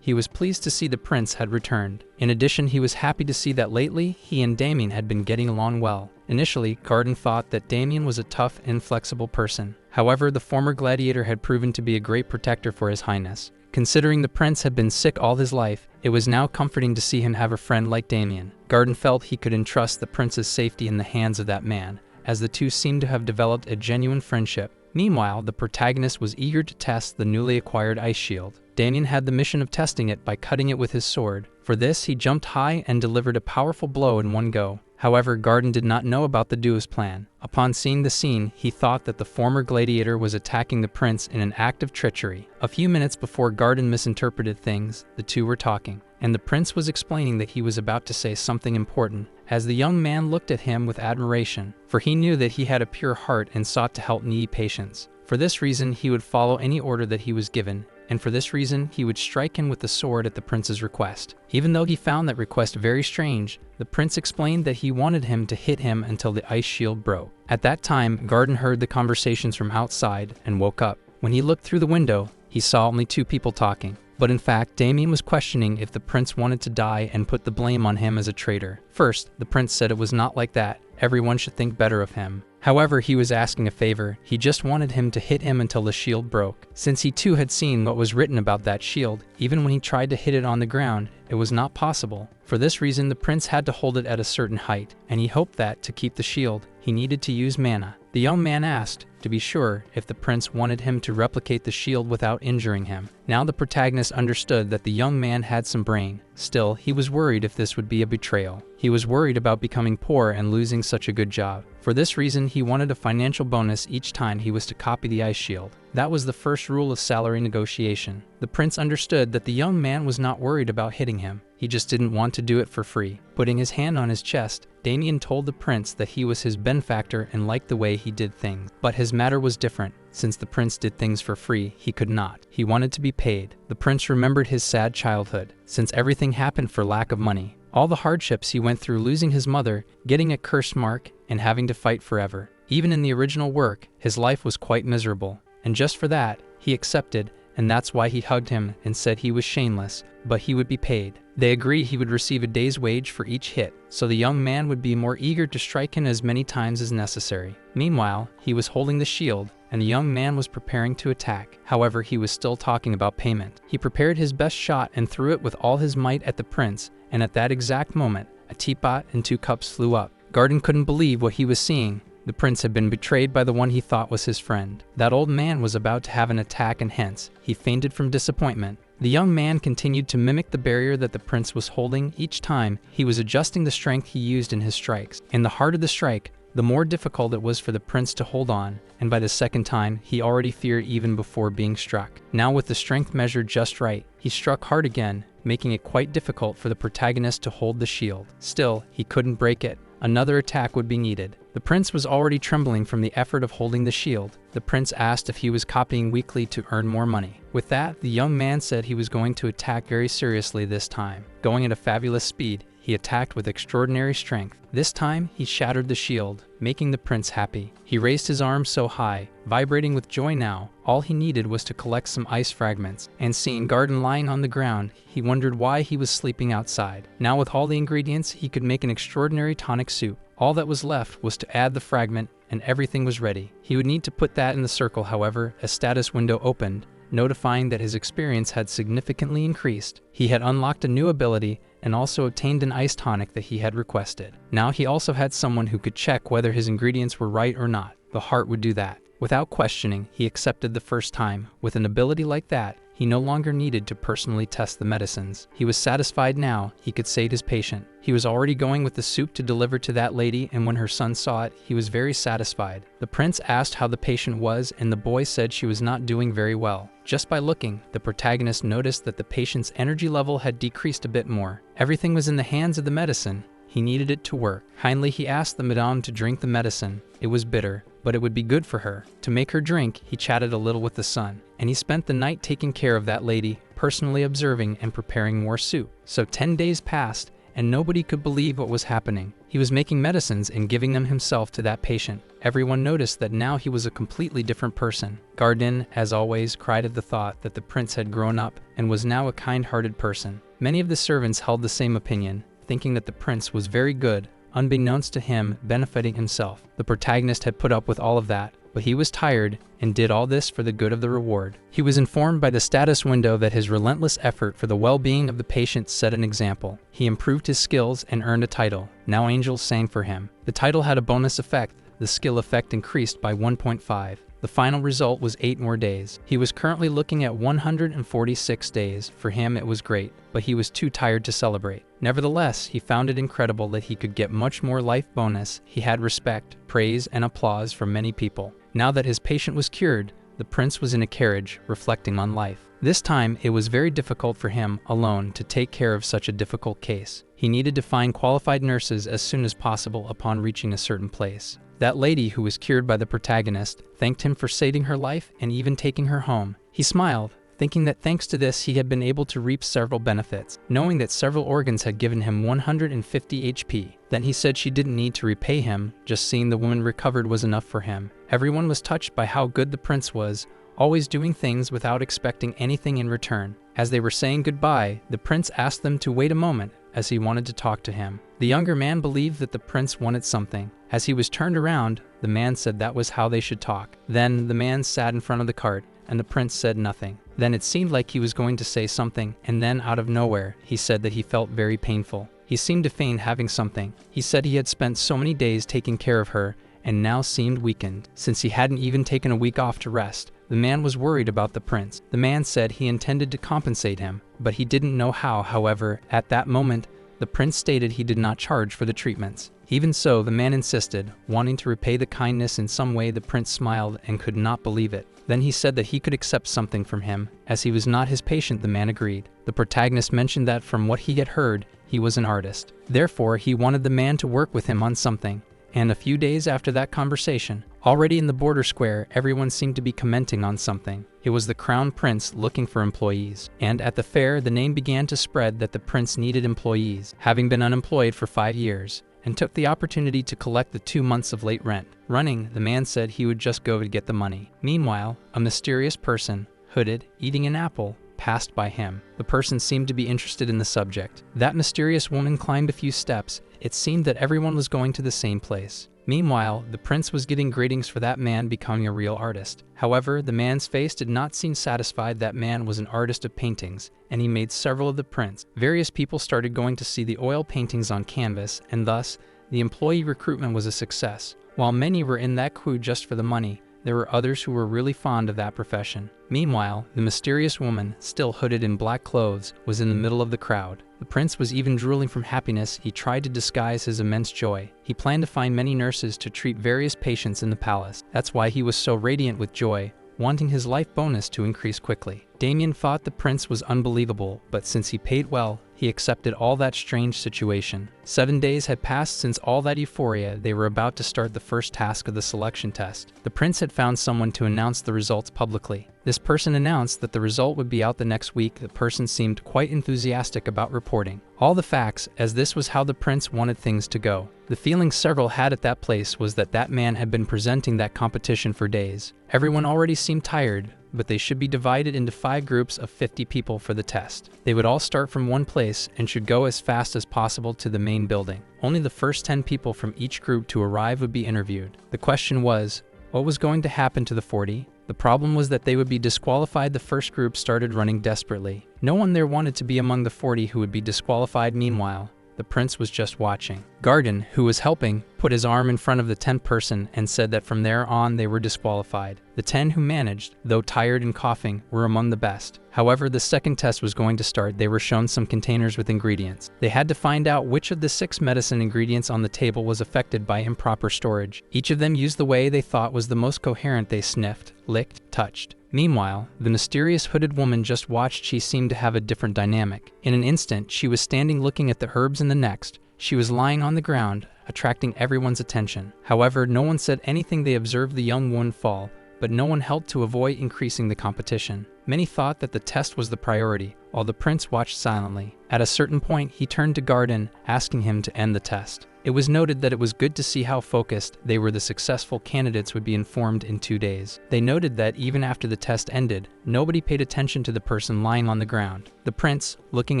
He was pleased to see the prince had returned. In addition, he was happy to see that lately, he and Damian had been getting along well. Initially, Garden thought that Damian was a tough, inflexible person. However, the former gladiator had proven to be a great protector for his highness. Considering the prince had been sick all his life, it was now comforting to see him have a friend like Damian. Garden felt he could entrust the prince's safety in the hands of that man, as the two seemed to have developed a genuine friendship. Meanwhile, the protagonist was eager to test the newly acquired ice shield. Damian had the mission of testing it by cutting it with his sword. For this, he jumped high and delivered a powerful blow in one go. However, Garden did not know about the duo's plan. Upon seeing the scene, he thought that the former gladiator was attacking the prince in an act of treachery. A few minutes before Garden misinterpreted things, the two were talking, and the prince was explaining that he was about to say something important, as the young man looked at him with admiration, for he knew that he had a pure heart and sought to help needy patients. For this reason, he would follow any order that he was given, and for this reason, he would strike him with the sword at the prince's request. Even though he found that request very strange, the prince explained that he wanted him to hit him until the ice shield broke. At that time, Garden heard the conversations from outside and woke up. When he looked through the window, he saw only two people talking. But in fact, Damian was questioning if the prince wanted to die and put the blame on him as a traitor. First, the prince said it was not like that. Everyone should think better of him. However, he was asking a favor. He just wanted him to hit him until the shield broke. Since he too had seen what was written about that shield, even when he tried to hit it on the ground, it was not possible. For this reason, the prince had to hold it at a certain height, and he hoped that, to keep the shield, he needed to use mana. The young man asked, to be sure, if the prince wanted him to replicate the shield without injuring him. Now the protagonist understood that the young man had some brain. Still, he was worried if this would be a betrayal. He was worried about becoming poor and losing such a good job. For this reason, he wanted a financial bonus each time he was to copy the ice shield. That was the first rule of salary negotiation. The prince understood that the young man was not worried about hitting him. He just didn't want to do it for free. Putting his hand on his chest, Damian told the prince that he was his benefactor and liked the way he did things. But his matter was different. Since the prince did things for free, he could not. He wanted to be paid. The prince remembered his sad childhood, since everything happened for lack of money. All the hardships he went through, losing his mother, getting a curse mark, and having to fight forever. Even in the original work, his life was quite miserable. And just for that, he accepted, and that's why he hugged him and said he was shameless, but he would be paid. They agreed he would receive a day's wage for each hit, so the young man would be more eager to strike him as many times as necessary. Meanwhile, he was holding the shield, and the young man was preparing to attack. However, he was still talking about payment. He prepared his best shot and threw it with all his might at the prince, and at that exact moment, a teapot and 2 cups flew up. Garden couldn't believe what he was seeing. The prince had been betrayed by the one he thought was his friend. That old man was about to have an attack, and hence, he fainted from disappointment. The young man continued to mimic the barrier that the prince was holding. Each time, he was adjusting the strength he used in his strikes. In the heart of the strike, the more difficult it was for the prince to hold on, and by the second time, he already feared even before being struck. Now with the strength measured just right, he struck hard again, making it quite difficult for the protagonist to hold the shield. Still, he couldn't break it. Another attack would be needed. The prince was already trembling from the effort of holding the shield. The prince asked if he was copying weekly to earn more money. With that, the young man said he was going to attack very seriously this time. Going at a fabulous speed, he attacked with extraordinary strength. This time, he shattered the shield, making the prince happy. He raised his arms so high, vibrating with joy now. All he needed was to collect some ice fragments, and seeing Garden lying on the ground, he wondered why he was sleeping outside. Now with all the ingredients, he could make an extraordinary tonic soup. All that was left was to add the fragment, and everything was ready. He would need to put that in the circle. However, a status window opened, notifying that his experience had significantly increased. He had unlocked a new ability and also obtained an ice tonic that he had requested. Now he also had someone who could check whether his ingredients were right or not. The heart would do that. Without questioning, he accepted the first time. With an ability like that, he no longer needed to personally test the medicines. He was satisfied now. He could save his patient. He was already going with the soup to deliver to that lady, and when her son saw it, he was very satisfied. The prince asked how the patient was, and the boy said she was not doing very well. Just by looking, the protagonist noticed that the patient's energy level had decreased a bit more. Everything was in the hands of the medicine. He needed it to work. Kindly, he asked the madame to drink the medicine. It was bitter, but it would be good for her. To make her drink, he chatted a little with the son, and he spent the night taking care of that lady, personally observing and preparing more soup. So 10 days passed, and nobody could believe what was happening. He was making medicines and giving them himself to that patient. Everyone noticed that now he was a completely different person. Garden, as always, cried at the thought that the prince had grown up and was now a kind-hearted person. Many of the servants held the same opinion, thinking that the prince was very good, unbeknownst to him, benefiting himself. The protagonist had put up with all of that, but he was tired and did all this for the good of the reward. He was informed by the status window that his relentless effort for the well-being of the patient set an example. He improved his skills and earned a title. Now angels sang for him. The title had a bonus effect. The skill effect increased by 1.5. The final result was 8 more days. He was currently looking at 146 days. For him, it was great, but he was too tired to celebrate. Nevertheless, he found it incredible that he could get much more life bonus. He had respect, praise, and applause from many people. Now that his patient was cured, the prince was in a carriage, reflecting on life. This time, it was very difficult for him, alone, to take care of such a difficult case. He needed to find qualified nurses as soon as possible upon reaching a certain place. That lady who was cured by the protagonist thanked him for saving her life and even taking her home. He smiled, thinking that thanks to this he had been able to reap several benefits, knowing that several organs had given him 150 HP. Then he said she didn't need to repay him, just seeing the woman recovered was enough for him. Everyone was touched by how good the prince was, always doing things without expecting anything in return. As they were saying goodbye, the prince asked them to wait a moment, as he wanted to talk to him. The younger man believed that the prince wanted something. As he was turned around, the man said that was how they should talk. Then the man sat in front of the cart, and the prince said nothing. Then it seemed like he was going to say something, and then out of nowhere, he said that he felt very painful. He seemed to feign having something. He said he had spent so many days taking care of her, and now seemed weakened, since he hadn't even taken a week off to rest. The man was worried about the prince. The man said he intended to compensate him, but he didn't know how. However, at that moment, the prince stated he did not charge for the treatments. Even so, the man insisted, wanting to repay the kindness in some way. The prince smiled and could not believe it. Then he said that he could accept something from him. As he was not his patient, the man agreed. The protagonist mentioned that from what he had heard, he was an artist. Therefore, he wanted the man to work with him on something. And a few days after that conversation, already in the border square, everyone seemed to be commenting on something. It was the crown prince looking for employees. And at the fair, the name began to spread that the prince needed employees, having been unemployed for 5 years, and took the opportunity to collect the 2 months of late rent. Running, the man said he would just go to get the money. Meanwhile, a mysterious person, hooded, eating an apple, passed by him. The person seemed to be interested in the subject. That mysterious woman climbed a few steps. It seemed that everyone was going to the same place. Meanwhile, the prince was getting greetings for that man becoming a real artist. However, the man's face did not seem satisfied. That man was an artist of paintings, and he made several of the prints. Various people started going to see the oil paintings on canvas, and thus, the employee recruitment was a success. While many were in that crew just for the money, there were others who were really fond of that profession. Meanwhile, the mysterious woman, still hooded in black clothes, was in the middle of the crowd. The prince was even drooling from happiness. He tried to disguise his immense joy. He planned to find many nurses to treat various patients in the palace. That's why he was so radiant with joy, wanting his life bonus to increase quickly. Damian thought the prince was unbelievable, but since he paid well, he accepted all that strange situation. 7 days had passed since all that euphoria. They were about to start the first task of the selection test. The prince had found someone to announce the results publicly. This person announced that the result would be out the next week. The person seemed quite enthusiastic about reporting all the facts, as this was how the prince wanted things to go. The feeling several had at that place was that that man had been presenting that competition for days. Everyone already seemed tired, but they should be divided into 5 groups of 50 people for the test. They would all start from one place and should go as fast as possible to the main building. Only the first 10 people from each group to arrive would be interviewed. The question was, what was going to happen to the 40? The problem was that they would be disqualified. The first group started running desperately. No one there wanted to be among the 40 who would be disqualified. Meanwhile, the prince was just watching. Garden, who was helping, put his arm in front of the 10th person and said that from there on they were disqualified. The 10 who managed, though tired and coughing, were among the best. However, the second test was going to start. They were shown some containers with ingredients. They had to find out which of the 6 medicine ingredients on the table was affected by improper storage. Each of them used the way they thought was the most coherent. They sniffed, licked, touched. Meanwhile, the mysterious hooded woman just watched. She seemed to have a different dynamic. In an instant, she was standing looking at the herbs, and the next, she was lying on the ground, attracting everyone's attention. However, no one said anything. They observed the young woman fall, but no one helped to avoid increasing the competition. Many thought that the test was the priority, while the prince watched silently. At a certain point, he turned to Garden, asking him to end the test. It was noted that it was good to see how focused they were. The successful candidates would be informed in 2 days. They noted that even after the test ended, nobody paid attention to the person lying on the ground. The prince, looking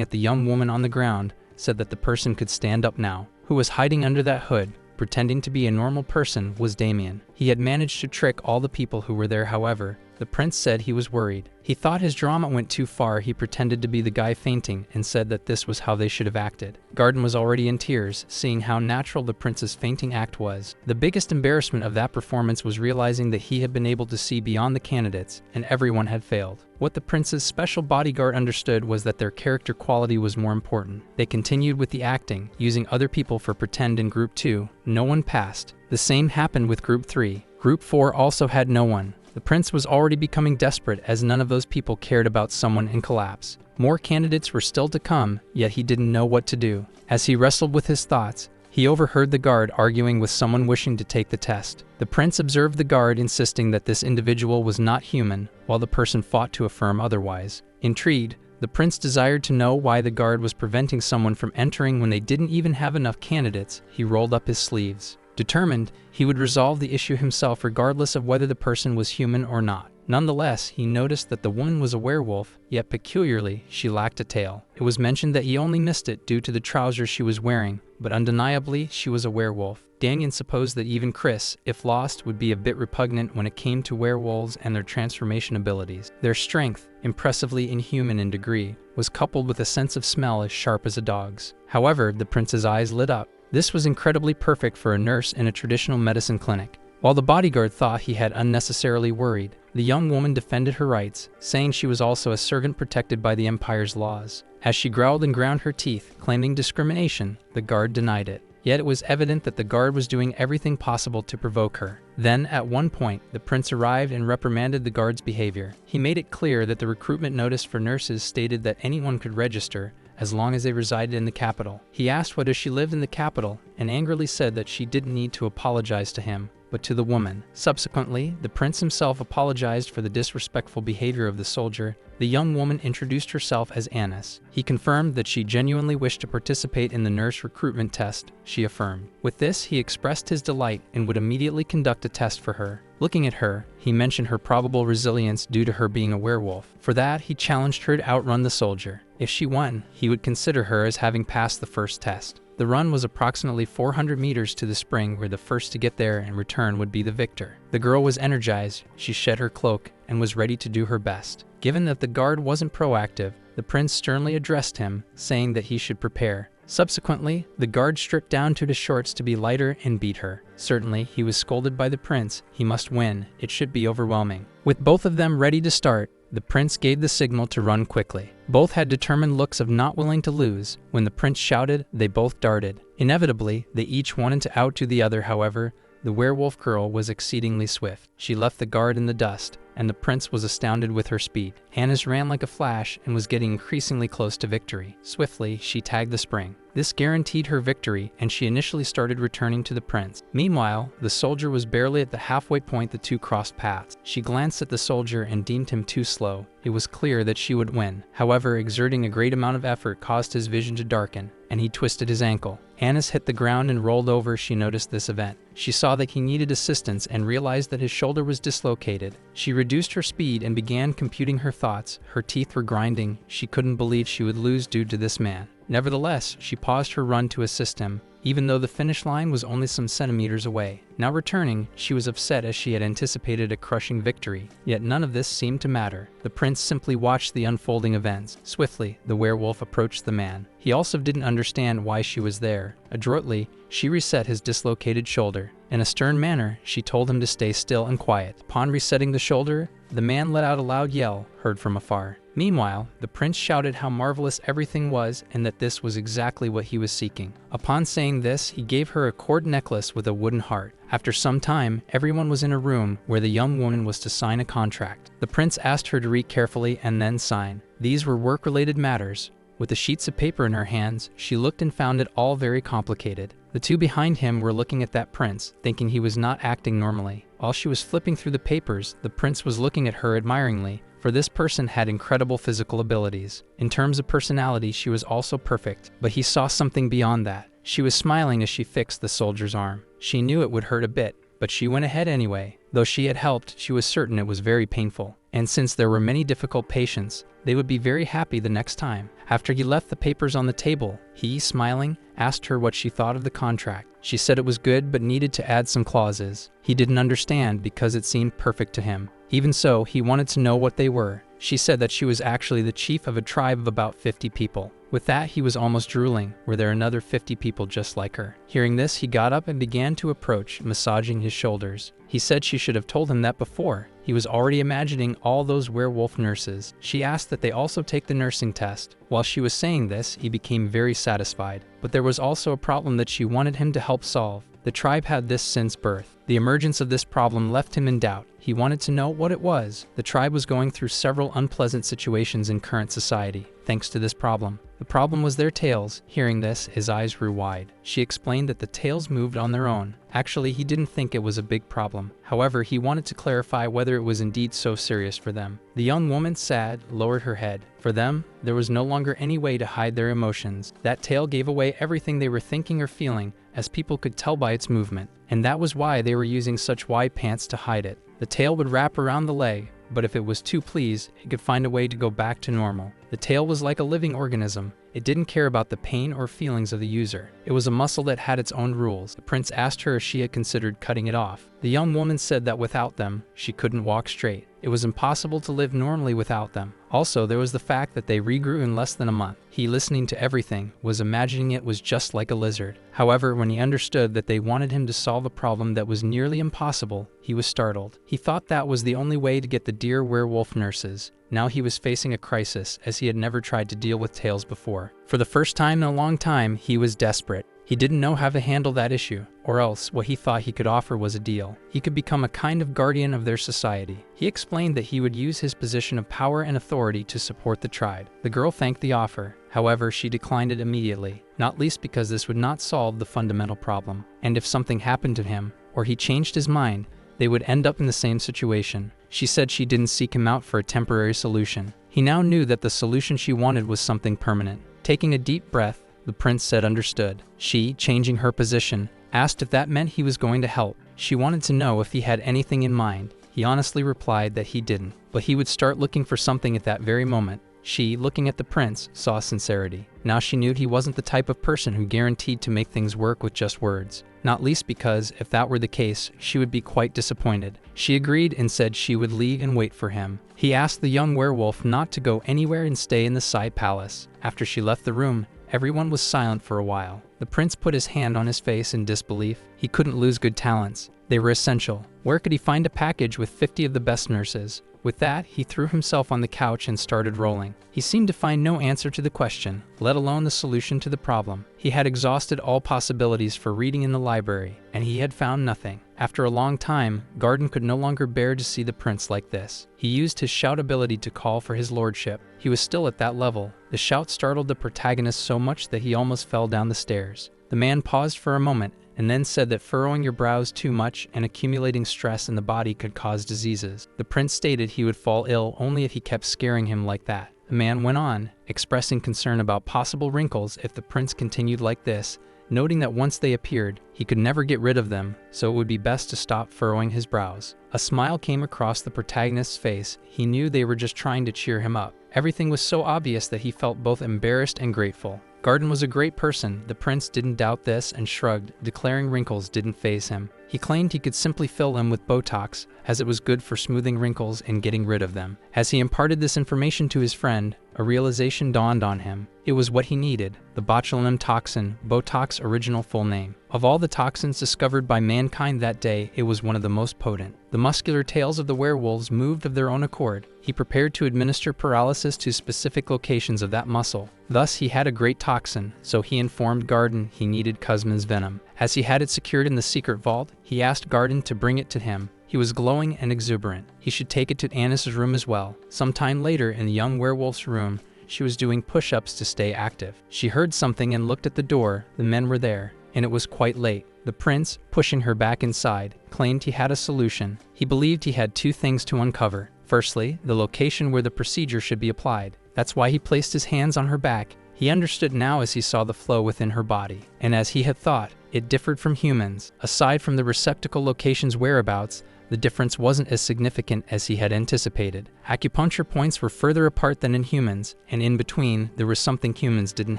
at the young woman on the ground, said that the person could stand up now. Who was hiding under that hood, pretending to be a normal person, was Damian. He had managed to trick all the people who were there. However, the prince said he was worried. He thought his drama went too far. He pretended to be the guy fainting and said that this was how they should have acted. Garden was already in tears, seeing how natural the prince's fainting act was. The biggest embarrassment of that performance was realizing that he had been able to see beyond the candidates, and everyone had failed. What the prince's special bodyguard understood was that their character quality was more important. They continued with the acting, using other people for pretend. In Group 2, no one passed. The same happened with Group 3. Group 4 also had no one. The prince was already becoming desperate, as none of those people cared about someone in collapse. More candidates were still to come, yet he didn't know what to do. As he wrestled with his thoughts, he overheard the guard arguing with someone wishing to take the test. The prince observed the guard insisting that this individual was not human, while the person fought to affirm otherwise. Intrigued, the prince desired to know why the guard was preventing someone from entering when they didn't even have enough candidates. He rolled up his sleeves. Determined, he would resolve the issue himself regardless of whether the person was human or not. Nonetheless, he noticed that the woman was a werewolf, yet peculiarly, she lacked a tail. It was mentioned that he only missed it due to the trousers she was wearing, but undeniably, she was a werewolf. Damian supposed that even Chris, if lost, would be a bit repugnant when it came to werewolves and their transformation abilities. Their strength, impressively inhuman in degree, was coupled with a sense of smell as sharp as a dog's. However, the prince's eyes lit up. This was incredibly perfect for a nurse in a traditional medicine clinic. While the bodyguard thought he had unnecessarily worried, the young woman defended her rights, saying she was also a servant protected by the Empire's laws. As she growled and ground her teeth, claiming discrimination, the guard denied it. Yet it was evident that the guard was doing everything possible to provoke her. Then, at one point, the prince arrived and reprimanded the guard's behavior. He made it clear that the recruitment notice for nurses stated that anyone could register, as long as they resided in the capital. He asked whether she lived in the capital and angrily said that she didn't need to apologize to him, but to the woman. Subsequently, the prince himself apologized for the disrespectful behavior of the soldier. The young woman introduced herself as Annis. He confirmed that she genuinely wished to participate in the nurse recruitment test, she affirmed. With this, he expressed his delight and would immediately conduct a test for her. Looking at her, he mentioned her probable resilience due to her being a werewolf. For that, he challenged her to outrun the soldier. If she won, he would consider her as having passed the first test. The run was approximately 400 meters to the spring, where the first to get there and return would be the victor. The girl was energized, she shed her cloak, and was ready to do her best. Given that the guard wasn't proactive, the prince sternly addressed him, saying that he should prepare. Subsequently, the guard stripped down to his shorts to be lighter and beat her. Certainly, he was scolded by the prince. He must win. It should be overwhelming. With both of them ready to start, the prince gave the signal to run quickly. Both had determined looks of not willing to lose. When the prince shouted, they both darted. Inevitably, they each wanted to outdo the other. However, the werewolf girl was exceedingly swift. She left the guard in the dust, and the prince was astounded with her speed. Annis ran like a flash and was getting increasingly close to victory. Swiftly, she tagged the spring. This guaranteed her victory, and she initially started returning to the prince. Meanwhile, the soldier was barely at the halfway point the two crossed paths. She glanced at the soldier and deemed him too slow. It was clear that she would win. However, exerting a great amount of effort caused his vision to darken, and he twisted his ankle. Annis hit the ground and rolled over. She noticed this event. She saw that he needed assistance and realized that his shoulder was dislocated. She reduced her speed and began computing her thoughts. Her teeth were grinding. She couldn't believe she would lose due to this man. Nevertheless, she paused her run to assist him, even though the finish line was only some centimeters away. Now returning, she was upset as she had anticipated a crushing victory, yet none of this seemed to matter. The prince simply watched the unfolding events. Swiftly, the werewolf approached the man. He also didn't understand why she was there. Adroitly, she reset his dislocated shoulder. In a stern manner, she told him to stay still and quiet. Upon resetting the shoulder, the man let out a loud yell, heard from afar. Meanwhile, the prince shouted how marvelous everything was and that this was exactly what he was seeking. Upon saying this, he gave her a cord necklace with a wooden heart. After some time, everyone was in a room where the young woman was to sign a contract. The prince asked her to read carefully and then sign. These were work-related matters. With the sheets of paper in her hands, she looked and found it all very complicated. The two behind him were looking at that prince, thinking he was not acting normally. While she was flipping through the papers, the prince was looking at her admiringly, for this person had incredible physical abilities. In terms of personality, she was also perfect, but he saw something beyond that. She was smiling as she fixed the soldier's arm. She knew it would hurt a bit, but she went ahead anyway. Though she had helped, she was certain it was very painful. And since there were many difficult patients, they would be very happy the next time. After he left the papers on the table, he, smiling, asked her what she thought of the contract. She said it was good but needed to add some clauses. He didn't understand because it seemed perfect to him. Even so, he wanted to know what they were. She said that she was actually the chief of a tribe of about 50 people. With that, he was almost drooling. Were there another 50 people just like her? Hearing this, he got up and began to approach, massaging his shoulders. He said she should have told him that before. He was already imagining all those werewolf nurses. She asked that they also take the nursing test. While she was saying this, he became very satisfied. But there was also a problem that she wanted him to help solve. The tribe had this since birth. The emergence of this problem left him in doubt. He wanted to know what it was. The tribe was going through several unpleasant situations in current society, thanks to this problem. The problem was their tails. Hearing this, his eyes grew wide. She explained that the tails moved on their own. Actually, he didn't think it was a big problem. However, he wanted to clarify whether it was indeed so serious for them. The young woman, sad, lowered her head. For them, there was no longer any way to hide their emotions. That tail gave away everything they were thinking or feeling, as people could tell by its movement. And that was why they were using such wide pants to hide it. The tail would wrap around the leg, but if it was too pleased, it could find a way to go back to normal. The tail was like a living organism. It didn't care about the pain or feelings of the user. It was a muscle that had its own rules. The prince asked her if she had considered cutting it off. The young woman said that without them, she couldn't walk straight. It was impossible to live normally without them. Also, there was the fact that they regrew in less than a month. He, listening to everything, was imagining it was just like a lizard. However, when he understood that they wanted him to solve a problem that was nearly impossible, he was startled. He thought that was the only way to get the dear werewolf nurses. Now he was facing a crisis, as he had never tried to deal with tails before. For the first time in a long time, he was desperate. He didn't know how to handle that issue, or else what he thought he could offer was a deal. He could become a kind of guardian of their society. He explained that he would use his position of power and authority to support the tribe. The girl thanked the offer. However, she declined it immediately, not least because this would not solve the fundamental problem. And if something happened to him, or he changed his mind, they would end up in the same situation. She said she didn't seek him out for a temporary solution. He now knew that the solution she wanted was something permanent. Taking a deep breath, the prince said understood. She, changing her position, asked if that meant he was going to help. She wanted to know if he had anything in mind. He honestly replied that he didn't, but he would start looking for something at that very moment. She, looking at the prince, saw sincerity. Now she knew he wasn't the type of person who guaranteed to make things work with just words. Not least because, if that were the case, she would be quite disappointed. She agreed and said she would leave and wait for him. He asked the young werewolf not to go anywhere and stay in the side palace. After she left the room, everyone was silent for a while. The prince put his hand on his face in disbelief. He couldn't lose good talents. They were essential. Where could he find a package with 50 of the best nurses? With that, he threw himself on the couch and started rolling. He seemed to find no answer to the question, let alone the solution to the problem. He had exhausted all possibilities for reading in the library, and he had found nothing. After a long time, Garden could no longer bear to see the prince like this. He used his shout ability to call for his lordship. He was still at that level. The shout startled the protagonist so much that he almost fell down the stairs. The man paused for a moment, and then said that furrowing your brows too much and accumulating stress in the body could cause diseases. The prince stated he would fall ill only if he kept scaring him like that. The man went on, expressing concern about possible wrinkles if the prince continued like this, noting that once they appeared, he could never get rid of them, so it would be best to stop furrowing his brows. A smile came across the protagonist's face. He knew they were just trying to cheer him up. Everything was so obvious that he felt both embarrassed and grateful. Garden was a great person. The prince didn't doubt this and shrugged, declaring wrinkles didn't faze him. He claimed he could simply fill them with Botox, as it was good for smoothing wrinkles and getting rid of them. As he imparted this information to his friend, a realization dawned on him. It was what he needed, the botulinum toxin, Botox original full name. Of all the toxins discovered by mankind that day, it was one of the most potent. The muscular tails of the werewolves moved of their own accord. He prepared to administer paralysis to specific locations of that muscle. Thus, he had a great toxin, so he informed Garden he needed Kuzma's venom. As he had it secured in the secret vault, he asked Garden to bring it to him. He was glowing and exuberant. He should take it to Anis's room as well. Sometime later, in the young werewolf's room, she was doing push-ups to stay active. She heard something and looked at the door. The men were there, and it was quite late. The prince, pushing her back inside, claimed he had a solution. He believed he had two things to uncover. Firstly, the location where the procedure should be applied. That's why he placed his hands on her back. He understood now as he saw the flow within her body. And as he had thought, it differed from humans. Aside from the receptacle location's whereabouts, the difference wasn't as significant as he had anticipated. Acupuncture points were further apart than in humans, and in between, there was something humans didn't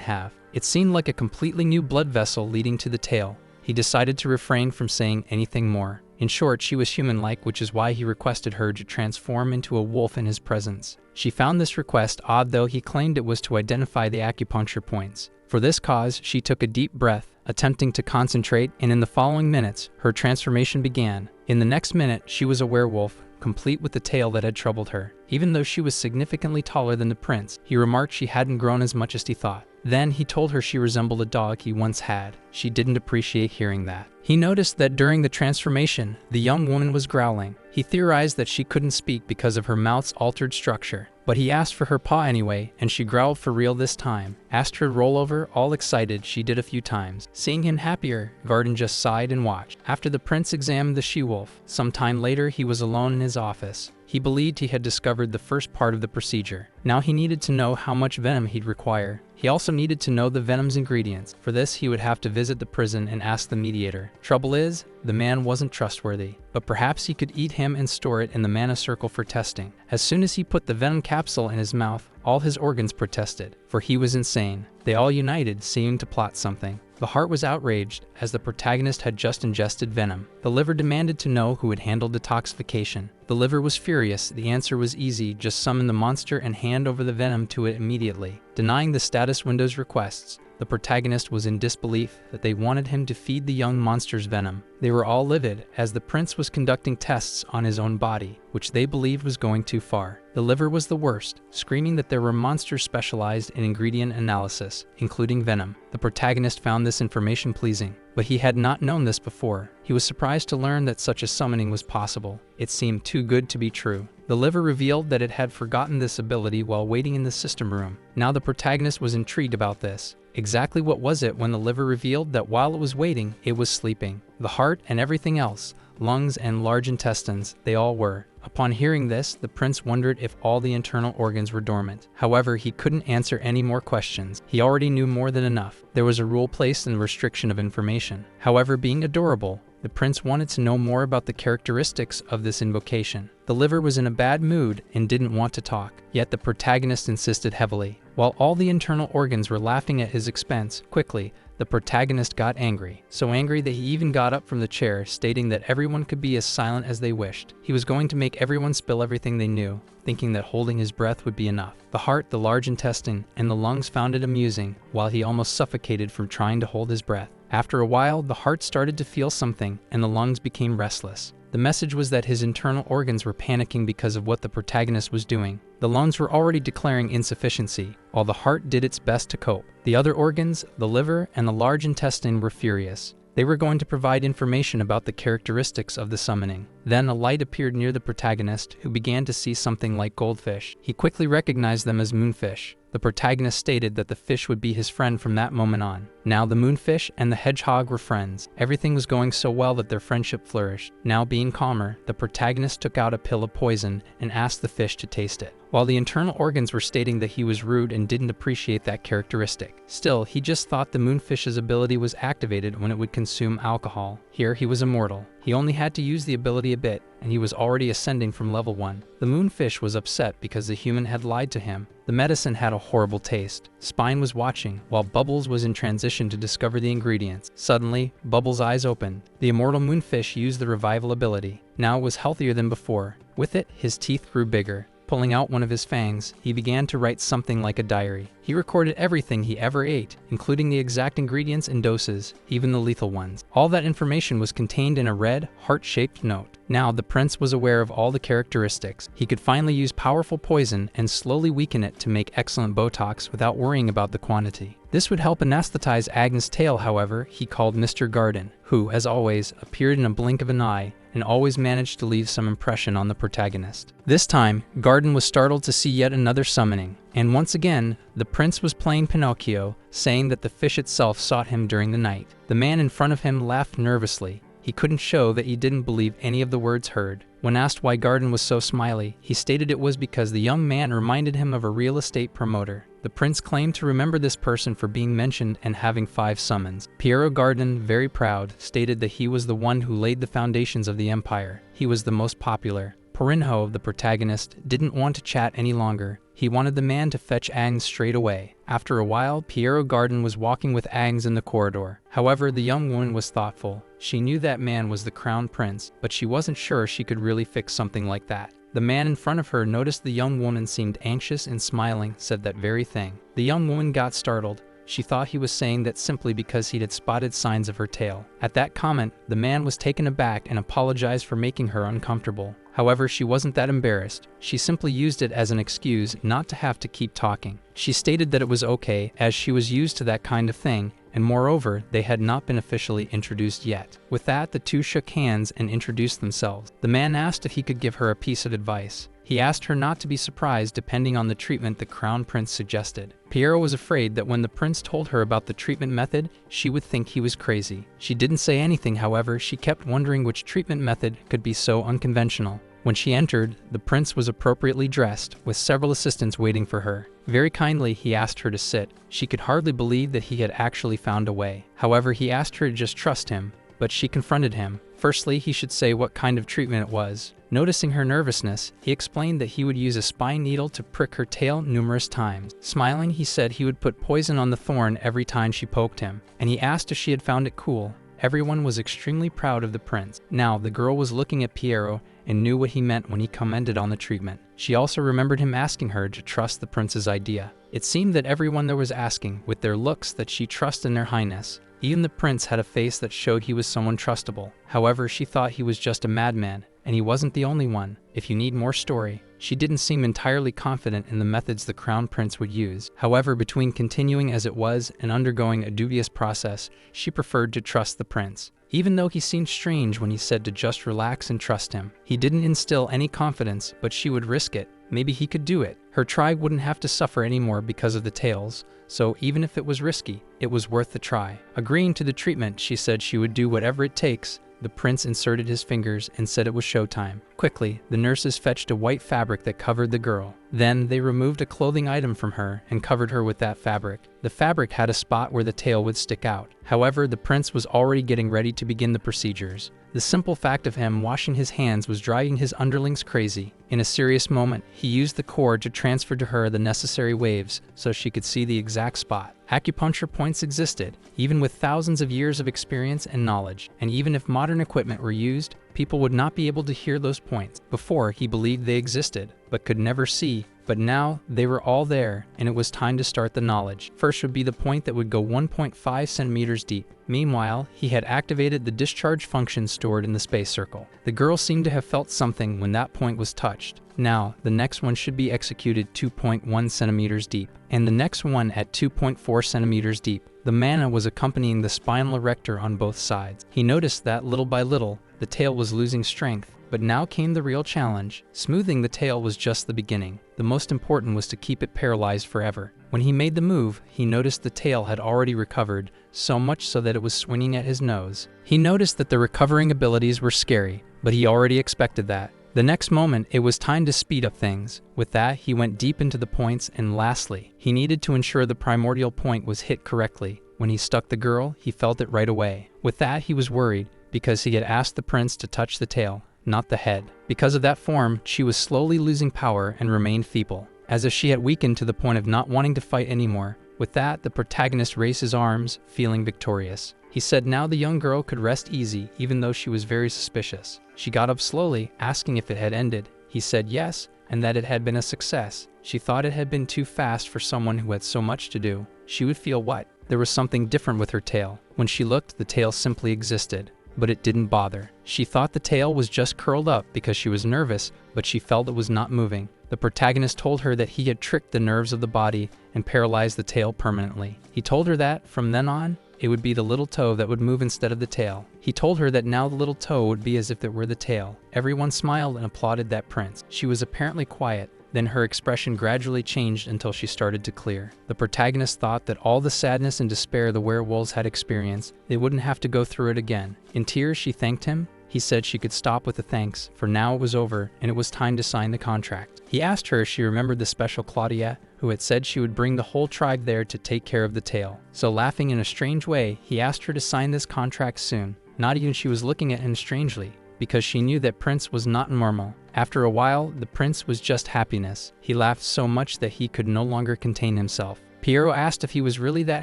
have. It seemed like a completely new blood vessel leading to the tail. He decided to refrain from saying anything more. In short, she was human-like, which is why he requested her to transform into a wolf in his presence. She found this request odd, though he claimed it was to identify the acupuncture points. For this cause, she took a deep breath, attempting to concentrate, and in the following minutes, her transformation began. In the next minute, she was a werewolf, complete with the tail that had troubled her. Even though she was significantly taller than the prince, he remarked she hadn't grown as much as he thought. Then he told her she resembled a dog he once had. She didn't appreciate hearing that. He noticed that during the transformation, the young woman was growling. He theorized that she couldn't speak because of her mouth's altered structure. But he asked for her paw anyway, and she growled for real this time. Asked her to roll over, all excited, she did a few times. Seeing him happier, Garden just sighed and watched. After the prince examined the she-wolf, some time later he was alone in his office. He believed he had discovered the first part of the procedure. Now he needed to know how much venom he'd require. He also needed to know the venom's ingredients. For this, he would have to visit the prison and ask the mediator. Trouble is, the man wasn't trustworthy, but perhaps he could eat him and store it in the mana circle for testing. As soon as he put the venom capsule in his mouth, all his organs protested, for he was insane. They all united, seeming to plot something. The heart was outraged, as the protagonist had just ingested venom. The liver demanded to know who had handled detoxification. The liver was furious. The answer was easy, just summon the monster and hand over the venom to it immediately. Denying the status window's requests, the protagonist was in disbelief that they wanted him to feed the young monster's venom. They were all livid, as the prince was conducting tests on his own body, which they believed was going too far. The liver was the worst, screaming that there were monsters specialized in ingredient analysis, including venom. The protagonist found this information pleasing, but he had not known this before. He was surprised to learn that such a summoning was possible. It seemed too good to be true. The liver revealed that it had forgotten this ability while waiting in the system room. Now the protagonist was intrigued about this. Exactly what was it when the liver revealed that while it was waiting, it was sleeping? The heart and everything else, lungs and large intestines, they all were. Upon hearing this, the prince wondered if all the internal organs were dormant. However, he couldn't answer any more questions. He already knew more than enough. There was a rule placed in the restriction of information. However, being adorable, the prince wanted to know more about the characteristics of this invocation. The liver was in a bad mood and didn't want to talk, yet the protagonist insisted heavily. While all the internal organs were laughing at his expense, quickly, the protagonist got angry. So angry that he even got up from the chair, stating that everyone could be as silent as they wished. He was going to make everyone spill everything they knew, thinking that holding his breath would be enough. The heart, the large intestine, and the lungs found it amusing, while he almost suffocated from trying to hold his breath. After a while, the heart started to feel something, and the lungs became restless. The message was that his internal organs were panicking because of what the protagonist was doing. The lungs were already declaring insufficiency, while the heart did its best to cope. The other organs, the liver and the large intestine, were furious. They were going to provide information about the characteristics of the summoning. Then a light appeared near the protagonist, who began to see something like goldfish. He quickly recognized them as moonfish. The protagonist stated that the fish would be his friend from that moment on. Now the moonfish and the hedgehog were friends. Everything was going so well that their friendship flourished. Now being calmer, the protagonist took out a pill of poison and asked the fish to taste it. While the internal organs were stating that he was rude and didn't appreciate that characteristic. Still, he just thought the moonfish's ability was activated when it would consume alcohol. Here he was immortal. He only had to use the ability a bit, and he was already ascending from level 1. The moonfish was upset because the human had lied to him. The medicine had a horrible taste. Spine was watching, while Bubbles was in transition to discover the ingredients. Suddenly, Bubbles' eyes opened. The immortal moonfish used the revival ability. Now it was healthier than before. With it, his teeth grew bigger. Pulling out one of his fangs, he began to write something like a diary. He recorded everything he ever ate, including the exact ingredients and doses, even the lethal ones. All that information was contained in a red, heart-shaped note. Now the prince was aware of all the characteristics. He could finally use powerful poison and slowly weaken it to make excellent Botox without worrying about the quantity. This would help anesthetize Agnes' tail, however, he called Mr. Garden, who, as always, appeared in a blink of an eye and always managed to leave some impression on the protagonist. This time, Garden was startled to see yet another summoning, and once again, the prince was playing Pinocchio, saying that the fish itself sought him during the night. The man in front of him laughed nervously. He couldn't show that he didn't believe any of the words heard. When asked why Garden was so smiley, he stated it was because the young man reminded him of a real estate promoter. The prince claimed to remember this person for being mentioned and having 5 summons. Piero Garden, very proud, stated that he was the one who laid the foundations of the empire. He was the most popular. Porinho, the protagonist, didn't want to chat any longer. He wanted the man to fetch Agnes straight away. After a while, Piero Garden was walking with Agnes in the corridor. However, the young woman was thoughtful. She knew that man was the crown prince, but she wasn't sure she could really fix something like that. The man in front of her noticed the young woman seemed anxious and smiling, said that very thing. The young woman got startled. She thought he was saying that simply because he had spotted signs of her tail. At that comment, the man was taken aback and apologized for making her uncomfortable. However, she wasn't that embarrassed. She simply used it as an excuse not to have to keep talking. She stated that it was okay, as she was used to that kind of thing, and moreover, they had not been officially introduced yet. With that, the two shook hands and introduced themselves. The man asked if he could give her a piece of advice. He asked her not to be surprised depending on the treatment the crown prince suggested. Piero was afraid that when the prince told her about the treatment method, she would think he was crazy. She didn't say anything, however, she kept wondering which treatment method could be so unconventional. When she entered, the prince was appropriately dressed, with several assistants waiting for her. Very kindly, he asked her to sit. She could hardly believe that he had actually found a way. However, he asked her to just trust him, but she confronted him. Firstly, he should say what kind of treatment it was. Noticing her nervousness, he explained that he would use a spine needle to prick her tail numerous times. Smiling, he said he would put poison on the thorn every time she poked him, and he asked if she had found it cool. Everyone was extremely proud of the prince. Now, the girl was looking at Piero, and knew what he meant when he commented on the treatment. She also remembered him asking her to trust the prince's idea. It seemed that everyone there was asking, with their looks, that she trust in their highness. Even the prince had a face that showed he was someone trustable. However, she thought he was just a madman, and he wasn't the only one. If you need more story, she didn't seem entirely confident in the methods the crown prince would use. However, between continuing as it was and undergoing a dubious process, she preferred to trust the prince. Even though he seemed strange when he said to just relax and trust him. He didn't instill any confidence, but she would risk it. Maybe he could do it. Her tribe wouldn't have to suffer anymore because of the tales, so even if it was risky, it was worth the try. Agreeing to the treatment, she said she would do whatever it takes. The prince inserted his fingers and said it was showtime. Quickly, the nurses fetched a white fabric that covered the girl. Then they removed a clothing item from her and covered her with that fabric. The fabric had a spot where the tail would stick out. However, the prince was already getting ready to begin the procedures. The simple fact of him washing his hands was driving his underlings crazy. In a serious moment, he used the cord to transfer to her the necessary waves so she could see the exact spot. Acupuncture points existed, even with thousands of years of experience and knowledge, and even if modern equipment were used, people would not be able to hear those points. Before, he believed they existed, but could never see. But now, they were all there, and it was time to start the knowledge. First would be the point that would go 1.5 centimeters deep. Meanwhile, he had activated the discharge function stored in the space circle. The girl seemed to have felt something when that point was touched. Now, the next one should be executed 2.1 centimeters deep, and the next one at 2.4 centimeters deep. The mana was accompanying the spinal erector on both sides. He noticed that, little by little, the tail was losing strength. But now came the real challenge. Smoothing the tail was just the beginning. The most important was to keep it paralyzed forever. When he made the move, he noticed the tail had already recovered, so much so that it was swinging at his nose. He noticed that the recovering abilities were scary, but he already expected that. The next moment, it was time to speed up things. With that, he went deep into the points, and lastly, he needed to ensure the primordial point was hit correctly. When he stuck the girl, he felt it right away. With that, he was worried, because he had asked the prince to touch the tail, not the head. Because of that form, she was slowly losing power and remained feeble, as if she had weakened to the point of not wanting to fight anymore. With that, the protagonist raised his arms, feeling victorious. He said now the young girl could rest easy, even though she was very suspicious. She got up slowly, asking if it had ended. He said yes, and that it had been a success. She thought it had been too fast for someone who had so much to do. She would feel what? There was something different with her tail. When she looked, the tail simply existed. But it didn't bother. She thought the tail was just curled up because she was nervous, but she felt it was not moving. The protagonist told her that he had tricked the nerves of the body and paralyzed the tail permanently. He told her that, from then on, it would be the little toe that would move instead of the tail. He told her that now the little toe would be as if it were the tail. Everyone smiled and applauded that prince. She was apparently quiet. Then her expression gradually changed until she started to clear. The protagonist thought that all the sadness and despair the werewolves had experienced, they wouldn't have to go through it again. In tears, she thanked him. He said she could stop with the thanks, for now it was over, and it was time to sign the contract. He asked her if she remembered the special Claudia, who had said she would bring the whole tribe there to take care of the tail. So laughing in a strange way, he asked her to sign this contract soon. Not even she was looking at him strangely, because she knew that Prince was not normal. After a while, the prince was just happiness. He laughed so much that he could no longer contain himself. Piero asked if he was really that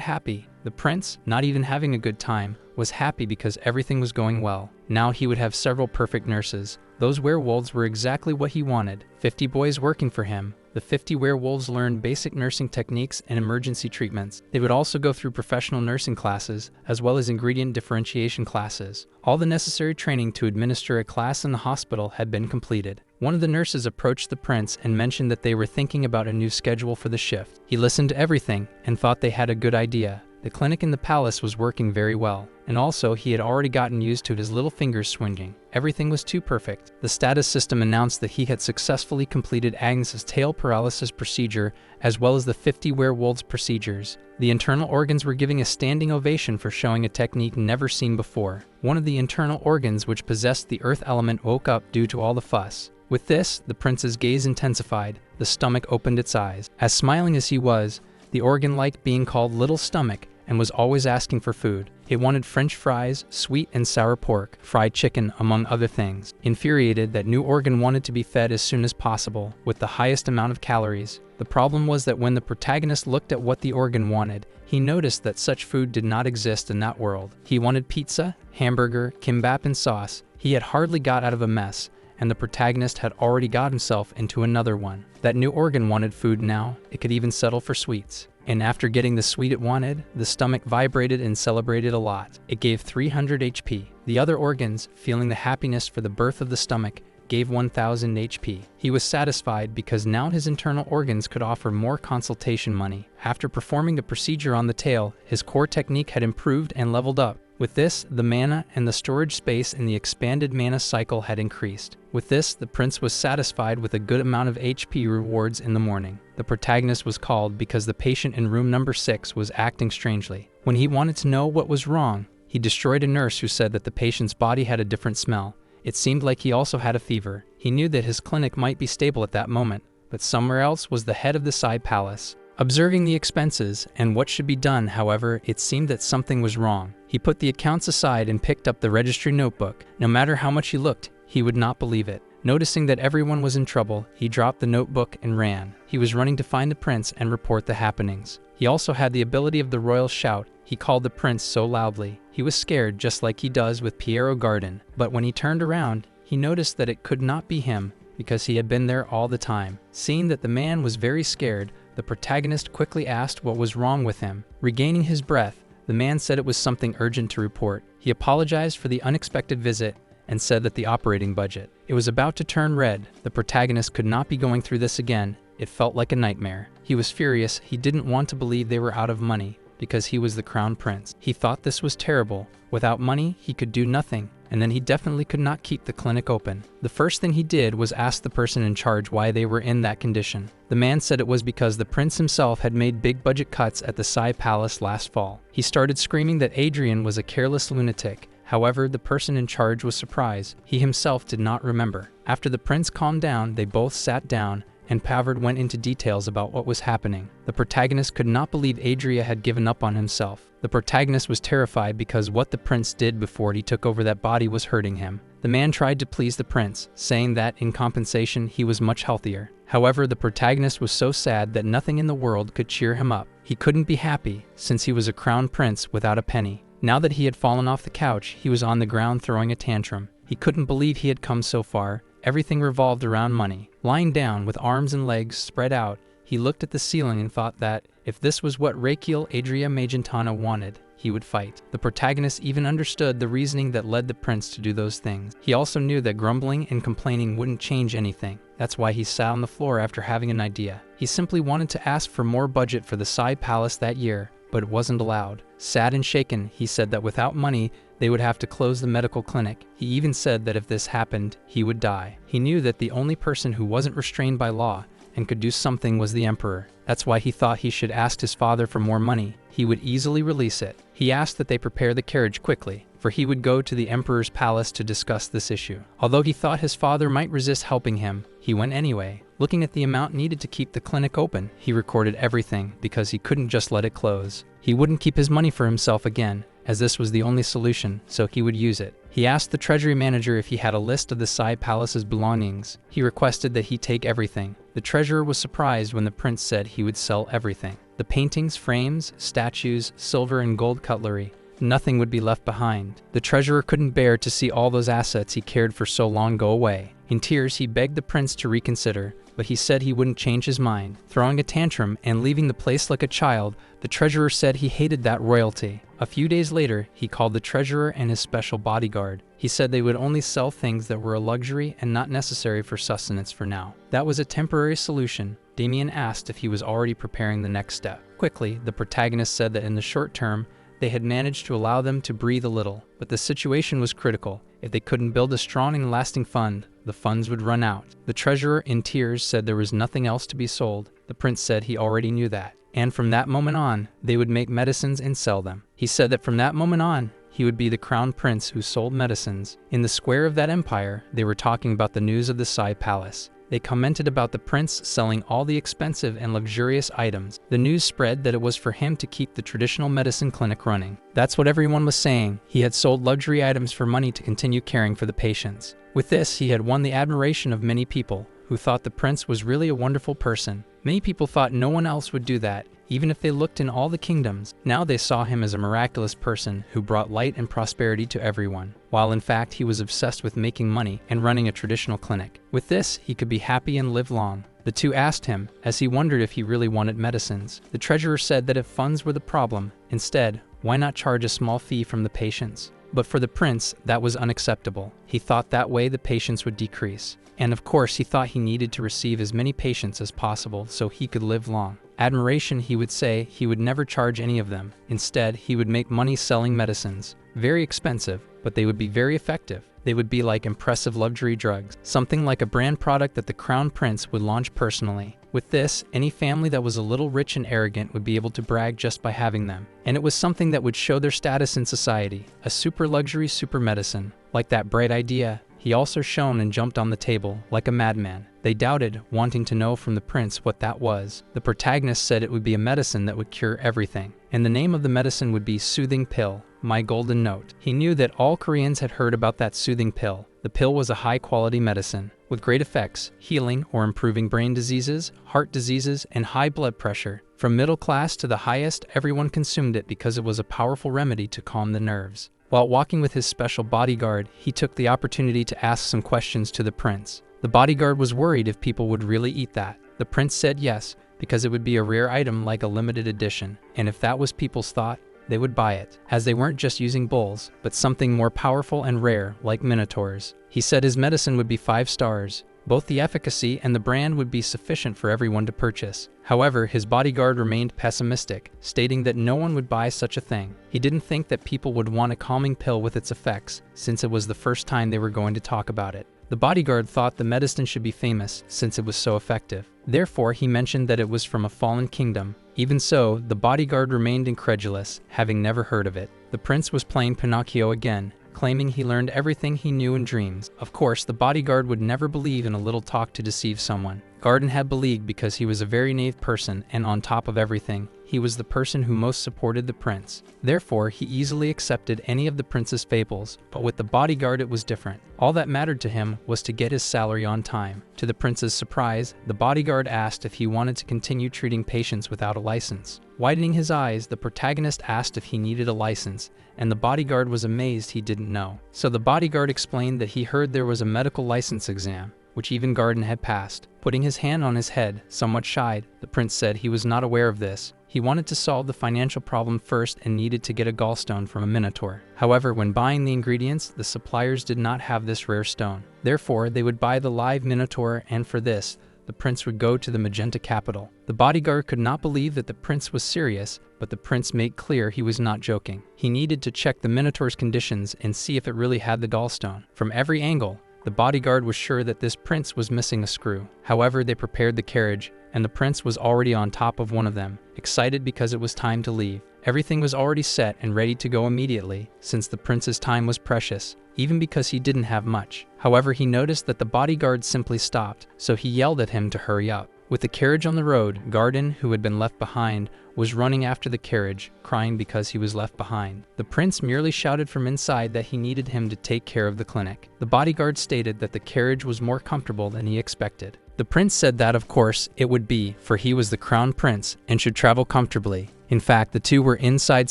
happy. The prince, not even having a good time, was happy because everything was going well. Now he would have several perfect nurses. Those werewolves were exactly what he wanted. 50 boys working for him. The 50 werewolves learned basic nursing techniques and emergency treatments. They would also go through professional nursing classes, as well as ingredient differentiation classes. All the necessary training to administer a class in the hospital had been completed. One of the nurses approached the prince and mentioned that they were thinking about a new schedule for the shift. He listened to everything and thought they had a good idea. The clinic in the palace was working very well, and also he had already gotten used to his little fingers swinging. Everything was too perfect. The status system announced that he had successfully completed Agnes's tail paralysis procedure, as well as the 50 werewolves procedures. The internal organs were giving a standing ovation for showing a technique never seen before. One of the internal organs which possessed the earth element woke up due to all the fuss. With this, the prince's gaze intensified. The stomach opened its eyes. As smiling as he was, the organ liked being called Little Stomach, and was always asking for food. It wanted French fries, sweet and sour pork, fried chicken, among other things. Infuriated, that new organ wanted to be fed as soon as possible, with the highest amount of calories. The problem was that when the protagonist looked at what the organ wanted, he noticed that such food did not exist in that world. He wanted pizza, hamburger, kimbap and sauce. He had hardly got out of a mess, and the protagonist had already got himself into another one. That new organ wanted food now. It could even settle for sweets. And after getting the sweet it wanted, the stomach vibrated and celebrated a lot. It gave 300 HP. The other organs, feeling the happiness for the birth of the stomach, gave 1000 HP. He was satisfied because now his internal organs could offer more consultation money. After performing the procedure on the tail, his core technique had improved and leveled up. With this, the mana and the storage space in the expanded mana cycle had increased. With this, the prince was satisfied with a good amount of HP rewards in the morning. The protagonist was called because the patient in room number 6 was acting strangely. When he wanted to know what was wrong, he destroyed a nurse who said that the patient's body had a different smell. It seemed like he also had a fever. He knew that his clinic might be stable at that moment, but somewhere else was the head of the side palace. Observing the expenses and what should be done, however, it seemed that something was wrong. He put the accounts aside and picked up the registry notebook. No matter how much he looked, he would not believe it. Noticing that everyone was in trouble, he dropped the notebook and ran. He was running to find the prince and report the happenings. He also had the ability of the royal shout. He called the prince so loudly. He was scared just like he does with Piero Garden. But when he turned around, he noticed that it could not be him because he had been there all the time. Seeing that the man was very scared, the protagonist quickly asked what was wrong with him. Regaining his breath, the man said it was something urgent to report. He apologized for the unexpected visit and said that the operating budget. It was about to turn red. The protagonist could not be going through this again. It felt like a nightmare. He was furious. He didn't want to believe they were out of money because he was the crown prince. He thought this was terrible. Without money, he could do nothing, and then he definitely could not keep the clinic open. The first thing he did was ask the person in charge why they were in that condition. The man said it was because the prince himself had made big budget cuts at the Sai Palace last fall. He started screaming that Adrian was a careless lunatic. However, the person in charge was surprised. He himself did not remember. After the prince calmed down, they both sat down, and Pavard went into details about what was happening. The protagonist could not believe Adria had given up on himself. The protagonist was terrified because what the prince did before he took over that body was hurting him. The man tried to please the prince, saying that in compensation he was much healthier. However, the protagonist was so sad that nothing in the world could cheer him up. He couldn't be happy since he was a crown prince without a penny. Now that he had fallen off the couch, he was on the ground throwing a tantrum. He couldn't believe he had come so far. Everything revolved around money. Lying down with arms and legs spread out, he looked at the ceiling and thought that if this was what Raquel Adria Magentana wanted, he would fight. The protagonist even understood the reasoning that led the prince to do those things. He also knew that grumbling and complaining wouldn't change anything. That's why he sat on the floor after having an idea. He simply wanted to ask for more budget for the Sai Palace that year, but it wasn't allowed. Sad and shaken, he said that without money, they would have to close the medical clinic. He even said that if this happened, he would die. He knew that the only person who wasn't restrained by law and could do something was the emperor. That's why he thought he should ask his father for more money. He would easily release it. He asked that they prepare the carriage quickly, for he would go to the emperor's palace to discuss this issue. Although he thought his father might resist helping him, he went anyway. Looking at the amount needed to keep the clinic open, he recorded everything because he couldn't just let it close. He wouldn't keep his money for himself again, as this was the only solution, so he would use it. He asked the treasury manager if he had a list of the Sai Palace's belongings. He requested that he take everything. The treasurer was surprised when the prince said he would sell everything. The paintings, frames, statues, silver and gold cutlery. Nothing would be left behind. The treasurer couldn't bear to see all those assets he cared for so long go away. In tears, he begged the prince to reconsider, but he said he wouldn't change his mind. Throwing a tantrum and leaving the place like a child, the treasurer said he hated that royalty. A few days later, he called the treasurer and his special bodyguard. He said they would only sell things that were a luxury and not necessary for sustenance for now. That was a temporary solution. Damian asked if he was already preparing the next step. Quickly, the protagonist said that in the short term, they had managed to allow them to breathe a little, but the situation was critical. If they couldn't build a strong and lasting fund, the funds would run out. The treasurer, in tears, said there was nothing else to be sold. The prince said he already knew that. And from that moment on, they would make medicines and sell them. He said that from that moment on, he would be the crown prince who sold medicines. In the square of that empire, they were talking about the news of the Sai Palace. They commented about the prince selling all the expensive and luxurious items. The news spread that it was for him to keep the traditional medicine clinic running. That's what everyone was saying. He had sold luxury items for money to continue caring for the patients. With this, he had won the admiration of many people who thought the prince was really a wonderful person. Many people thought no one else would do that, even if they looked in all the kingdoms. Now they saw him as a miraculous person who brought light and prosperity to everyone, while in fact he was obsessed with making money and running a traditional clinic. With this, he could be happy and live long. The two asked him, as he wondered if he really wanted medicines. The treasurer said that if funds were the problem, instead, why not charge a small fee from the patients? But for the prince, that was unacceptable. He thought that way the patients would decrease. And of course, he thought he needed to receive as many patients as possible so he could live long. Admiration, he would say, he would never charge any of them. Instead, he would make money selling medicines. Very expensive, but they would be very effective. They would be like impressive luxury drugs, something like a brand product that the crown prince would launch personally. With this, any family that was a little rich and arrogant would be able to brag just by having them. And it was something that would show their status in society, a super luxury super medicine. Like that bright idea, he also shone and jumped on the table, like a madman. They doubted, wanting to know from the prince what that was. The protagonist said it would be a medicine that would cure everything. And the name of the medicine would be Soothing Pill, My Golden Note. He knew that all Koreans had heard about that soothing pill. The pill was a high-quality medicine, with great effects, healing or improving brain diseases, heart diseases, and high blood pressure. From middle class to the highest, everyone consumed it because it was a powerful remedy to calm the nerves. While walking with his special bodyguard, he took the opportunity to ask some questions to the prince. The bodyguard was worried if people would really eat that. The prince said yes, because it would be a rare item like a limited edition, and if that was people's thought, they would buy it, as they weren't just using bulls, but something more powerful and rare, like Minotaurs. He said his medicine would be 5 stars. Both the efficacy and the brand would be sufficient for everyone to purchase. However, his bodyguard remained pessimistic, stating that no one would buy such a thing. He didn't think that people would want a calming pill with its effects, since it was the first time they were going to talk about it. The bodyguard thought the medicine should be famous, since it was so effective. Therefore, he mentioned that it was from a fallen kingdom. Even so, the bodyguard remained incredulous, having never heard of it. The prince was playing Pinocchio again, claiming he learned everything he knew in dreams. Of course, the bodyguard would never believe in a little talk to deceive someone. Garden had believed because he was a very naive person, and on top of everything, he was the person who most supported the prince. Therefore, he easily accepted any of the prince's fables, but with the bodyguard it was different. All that mattered to him was to get his salary on time. To the prince's surprise, the bodyguard asked if he wanted to continue treating patients without a license. Widening his eyes, the protagonist asked if he needed a license, and the bodyguard was amazed he didn't know. So the bodyguard explained that he heard there was a medical license exam, which even Garden had passed. Putting his hand on his head, somewhat shied, the prince said he was not aware of this. He wanted to solve the financial problem first and needed to get a gallstone from a Minotaur. However, when buying the ingredients, the suppliers did not have this rare stone. Therefore, they would buy the live Minotaur, and for this, the prince would go to the Magenta capital. The bodyguard could not believe that the prince was serious, but the prince made clear he was not joking. He needed to check the Minotaur's conditions and see if it really had the gallstone. From every angle, the bodyguard was sure that this prince was missing a screw. However, they prepared the carriage, and the prince was already on top of one of them, excited because it was time to leave. Everything was already set and ready to go immediately, since the prince's time was precious, even because he didn't have much. However, he noticed that the bodyguard simply stopped, so he yelled at him to hurry up. With the carriage on the road, Garden, who had been left behind, was running after the carriage, crying because he was left behind. The prince merely shouted from inside that he needed him to take care of the clinic. The bodyguard stated that the carriage was more comfortable than he expected. The prince said that of course it would be, for he was the crown prince and should travel comfortably. In fact, the two were inside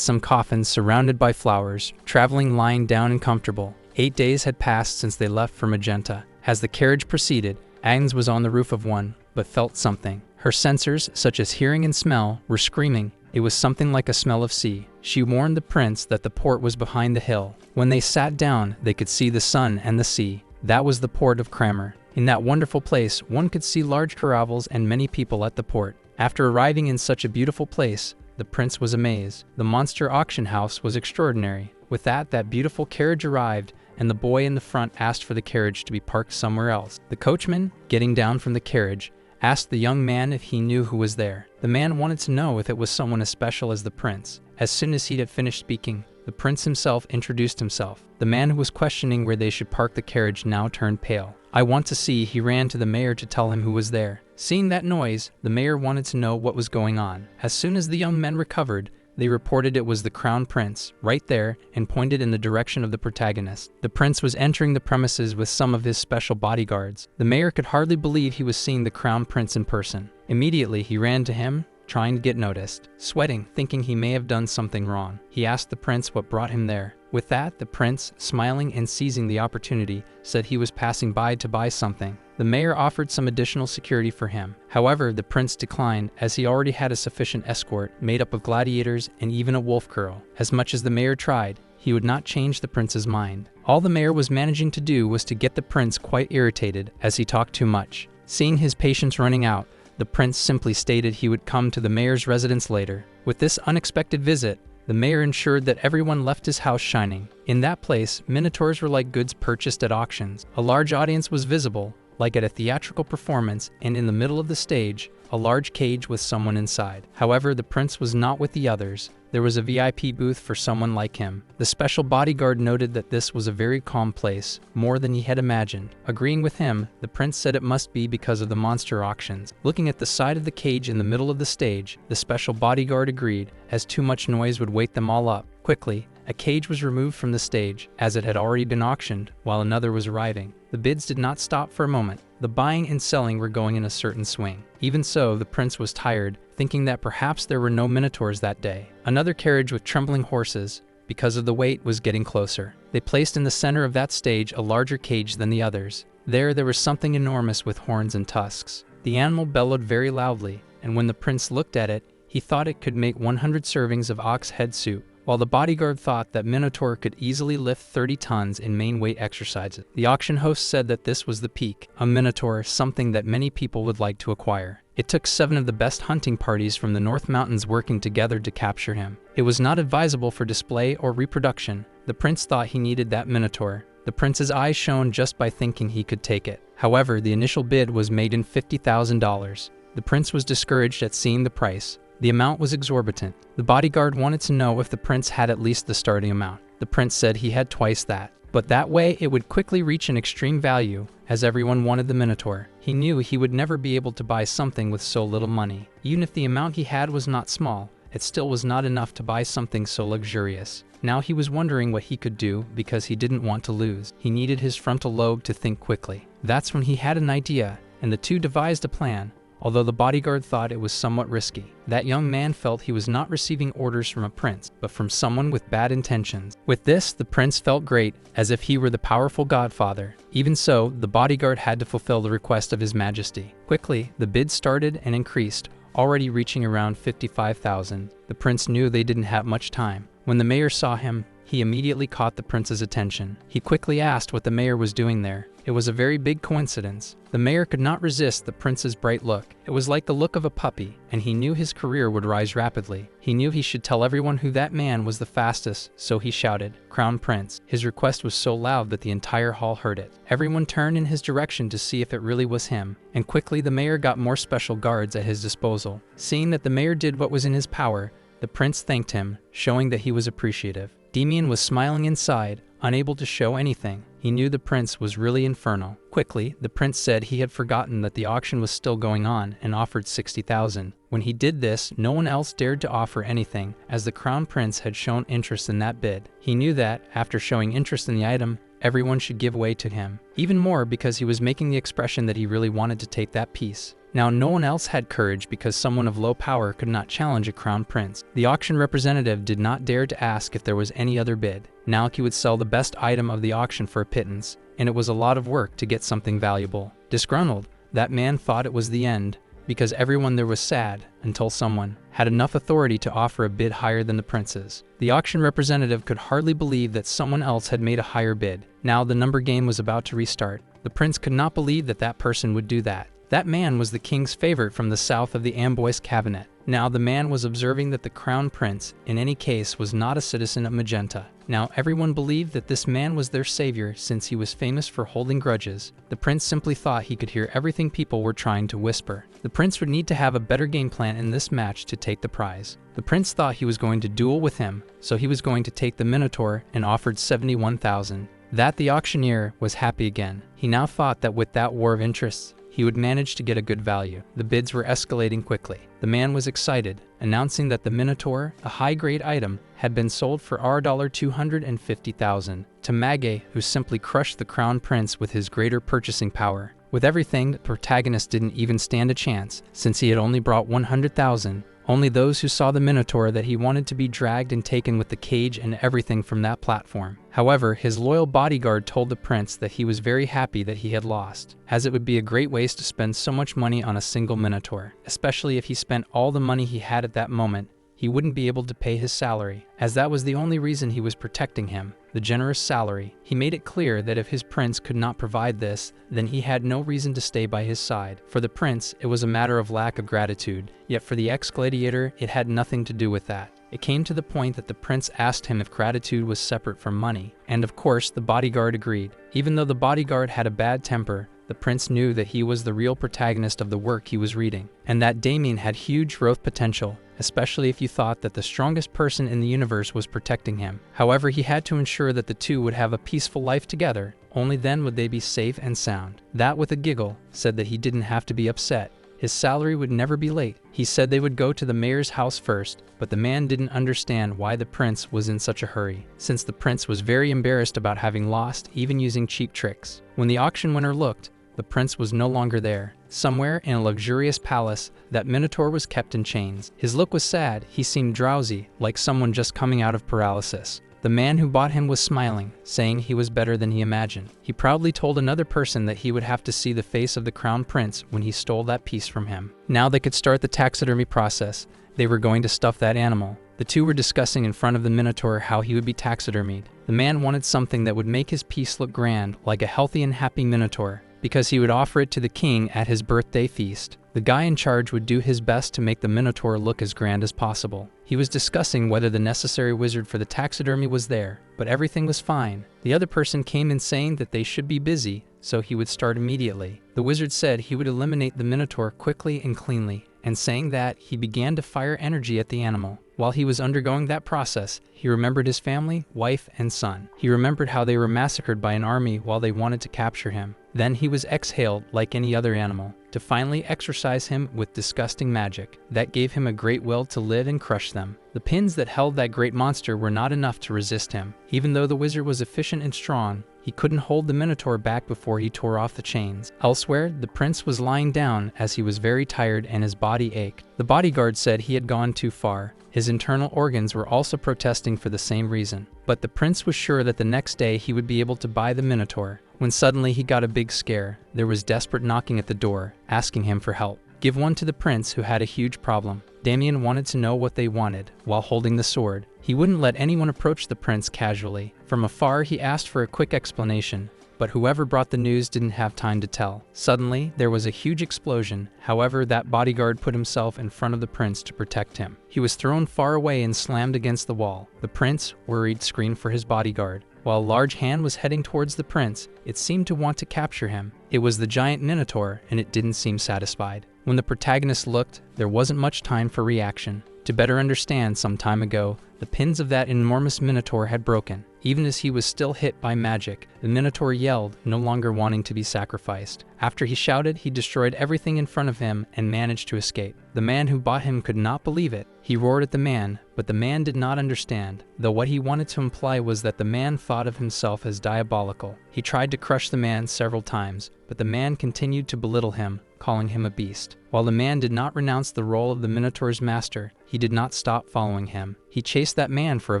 some coffins surrounded by flowers, traveling lying down and comfortable. 8 days had passed since they left for Magenta. As the carriage proceeded, Agnes was on the roof of one, but felt something. Her sensors, such as hearing and smell, were screaming. It was something like a smell of sea. She warned the prince that the port was behind the hill. When they sat down, they could see the sun and the sea. That was the port of Kramer. In that wonderful place, one could see large caravels and many people at the port. After arriving in such a beautiful place, the prince was amazed. The monster auction house was extraordinary. With that beautiful carriage arrived, and the boy in the front asked for the carriage to be parked somewhere else. The coachman, getting down from the carriage, asked the young man if he knew who was there. The man wanted to know if it was someone as special as the prince. As soon as he had finished speaking, the prince himself introduced himself. The man who was questioning where they should park the carriage now turned pale. "I want to see," he ran to the mayor to tell him who was there. Seeing that noise, the mayor wanted to know what was going on. As soon as the young men recovered, They reported it was the Crown Prince, right there, and pointed in the direction of the protagonist. The prince was entering the premises with some of his special bodyguards. The mayor could hardly believe he was seeing the Crown Prince in person. Immediately, he ran to him, trying to get noticed. Sweating, thinking he may have done something wrong, he asked the prince what brought him there. With that, the prince, smiling and seizing the opportunity, said he was passing by to buy something. The mayor offered some additional security for him. However, the prince declined, as he already had a sufficient escort, made up of gladiators and even a wolf girl. As much as the mayor tried, he would not change the prince's mind. All the mayor was managing to do was to get the prince quite irritated, as he talked too much. Seeing his patience running out, the prince simply stated he would come to the mayor's residence later. With this unexpected visit, the mayor ensured that everyone left his house shining. In that place, minotaurs were like goods purchased at auctions. A large audience was visible, like at a theatrical performance, and in the middle of the stage, a large cage with someone inside. However, the prince was not with the others. There was a VIP booth for someone like him. The special bodyguard noted that this was a very calm place, more than he had imagined. Agreeing with him, the prince said it must be because of the monster auctions. Looking at the side of the cage in the middle of the stage, the special bodyguard agreed, as too much noise would wake them all up. Quickly, a cage was removed from the stage, as it had already been auctioned, while another was arriving. The bids did not stop for a moment. The buying and selling were going in a certain swing. Even so, the prince was tired, thinking that perhaps there were no minotaurs that day. Another carriage with trembling horses, because of the weight, was getting closer. They placed in the center of that stage a larger cage than the others. There was something enormous with horns and tusks. The animal bellowed very loudly, and when the prince looked at it, he thought it could make 100 servings of ox head soup, while the bodyguard thought that Minotaur could easily lift 30 tons in main weight exercises. The auction host said that this was the peak, a Minotaur, something that many people would like to acquire. It took 7 of the best hunting parties from the North Mountains working together to capture him. It was not advisable for display or reproduction. The prince thought he needed that Minotaur. The prince's eyes shone just by thinking he could take it. However, the initial bid was made in $50,000. The prince was discouraged at seeing the price. The amount was exorbitant. The bodyguard wanted to know if the prince had at least the starting amount. The prince said he had twice that, but that way it would quickly reach an extreme value, as everyone wanted the Minotaur. He knew he would never be able to buy something with so little money. Even if the amount he had was not small, it still was not enough to buy something so luxurious. Now he was wondering what he could do because he didn't want to lose. He needed his frontal lobe to think quickly. That's when he had an idea, and the two devised a plan. Although the bodyguard thought it was somewhat risky, that young man felt he was not receiving orders from a prince, but from someone with bad intentions. With this, the prince felt great, as if he were the powerful godfather. Even so, the bodyguard had to fulfill the request of his majesty. Quickly, the bid started and increased, already reaching around 55,000. The prince knew they didn't have much time. When the mayor saw him, he immediately caught the prince's attention. He quickly asked what the mayor was doing there. It was a very big coincidence. The mayor could not resist the prince's bright look. It was like the look of a puppy, and he knew his career would rise rapidly. He knew he should tell everyone who that man was the fastest, so he shouted, "Crown Prince." His request was so loud that the entire hall heard it. Everyone turned in his direction to see if it really was him, and quickly the mayor got more special guards at his disposal. Seeing that the mayor did what was in his power, the prince thanked him, showing that he was appreciative. Damian was smiling inside, unable to show anything. He knew the prince was really infernal. Quickly, the prince said he had forgotten that the auction was still going on and offered 60,000. When he did this, no one else dared to offer anything, as the crown prince had shown interest in that bid. He knew that, after showing interest in the item, everyone should give way to him. Even more because he was making the expression that he really wanted to take that piece. Now no one else had courage because someone of low power could not challenge a crown prince. The auction representative did not dare to ask if there was any other bid. Now he would sell the best item of the auction for a pittance, and it was a lot of work to get something valuable. Disgruntled, that man thought it was the end, because everyone there was sad, until someone had enough authority to offer a bid higher than the prince's. The auction representative could hardly believe that someone else had made a higher bid. Now the number game was about to restart. The prince could not believe that that person would do that. That man was the king's favorite from the south of the Amboise cabinet. Now the man was observing that the crown prince, in any case, was not a citizen of Magenta. Now everyone believed that this man was their savior since he was famous for holding grudges. The prince simply thought he could hear everything people were trying to whisper. The prince would need to have a better game plan in this match to take the prize. The prince thought he was going to duel with him, so he was going to take the Minotaur and offered 71,000. That the auctioneer was happy again. He now thought that with that war of interests, he would manage to get a good value. The bids were escalating quickly. The man was excited, announcing that the Minotaur, a high-grade item, had been sold for $250,000 to Mage, who simply crushed the crown prince with his greater purchasing power. With everything, the protagonist didn't even stand a chance, since he had only brought $100,000. Only those who saw the Minotaur that he wanted to be dragged and taken with the cage and everything from that platform. However, his loyal bodyguard told the prince that he was very happy that he had lost, as it would be a great waste to spend so much money on a single Minotaur, especially if he spent all the money he had at that moment. He wouldn't be able to pay his salary, as that was the only reason he was protecting him, the generous salary. He made it clear that if his prince could not provide this, then he had no reason to stay by his side. For the prince, it was a matter of lack of gratitude, yet for the ex-gladiator, it had nothing to do with that. It came to the point that the prince asked him if gratitude was separate from money, and of course the bodyguard agreed. Even though the bodyguard had a bad temper, the prince knew that he was the real protagonist of the work he was reading, and that Damian had huge growth potential, especially if you thought that the strongest person in the universe was protecting him. However, he had to ensure that the two would have a peaceful life together. Only then would they be safe and sound. That, with a giggle, said that he didn't have to be upset. His salary would never be late. He said they would go to the mayor's house first, but the man didn't understand why the prince was in such a hurry, since the prince was very embarrassed about having lost, even using cheap tricks. When the auction winner looked, the prince was no longer there. Somewhere in a luxurious palace, that Minotaur was kept in chains. His look was sad. He seemed drowsy, like someone just coming out of paralysis. The man who bought him was smiling, saying he was better than he imagined. He proudly told another person that he would have to see the face of the crown prince when he stole that piece from him. Now they could start the taxidermy process. They were going to stuff that animal. The two were discussing in front of the Minotaur how he would be taxidermied. The man wanted something that would make his piece look grand, like a healthy and happy Minotaur, because he would offer it to the king at his birthday feast. The guy in charge would do his best to make the Minotaur look as grand as possible. He was discussing whether the necessary wizard for the taxidermy was there, but everything was fine. The other person came in saying that they should be busy, so he would start immediately. The wizard said he would eliminate the Minotaur quickly and cleanly, and saying that, he began to fire energy at the animal. While he was undergoing that process, he remembered his family, wife, and son. He remembered how they were massacred by an army while they wanted to capture him. Then he was exhaled like any other animal, to finally exorcise him with disgusting magic. That gave him a great will to live and crush them. The pins that held that great monster were not enough to resist him. Even though the wizard was efficient and strong, he couldn't hold the Minotaur back before he tore off the chains. Elsewhere, the prince was lying down as he was very tired and his body ached. The bodyguard said he had gone too far. His internal organs were also protesting for the same reason. But the prince was sure that the next day he would be able to buy the Minotaur. When suddenly he got a big scare. There was desperate knocking at the door, asking him for help. Give one to the prince, who had a huge problem. Damian wanted to know what they wanted, while holding the sword. He wouldn't let anyone approach the prince casually. From afar he asked for a quick explanation, but whoever brought the news didn't have time to tell. Suddenly, there was a huge explosion. However, that bodyguard put himself in front of the prince to protect him. He was thrown far away and slammed against the wall. The prince, worried, screamed for his bodyguard. While a large hand was heading towards the prince, it seemed to want to capture him. It was the giant Minotaur, and it didn't seem satisfied. When the protagonist looked, there wasn't much time for reaction. To better understand, some time ago, the pins of that enormous Minotaur had broken. Even as he was still hit by magic, the Minotaur yelled, no longer wanting to be sacrificed. After he shouted, he destroyed everything in front of him and managed to escape. The man who bought him could not believe it. He roared at the man, but the man did not understand, though what he wanted to imply was that the man thought of himself as diabolical. He tried to crush the man several times, but the man continued to belittle him, calling him a beast. While the man did not renounce the role of the Minotaur's master, he did not stop following him. He chased that man for a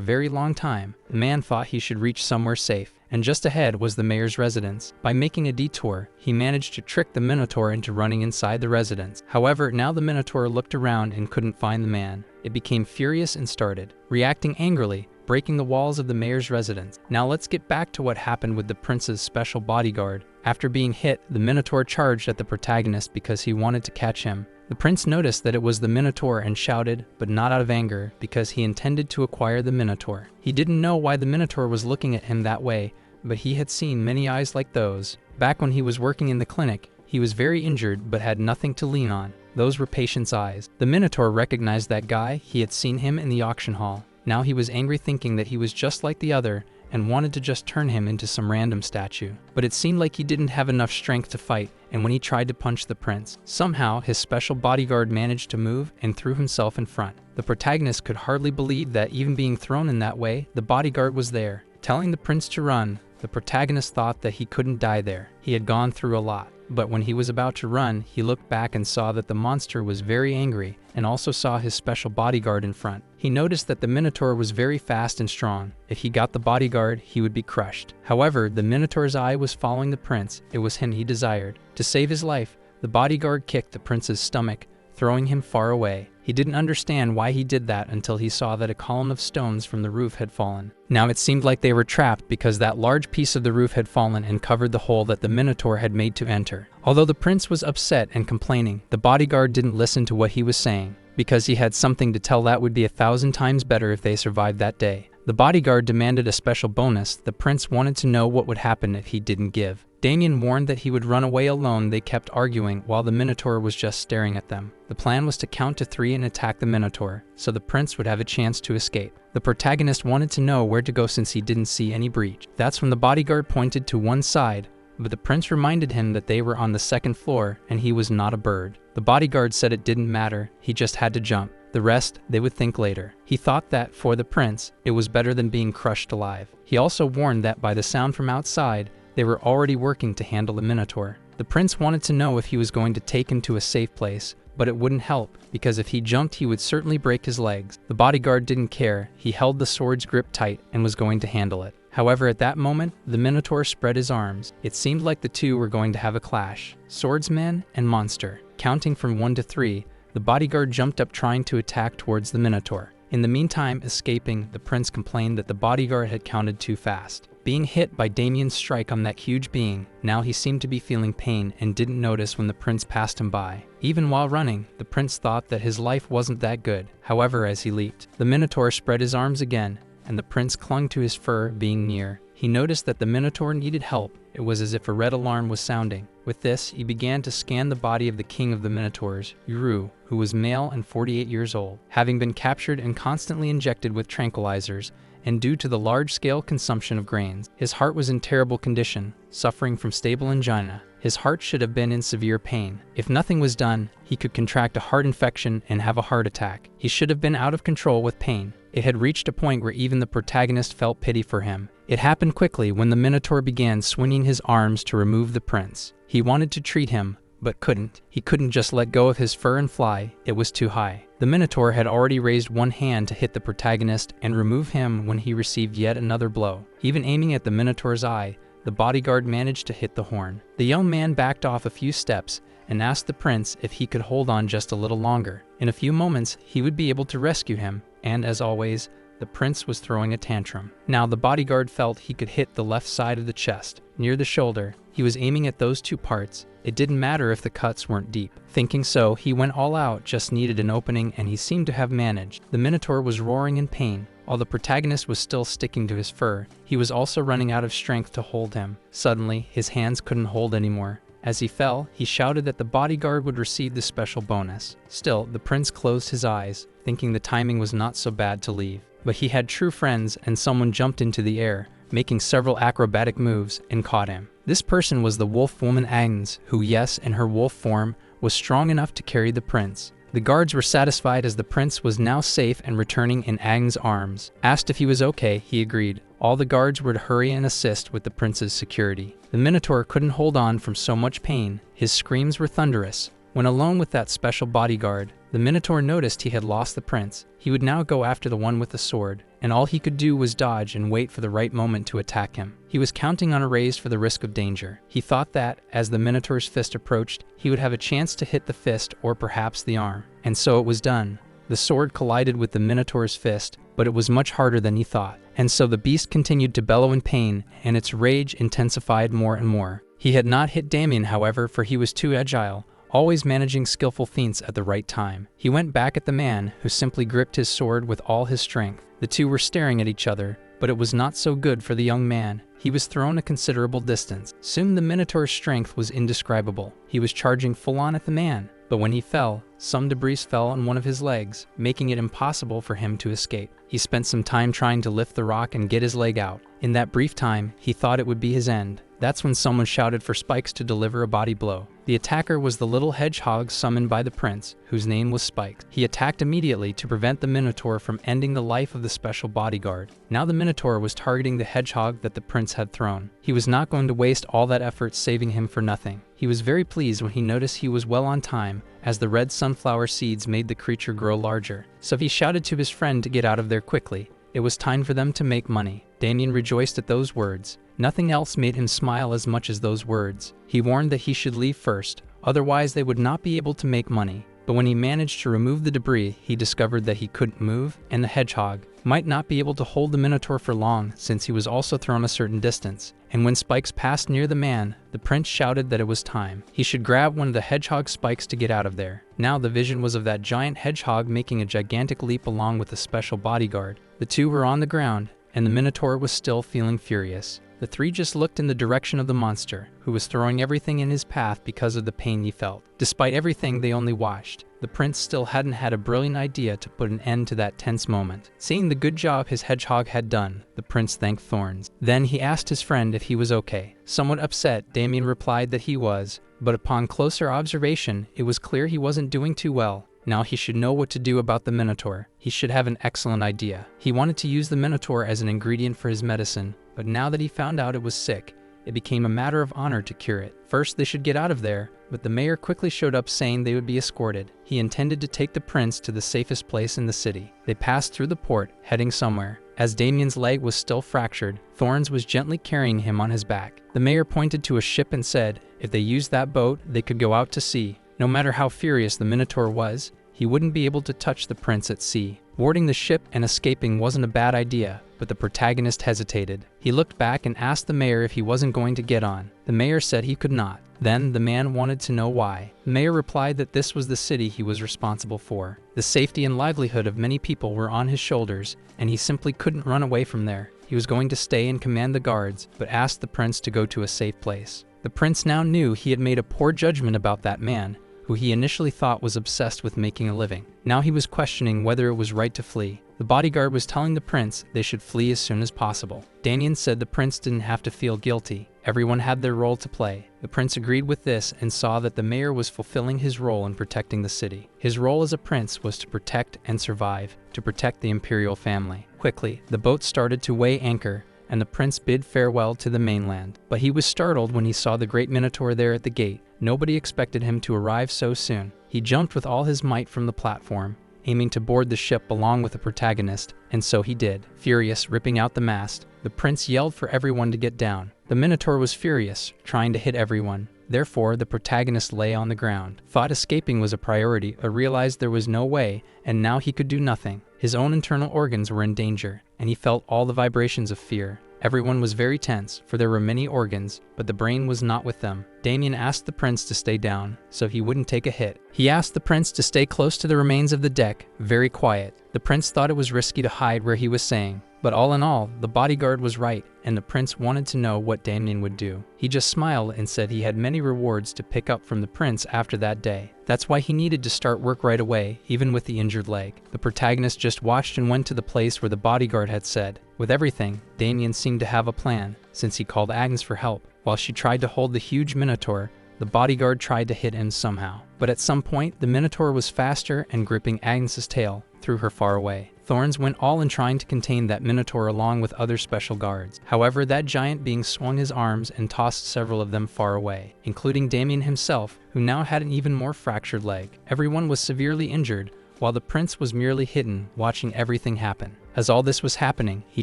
very long time. The man thought he should reach somewhere safe, and just ahead was the mayor's residence. By making a detour, he managed to trick the Minotaur into running inside the residence. However, now the Minotaur looked around and couldn't find the man. It became furious and started reacting angrily, breaking the walls of the mayor's residence. Now let's get back to what happened with the prince's special bodyguard. After being hit, the Minotaur charged at the protagonist because he wanted to catch him. The prince noticed that it was the Minotaur and shouted, but not out of anger, because he intended to acquire the Minotaur. He didn't know why the Minotaur was looking at him that way, but he had seen many eyes like those. Back when he was working in the clinic, he was very injured but had nothing to lean on. Those were patients' eyes. The Minotaur recognized that guy. He had seen him in the auction hall. Now he was angry, thinking that he was just like the other and wanted to just turn him into some random statue. But it seemed like he didn't have enough strength to fight, and when he tried to punch the prince, somehow his special bodyguard managed to move and threw himself in front. The protagonist could hardly believe that even being thrown in that way, the bodyguard was there. Telling the prince to run, the protagonist thought that he couldn't die there. He had gone through a lot. But when he was about to run, he looked back and saw that the monster was very angry and also saw his special bodyguard in front. He noticed that the Minotaur was very fast and strong. If he got the bodyguard, he would be crushed. However, the Minotaur's eye was following the prince. It was him he desired. To save his life, the bodyguard kicked the prince's stomach, throwing him far away. He didn't understand why he did that until he saw that a column of stones from the roof had fallen. Now it seemed like they were trapped because that large piece of the roof had fallen and covered the hole that the Minotaur had made to enter. Although the prince was upset and complaining, the bodyguard didn't listen to what he was saying, because he had something to tell that would be 1,000 times better if they survived that day. The bodyguard demanded a special bonus. The prince wanted to know what would happen if he didn't give. Damian warned that he would run away alone. They kept arguing while the Minotaur was just staring at them. The plan was to count to 3 and attack the Minotaur, so the prince would have a chance to escape. The protagonist wanted to know where to go since he didn't see any breach. That's when the bodyguard pointed to one side, but the prince reminded him that they were on the 2nd floor and he was not a bird. The bodyguard said it didn't matter, he just had to jump. The rest, they would think later. He thought that, for the prince, it was better than being crushed alive. He also warned that by the sound from outside, they were already working to handle the Minotaur. The prince wanted to know if he was going to take him to a safe place, but it wouldn't help, because if he jumped he would certainly break his legs. The bodyguard didn't care. He held the sword's grip tight and was going to handle it. However, at that moment, the Minotaur spread his arms. It seemed like the two were going to have a clash. Swordsman and monster. Counting from 1 to 3, the bodyguard jumped up trying to attack towards the Minotaur. In the meantime, escaping, the prince complained that the bodyguard had counted too fast. Being hit by Damian's strike on that huge being, now he seemed to be feeling pain and didn't notice when the prince passed him by. Even while running, the prince thought that his life wasn't that good. However, as he leaped, the Minotaur spread his arms again, and the prince clung to his fur, being near. He noticed that the Minotaur needed help. It was as if a red alarm was sounding. With this, he began to scan the body of the king of the Minotaurs, Uru, who was male and 48 years old. Having been captured and constantly injected with tranquilizers, and due to the large-scale consumption of grains, his heart was in terrible condition, suffering from stable angina. His heart should have been in severe pain. If nothing was done, he could contract a heart infection and have a heart attack. He should have been out of control with pain. It had reached a point where even the protagonist felt pity for him. It happened quickly when the Minotaur began swinging his arms to remove the prince. He wanted to treat him, but couldn't. He couldn't just let go of his fur and fly. It was too high. The Minotaur had already raised one hand to hit the protagonist and remove him when he received yet another blow. Even aiming at the Minotaur's eye, the bodyguard managed to hit the horn. The young man backed off a few steps and asked the prince if he could hold on just a little longer. In a few moments, he would be able to rescue him, and as always, the prince was throwing a tantrum. Now the bodyguard felt he could hit the left side of the chest, near the shoulder. He was aiming at those two parts. It didn't matter if the cuts weren't deep. Thinking so, he went all out, just needed an opening, and he seemed to have managed. The Minotaur was roaring in pain. While the protagonist was still sticking to his fur, he was also running out of strength to hold him. Suddenly, his hands couldn't hold anymore. As he fell, he shouted that the bodyguard would receive the special bonus. Still, the prince closed his eyes, thinking the timing was not so bad to leave. But he had true friends, and someone jumped into the air, making several acrobatic moves, and caught him. This person was the wolf woman Agnes, who, yes, in her wolf form, was strong enough to carry the prince. The guards were satisfied as the prince was now safe and returning in Agnes' arms. Asked if he was okay, he agreed. All the guards would hurry and assist with the prince's security. The Minotaur couldn't hold on from so much pain. His screams were thunderous. When alone with that special bodyguard, the Minotaur noticed he had lost the prince. He would now go after the one with the sword, and all he could do was dodge and wait for the right moment to attack him. He was counting on a raise for the risk of danger. He thought that, as the Minotaur's fist approached, he would have a chance to hit the fist or perhaps the arm. And so it was done. The sword collided with the Minotaur's fist, but it was much harder than he thought. And so the beast continued to bellow in pain, and its rage intensified more and more. He had not hit Damian, however, for he was too agile, always managing skillful feints at the right time. He went back at the man, who simply gripped his sword with all his strength. The two were staring at each other, but it was not so good for the young man. He was thrown a considerable distance. Soon the Minotaur's strength was indescribable. He was charging full-on at the man, but when he fell, some debris fell on one of his legs, making it impossible for him to escape. He spent some time trying to lift the rock and get his leg out. In that brief time, he thought it would be his end. That's when someone shouted for Spikes to deliver a body blow. The attacker was the little hedgehog summoned by the prince, whose name was Spikes. He attacked immediately to prevent the Minotaur from ending the life of the special bodyguard. Now the Minotaur was targeting the hedgehog that the prince had thrown. He was not going to waste all that effort saving him for nothing. He was very pleased when he noticed he was well on time, as the red sunflower seeds made the creature grow larger. So he shouted to his friend to get out of there quickly. It was time for them to make money. Damian rejoiced at those words. Nothing else made him smile as much as those words. He warned that he should leave first, otherwise they would not be able to make money. But when he managed to remove the debris, he discovered that he couldn't move, and the hedgehog might not be able to hold the Minotaur for long since he was also thrown a certain distance. And when Spikes passed near the man, the prince shouted that it was time. He should grab one of the hedgehog spikes to get out of there. Now the vision was of that giant hedgehog making a gigantic leap along with a special bodyguard. The two were on the ground, and the Minotaur was still feeling furious. The three just looked in the direction of the monster, who was throwing everything in his path because of the pain he felt. Despite everything, they only watched. The prince still hadn't had a brilliant idea to put an end to that tense moment. Seeing the good job his hedgehog had done, the prince thanked Thorns. Then he asked his friend if he was okay. Somewhat upset, Damian replied that he was, but upon closer observation, it was clear he wasn't doing too well. Now he should know what to do about the Minotaur. He should have an excellent idea. He wanted to use the Minotaur as an ingredient for his medicine, but now that he found out it was sick, it became a matter of honor to cure it. First, they should get out of there, but the mayor quickly showed up saying they would be escorted. He intended to take the prince to the safest place in the city. They passed through the port, heading somewhere. As Damian's leg was still fractured, Thorns was gently carrying him on his back. The mayor pointed to a ship and said, if they used that boat, they could go out to sea. No matter how furious the Minotaur was, he wouldn't be able to touch the prince at sea. Boarding the ship and escaping wasn't a bad idea, but the protagonist hesitated. He looked back and asked the mayor if he wasn't going to get on. The mayor said he could not. Then the man wanted to know why. The mayor replied that this was the city he was responsible for. The safety and livelihood of many people were on his shoulders, and he simply couldn't run away from there. He was going to stay and command the guards, but asked the prince to go to a safe place. The prince now knew he had made a poor judgment about that man, who he initially thought was obsessed with making a living. Now he was questioning whether it was right to flee. The bodyguard was telling the prince they should flee as soon as possible. Damian said the prince didn't have to feel guilty. Everyone had their role to play. The prince agreed with this and saw that the mayor was fulfilling his role in protecting the city. His role as a prince was to protect and survive, to protect the imperial family. Quickly, the boat started to weigh anchor, and the prince bid farewell to the mainland. But he was startled when he saw the great Minotaur there at the gate. Nobody expected him to arrive so soon. He jumped with all his might from the platform, aiming to board the ship along with the protagonist, and so he did. Furious, ripping out the mast, the prince yelled for everyone to get down. The Minotaur was furious, trying to hit everyone. Therefore, the protagonist lay on the ground. Thought escaping was a priority, but realized there was no way, and now he could do nothing. His own internal organs were in danger, and he felt all the vibrations of fear. Everyone was very tense, for there were many organs, but the brain was not with them. Damian asked the prince to stay down, so he wouldn't take a hit. He asked the prince to stay close to the remains of the deck, very quiet. The prince thought it was risky to hide where he was saying. But all in all, the bodyguard was right, and the prince wanted to know what Damian would do. He just smiled and said he had many rewards to pick up from the prince after that day. That's why he needed to start work right away, even with the injured leg. The protagonist just watched and went to the place where the bodyguard had said. With everything, Damian seemed to have a plan, since he called Agnes for help. While she tried to hold the huge Minotaur, the bodyguard tried to hit him somehow. But at some point, the Minotaur was faster and gripping Agnes's tail, threw her far away. Thorns went all in trying to contain that Minotaur along with other special guards. However, that giant being swung his arms and tossed several of them far away, including Damian himself, who now had an even more fractured leg. Everyone was severely injured, while the prince was merely hidden, watching everything happen. As all this was happening, he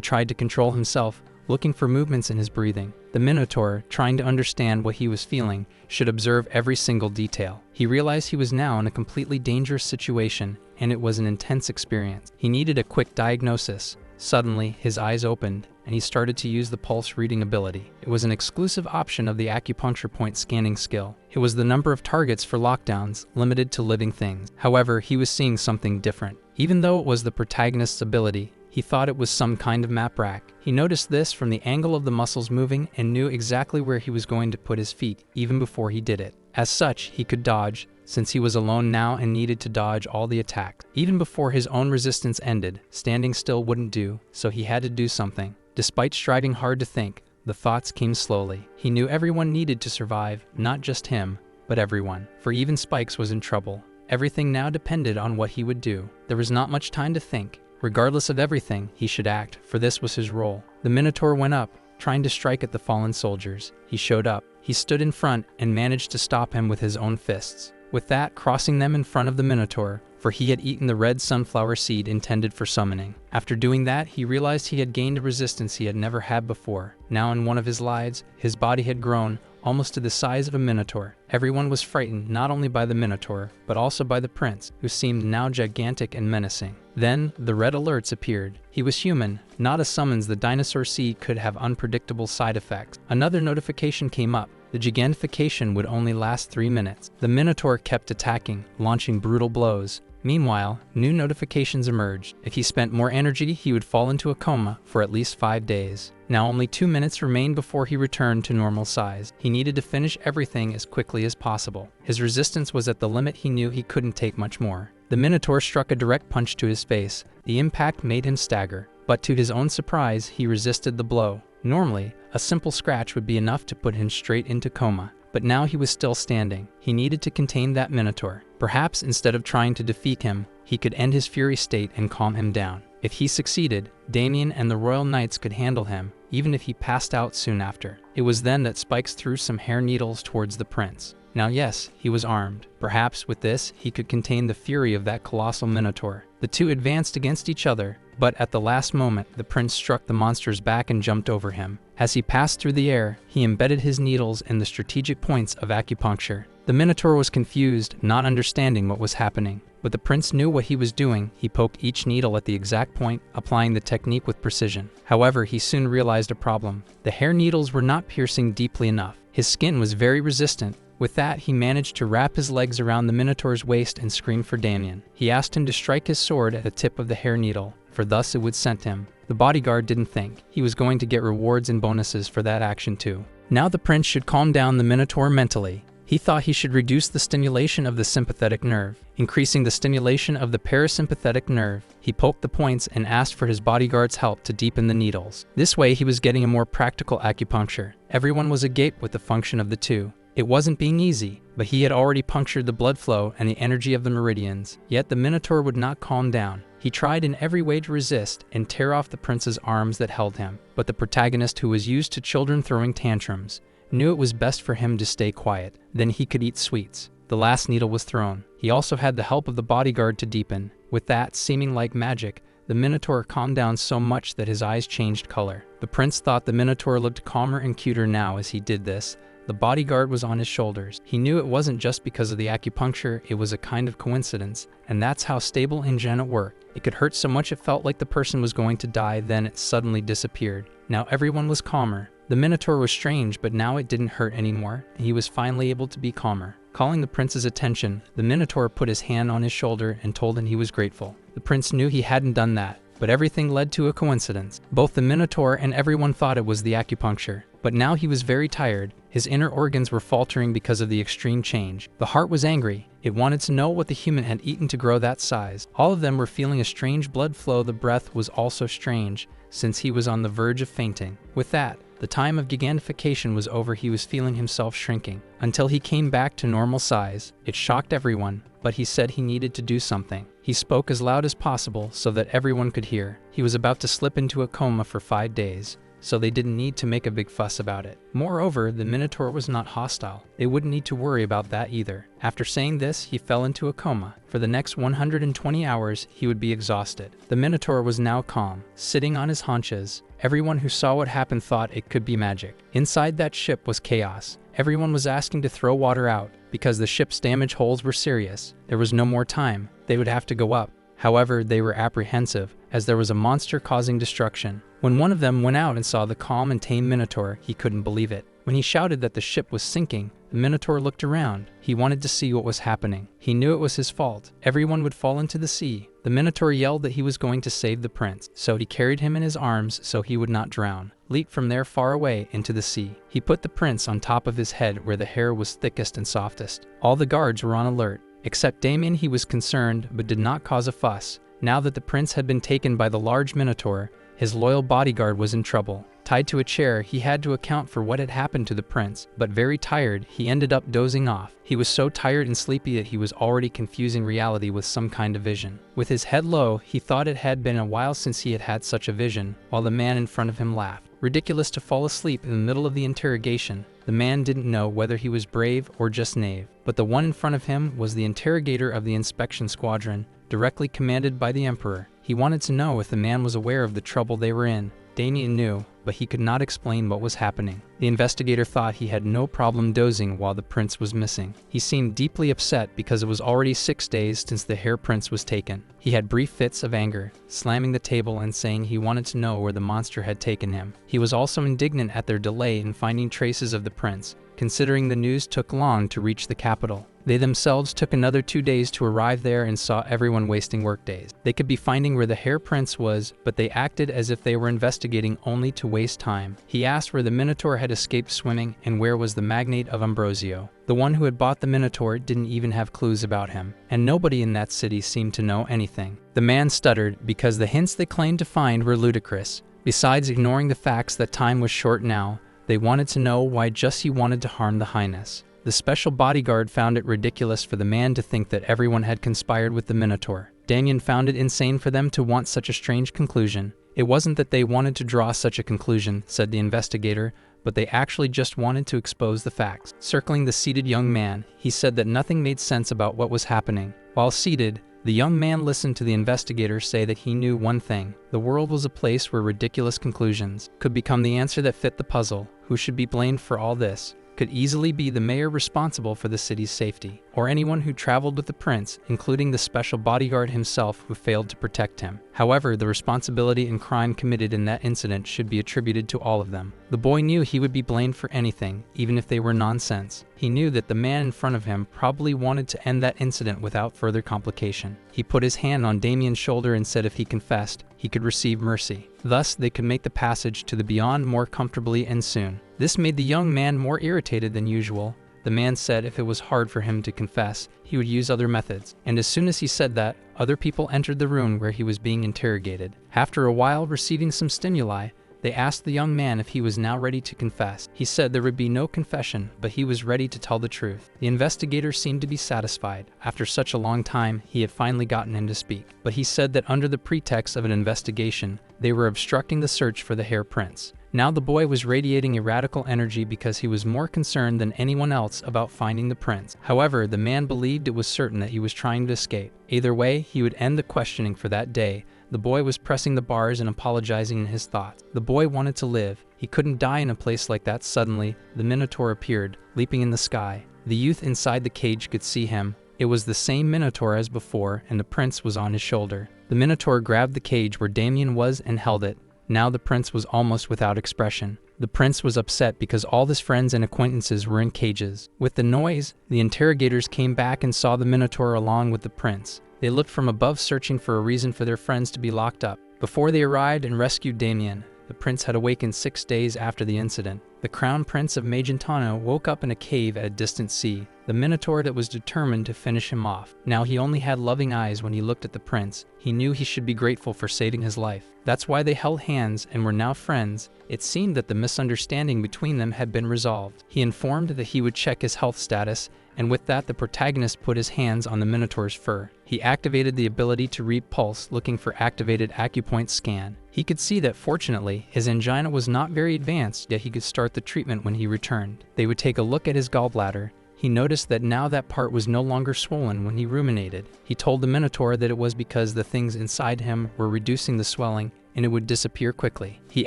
tried to control himself, looking for movements in his breathing. The Minotaur, trying to understand what he was feeling, should observe every single detail. He realized he was now in a completely dangerous situation, and it was an intense experience. He needed a quick diagnosis. Suddenly, his eyes opened, and he started to use the pulse reading ability. It was an exclusive option of the acupuncture point scanning skill. It was the number of targets for lockdowns, limited to living things. However, he was seeing something different. Even though it was the protagonist's ability, he thought it was some kind of map rack. He noticed this from the angle of the muscles moving and knew exactly where he was going to put his feet, even before he did it. As such, he could dodge, since he was alone now and needed to dodge all the attacks. Even before his own resistance ended, standing still wouldn't do, so he had to do something. Despite striving hard to think, the thoughts came slowly. He knew everyone needed to survive, not just him, but everyone. For even Spikes was in trouble. Everything now depended on what he would do. There was not much time to think. Regardless of everything, he should act, for this was his role. The Minotaur went up, trying to strike at the fallen soldiers. He showed up. He stood in front and managed to stop him with his own fists. With that, crossing them in front of the Minotaur, for he had eaten the red sunflower seed intended for summoning. After doing that, he realized he had gained a resistance he had never had before. Now in one of his lives, his body had grown, almost to the size of a Minotaur. Everyone was frightened not only by the Minotaur, but also by the prince, who seemed now gigantic and menacing. Then, the red alerts appeared. He was human, not a summons the dinosaur seed could have unpredictable side effects. Another notification came up. The gigantification would only last 3 minutes. The Minotaur kept attacking, launching brutal blows. Meanwhile, new notifications emerged. If he spent more energy, he would fall into a coma for at least 5 days. Now only 2 minutes remained before he returned to normal size. He needed to finish everything as quickly as possible. His resistance was at the limit. He knew he couldn't take much more. The Minotaur struck a direct punch to his face. The impact made him stagger, but to his own surprise, he resisted the blow. Normally, a simple scratch would be enough to put him straight into coma. But now he was still standing. He needed to contain that Minotaur. Perhaps instead of trying to defeat him, he could end his fury state and calm him down. If he succeeded, Damian and the royal knights could handle him, even if he passed out soon after. It was then that Spikes threw some hair needles towards the prince. Now yes, he was armed. Perhaps with this, he could contain the fury of that colossal Minotaur. The two advanced against each other, but at the last moment, the prince struck the monster's back and jumped over him. As he passed through the air, he embedded his needles in the strategic points of acupuncture. The Minotaur was confused, not understanding what was happening. But the prince knew what he was doing. He poked each needle at the exact point, applying the technique with precision. However, he soon realized a problem. The hair needles were not piercing deeply enough. His skin was very resistant. With that, he managed to wrap his legs around the Minotaur's waist and scream for Damian. He asked him to strike his sword at the tip of the hair needle, for thus it would scent him. The bodyguard didn't think. He was going to get rewards and bonuses for that action too. Now the prince should calm down the Minotaur mentally. He thought he should reduce the stimulation of the sympathetic nerve, increasing the stimulation of the parasympathetic nerve. He poked the points and asked for his bodyguard's help to deepen the needles. This way he was getting a more practical acupuncture. Everyone was agape with the function of the two. It wasn't being easy, but he had already punctured the blood flow and the energy of the meridians. Yet the Minotaur would not calm down. He tried in every way to resist and tear off the prince's arms that held him. But the protagonist, who was used to children throwing tantrums, knew it was best for him to stay quiet. Then he could eat sweets. The last needle was thrown. He also had the help of the bodyguard to deepen. With that, seeming like magic, the Minotaur calmed down so much that his eyes changed color. The prince thought the Minotaur looked calmer and cuter now as he did this. The bodyguard was on his shoulders. He knew it wasn't just because of the acupuncture, it was a kind of coincidence, and that's how stable and Janet worked. It could hurt so much it felt like the person was going to die, then it suddenly disappeared. Now everyone was calmer. The Minotaur was strange, but now it didn't hurt anymore, and he was finally able to be calmer. Calling the prince's attention, the Minotaur put his hand on his shoulder and told him he was grateful. The prince knew he hadn't done that, but everything led to a coincidence. Both the Minotaur and everyone thought it was the acupuncture. But now he was very tired. His inner organs were faltering because of the extreme change. The heart was angry. It wanted to know what the human had eaten to grow that size. All of them were feeling a strange blood flow. The breath was also strange, since he was on the verge of fainting. With that, the time of gigantification was over. He was feeling himself shrinking, until he came back to normal size. It shocked everyone, but he said he needed to do something. He spoke as loud as possible so that everyone could hear. He was about to slip into a coma for 5 days. So they didn't need to make a big fuss about it. Moreover, the Minotaur was not hostile. They wouldn't need to worry about that either. After saying this, he fell into a coma. For the next 120 hours, he would be exhausted. The Minotaur was now calm, sitting on his haunches. Everyone who saw what happened thought it could be magic. Inside that ship was chaos. Everyone was asking to throw water out, because the ship's damage holes were serious. There was no more time. They would have to go up. However, they were apprehensive, as there was a monster causing destruction. When one of them went out and saw the calm and tame Minotaur, he couldn't believe it. When he shouted that the ship was sinking, the Minotaur looked around. He wanted to see what was happening. He knew it was his fault. Everyone would fall into the sea. The Minotaur yelled that he was going to save the prince, so he carried him in his arms so he would not drown. Leaped from there far away into the sea. He put the prince on top of his head where the hair was thickest and softest. All the guards were on alert. Except Damian, he was concerned, but did not cause a fuss. Now that the prince had been taken by the large Minotaur, his loyal bodyguard was in trouble. Tied to a chair, he had to account for what had happened to the prince, but very tired, he ended up dozing off. He was so tired and sleepy that he was already confusing reality with some kind of vision. With his head low, he thought it had been a while since he had had such a vision, while the man in front of him laughed. Ridiculous to fall asleep in the middle of the interrogation. The man didn't know whether he was brave or just knave, but the one in front of him was the interrogator of the inspection squadron, directly commanded by the emperor. He wanted to know if the man was aware of the trouble they were in. Damian knew, but he could not explain what was happening. The investigator thought he had no problem dozing while the prince was missing. He seemed deeply upset because it was already 6 days since the hair prince was taken. He had brief fits of anger, slamming the table and saying he wanted to know where the monster had taken him. He was also indignant at their delay in finding traces of the prince, considering the news took long to reach the capital. They themselves took another 2 days to arrive there and saw everyone wasting workdays. They could be finding where the hair prince was, but they acted as if they were investigating only to waste time. He asked where the Minotaur had escaped swimming and where was the magnate of Ambrosio. The one who had bought the Minotaur didn't even have clues about him, and nobody in that city seemed to know anything. The man stuttered because the hints they claimed to find were ludicrous. Besides ignoring the facts that time was short now, they wanted to know why just he wanted to harm the highness. The special bodyguard found it ridiculous for the man to think that everyone had conspired with the Minotaur. Damian found it insane for them to want such a strange conclusion. It wasn't that they wanted to draw such a conclusion, said the investigator, but they actually just wanted to expose the facts. Circling the seated young man, he said that nothing made sense about what was happening. While seated, the young man listened to the investigator say that he knew one thing. The world was a place where ridiculous conclusions could become the answer that fit the puzzle. Who should be blamed for all this? Could easily be the mayor responsible for the city's safety, or anyone who traveled with the prince, including the special bodyguard himself who failed to protect him. However, the responsibility and crime committed in that incident should be attributed to all of them. The boy knew he would be blamed for anything, even if they were nonsense. He knew that the man in front of him probably wanted to end that incident without further complication. He put his hand on Damian's shoulder and said if he confessed, he could receive mercy. Thus, they could make the passage to the beyond more comfortably and soon. This made the young man more irritated than usual. The man said if it was hard for him to confess, he would use other methods. And as soon as he said that, other people entered the room where he was being interrogated. After a while receiving some stimuli, they asked the young man if he was now ready to confess. He said there would be no confession, but he was ready to tell the truth. The investigator seemed to be satisfied. After such a long time, he had finally gotten him to speak. But he said that under the pretext of an investigation, they were obstructing the search for the hair prince. Now the boy was radiating a radical energy because he was more concerned than anyone else about finding the prince. However, the man believed it was certain that he was trying to escape. Either way, he would end the questioning for that day. The boy was pressing the bars and apologizing in his thoughts. The boy wanted to live. He couldn't die in a place like that. Suddenly, the Minotaur appeared, leaping in the sky. The youth inside the cage could see him. It was the same Minotaur as before, and the prince was on his shoulder. The Minotaur grabbed the cage where Damian was and held it. Now the prince was almost without expression. The prince was upset because all his friends and acquaintances were in cages. With the noise, the interrogators came back and saw the Minotaur along with the prince. They looked from above searching for a reason for their friends to be locked up. Before they arrived and rescued Damian, the prince had awakened 6 days after the incident. The crown prince of Magentano woke up in a cave at a distant sea. The Minotaur that was determined to finish him off. Now he only had loving eyes when he looked at the prince. He knew he should be grateful for saving his life. That's why they held hands and were now friends. It seemed that the misunderstanding between them had been resolved. He informed that he would check his health status, and with that the protagonist put his hands on the Minotaur's fur. He activated the ability to read pulse, looking for activated acupoint scan. He could see that fortunately, his angina was not very advanced, yet he could start the treatment when he returned. They would take a look at his gallbladder. He noticed that now that part was no longer swollen when he ruminated. He told the Minotaur that it was because the things inside him were reducing the swelling and it would disappear quickly. He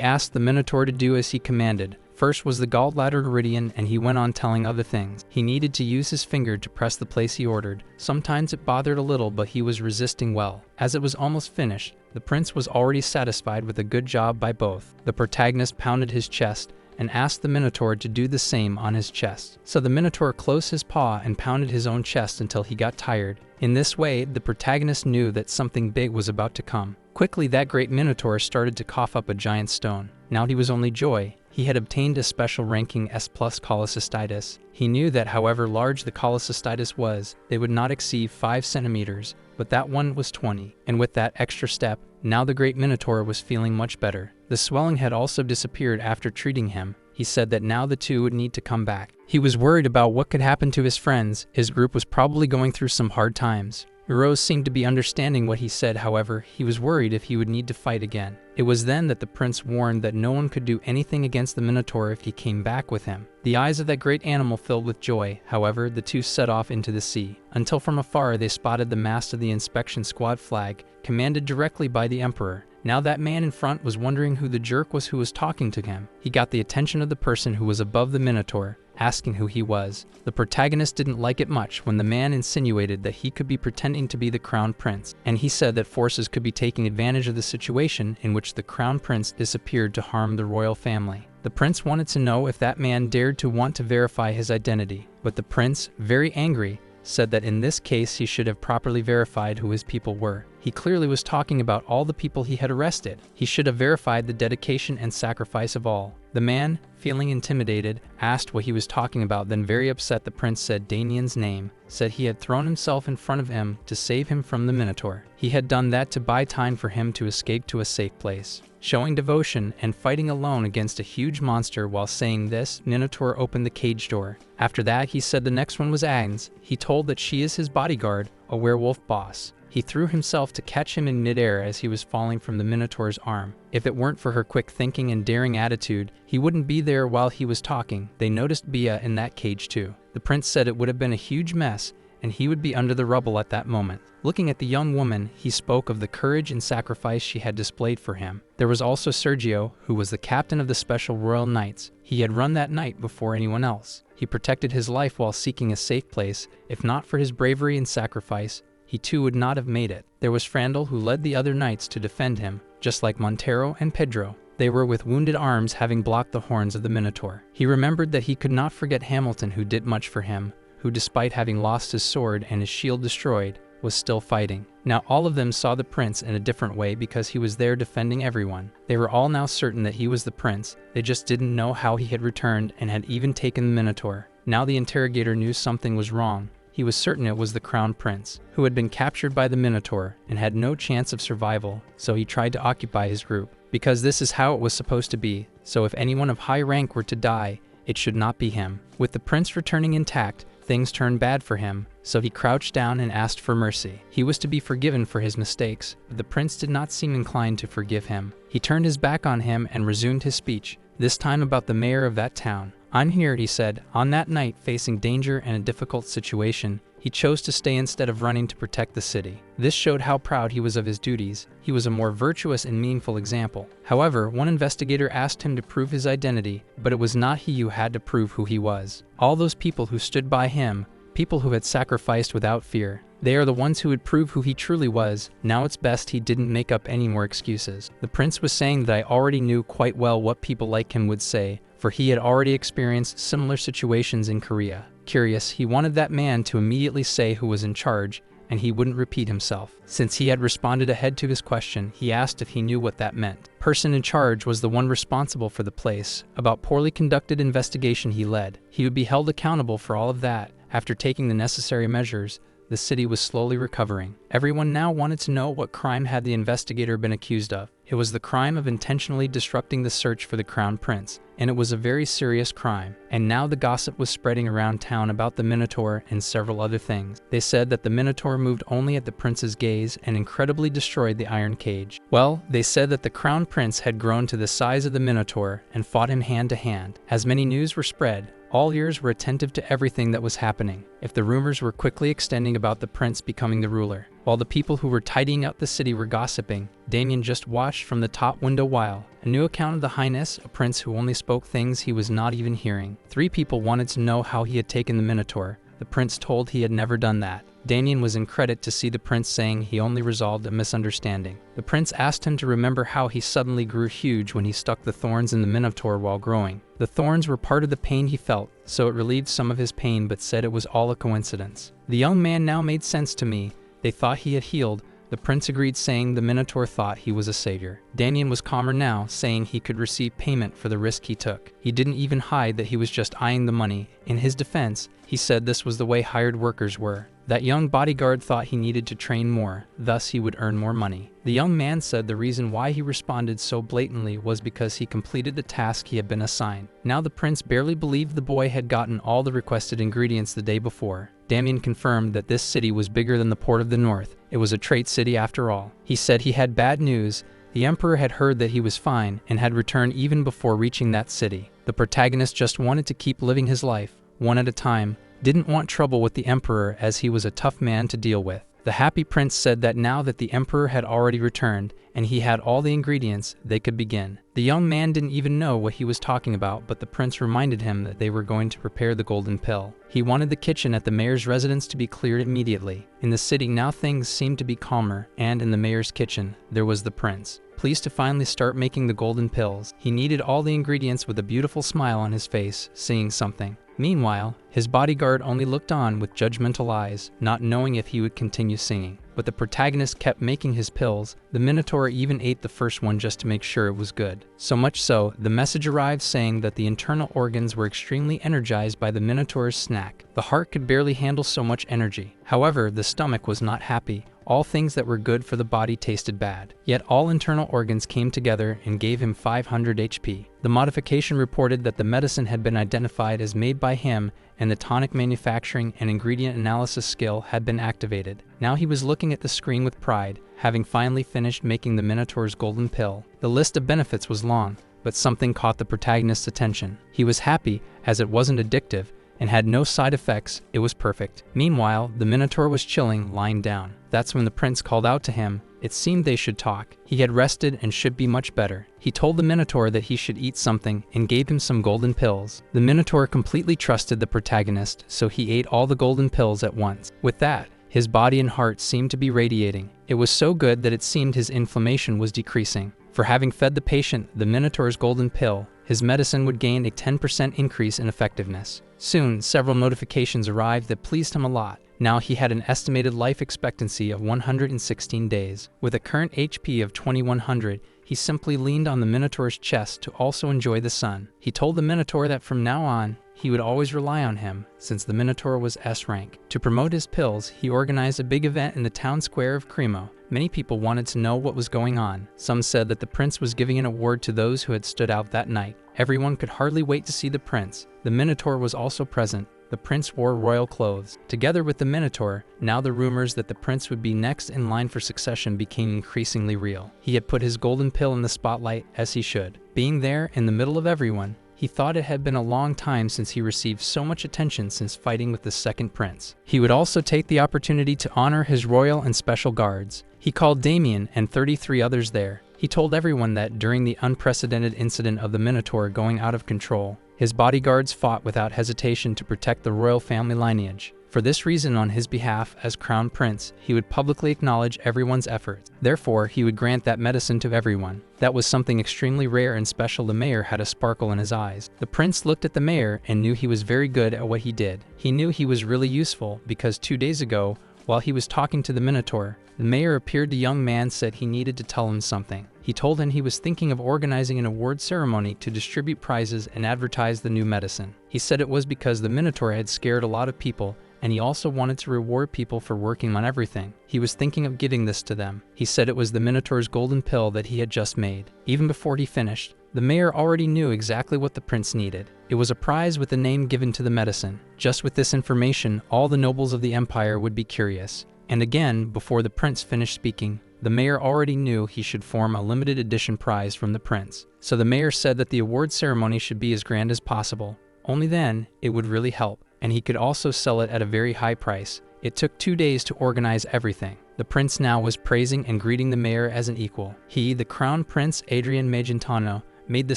asked the Minotaur to do as he commanded. First was the gallbladder meridian, and he went on telling other things. He needed to use his finger to press the place he ordered. Sometimes it bothered a little, but he was resisting well. As it was almost finished, the prince was already satisfied with a good job by both. The protagonist pounded his chest and asked the Minotaur to do the same on his chest. So the Minotaur closed his paw and pounded his own chest until he got tired. In this way, the protagonist knew that something big was about to come. Quickly, that great Minotaur started to cough up a giant stone. Now he was only joy. He had obtained a special ranking S+ cholecystitis. He knew that however large the cholecystitis was, they would not exceed 5 centimeters, but that one was 20. And with that extra step, now the great Minotaur was feeling much better. The swelling had also disappeared after treating him. He said that now the two would need to come back. He was worried about what could happen to his friends. His group was probably going through some hard times. Rose seemed to be understanding what he said, however, he was worried if he would need to fight again. It was then that the prince warned that no one could do anything against the Minotaur if he came back with him. The eyes of that great animal filled with joy. However, the two set off into the sea, until from afar they spotted the mast of the inspection squad flag, commanded directly by the Emperor. Now that man in front was wondering who the jerk was who was talking to him. He got the attention of the person who was above the Minotaur, asking who he was. The protagonist didn't like it much when the man insinuated that he could be pretending to be the crown prince, and he said that forces could be taking advantage of the situation in which the crown prince disappeared to harm the royal family. The prince wanted to know if that man dared to want to verify his identity, but the prince, very angry, said that in this case he should have properly verified who his people were. He clearly was talking about all the people he had arrested. He should have verified the dedication and sacrifice of all. The man, feeling intimidated, asked what he was talking about, then very upset the prince said Damian's name, said he had thrown himself in front of him to save him from the Minotaur. He had done that to buy time for him to escape to a safe place. Showing devotion and fighting alone against a huge monster. While saying this, Minotaur opened the cage door. After that, he said the next one was Agnes. He told that she is his bodyguard, a werewolf boss. He threw himself to catch him in midair as he was falling from the Minotaur's arm. If it weren't for her quick thinking and daring attitude, he wouldn't be there while he was talking. They noticed Bia in that cage too. The prince said it would have been a huge mess, and he would be under the rubble at that moment. Looking at the young woman, he spoke of the courage and sacrifice she had displayed for him. There was also Sergio, who was the captain of the Special Royal Knights. He had run that night before anyone else. He protected his life while seeking a safe place. If not for his bravery and sacrifice, he too would not have made it. There was Frandl, who led the other knights to defend him, just like Montero and Pedro. They were with wounded arms, having blocked the horns of the Minotaur. He remembered that he could not forget Hamilton, who did much for him, who despite having lost his sword and his shield destroyed, was still fighting. Now all of them saw the prince in a different way because he was there defending everyone. They were all now certain that he was the prince. They just didn't know how he had returned and had even taken the Minotaur. Now the interrogator knew something was wrong. He was certain it was the crown prince, who had been captured by the Minotaur and had no chance of survival, so he tried to occupy his group. Because this is how it was supposed to be, so if anyone of high rank were to die, it should not be him. With the prince returning intact, things turned bad for him, so he crouched down and asked for mercy. He was to be forgiven for his mistakes, but the prince did not seem inclined to forgive him. He turned his back on him and resumed his speech, this time about the mayor of that town. "I'm here," he said. On that night, facing danger and a difficult situation, he chose to stay instead of running to protect the city. This showed how proud he was of his duties. He was a more virtuous and meaningful example. However, one investigator asked him to prove his identity, but it was not he who had to prove who he was. All those people who stood by him, people who had sacrificed without fear, they are the ones who would prove who he truly was. Now it's best he didn't make up any more excuses. The prince was saying that I already knew quite well what people like him would say, for he had already experienced similar situations in Korea. Curious, he wanted that man to immediately say who was in charge, and he wouldn't repeat himself. Since he had responded ahead to his question, he asked if he knew what that meant. Person in charge was the one responsible for the place. About poorly conducted investigation he led. He would be held accountable for all of that. After taking the necessary measures, the city was slowly recovering. Everyone now wanted to know what crime had the investigator been accused of. It was the crime of intentionally disrupting the search for the crown prince, and it was a very serious crime. And now the gossip was spreading around town about the Minotaur and several other things. They said that the Minotaur moved only at the prince's gaze and incredibly destroyed the iron cage. Well, they said that the crown prince had grown to the size of the Minotaur and fought him hand to hand. As many news were spread, all ears were attentive to everything that was happening. If the rumors were quickly extending about the prince becoming the ruler. While the people who were tidying up the city were gossiping, Damian just watched from the top window while a new account of the Highness, a prince who only spoke things he was not even hearing. 3 people wanted to know how he had taken the Minotaur. The prince told he had never done that. Damian was in credit to see the prince saying he only resolved a misunderstanding. The prince asked him to remember how he suddenly grew huge when he stuck the thorns in the Minotaur while growing. The thorns were part of the pain he felt, so it relieved some of his pain, but said it was all a coincidence. The young man now made sense to me. They thought he had healed, The prince agreed, saying the Minotaur thought he was a savior. Damian was calmer now, saying he could receive payment for the risk he took. He didn't even hide that he was just eyeing the money. In his defense, he said this was the way hired workers were. That young bodyguard thought he needed to train more, thus he would earn more money. The young man said the reason why he responded so blatantly was because he completed the task he had been assigned. Now the prince barely believed the boy had gotten all the requested ingredients the day before. Damian confirmed that this city was bigger than the Port of the North. It was a trade city after all. He said he had bad news. The emperor had heard that he was fine and had returned even before reaching that city. The protagonist just wanted to keep living his life, one at a time, didn't want trouble with the emperor as he was a tough man to deal with. The happy prince said that now that the emperor had already returned and he had all the ingredients, they could begin. The young man didn't even know what he was talking about, but the prince reminded him that they were going to prepare the golden pill. He wanted the kitchen at the mayor's residence to be cleared immediately. In the city now things seemed to be calmer, and in the mayor's kitchen, there was the prince, pleased to finally start making the golden pills. He needed all the ingredients with a beautiful smile on his face, saying something. Meanwhile, his bodyguard only looked on with judgmental eyes, not knowing if he would continue singing. But the protagonist kept making his pills. The Minotaur even ate the first one just to make sure it was good. So much so, the message arrived saying that the internal organs were extremely energized by the Minotaur's snack. The heart could barely handle so much energy. However, the stomach was not happy. All things that were good for the body tasted bad. Yet all internal organs came together and gave him 500 HP. The modification reported that the medicine had been identified as made by him, and the tonic manufacturing and ingredient analysis skill had been activated. Now he was looking at the screen with pride, having finally finished making the Minotaur's golden pill. The list of benefits was long, but something caught the protagonist's attention. He was happy, as it wasn't addictive, and had no side effects. It was perfect. Meanwhile, the Minotaur was chilling, lying down. That's when the prince called out to him. It seemed they should talk. He had rested and should be much better. He told the Minotaur that he should eat something and gave him some golden pills. The Minotaur completely trusted the protagonist, so he ate all the golden pills at once. With that, his body and heart seemed to be radiating. It was so good that it seemed his inflammation was decreasing. For having fed the patient the Minotaur's golden pill, his medicine would gain a 10% increase in effectiveness. Soon, several notifications arrived that pleased him a lot. Now he had an estimated life expectancy of 116 days. With a current HP of 2100, he simply leaned on the Minotaur's chest to also enjoy the sun. He told the Minotaur that from now on, he would always rely on him, since the Minotaur was S rank. To promote his pills, he organized a big event in the town square of Cremo. Many people wanted to know what was going on. Some said that the prince was giving an award to those who had stood out that night. Everyone could hardly wait to see the prince. The Minotaur was also present. The prince wore royal clothes. Together with the Minotaur, now the rumors that the prince would be next in line for succession became increasingly real. He had put his golden pill in the spotlight, as he should. Being there in the middle of everyone, he thought it had been a long time since he received so much attention since fighting with the second prince. He would also take the opportunity to honor his royal and special guards. He called Damian and 33 others there. He told everyone that during the unprecedented incident of the Minotaur going out of control, his bodyguards fought without hesitation to protect the royal family lineage. For this reason, on his behalf as crown prince, he would publicly acknowledge everyone's efforts. Therefore, he would grant that medicine to everyone. That was something extremely rare and special. The mayor had a sparkle in his eyes. The prince looked at the mayor and knew he was very good at what he did. He knew he was really useful because 2 days ago, while he was talking to the Minotaur, the mayor appeared. The young man said he needed to tell him something. He told him he was thinking of organizing an award ceremony to distribute prizes and advertise the new medicine. He said it was because the Minotaur had scared a lot of people, and he also wanted to reward people for working on everything. He was thinking of giving this to them. He said it was the Minotaur's golden pill that he had just made. Even before he finished, the mayor already knew exactly what the prince needed. It was a prize with a name given to the medicine. Just with this information, all the nobles of the empire would be curious. And again, before the prince finished speaking, the mayor already knew he should form a limited edition prize from the prince. So the mayor said that the award ceremony should be as grand as possible. Only then, it would really help. And he could also sell it at a very high price. It took 2 days to organize everything. The prince now was praising and greeting the mayor as an equal. He, the crown prince Adrian Magentano, made the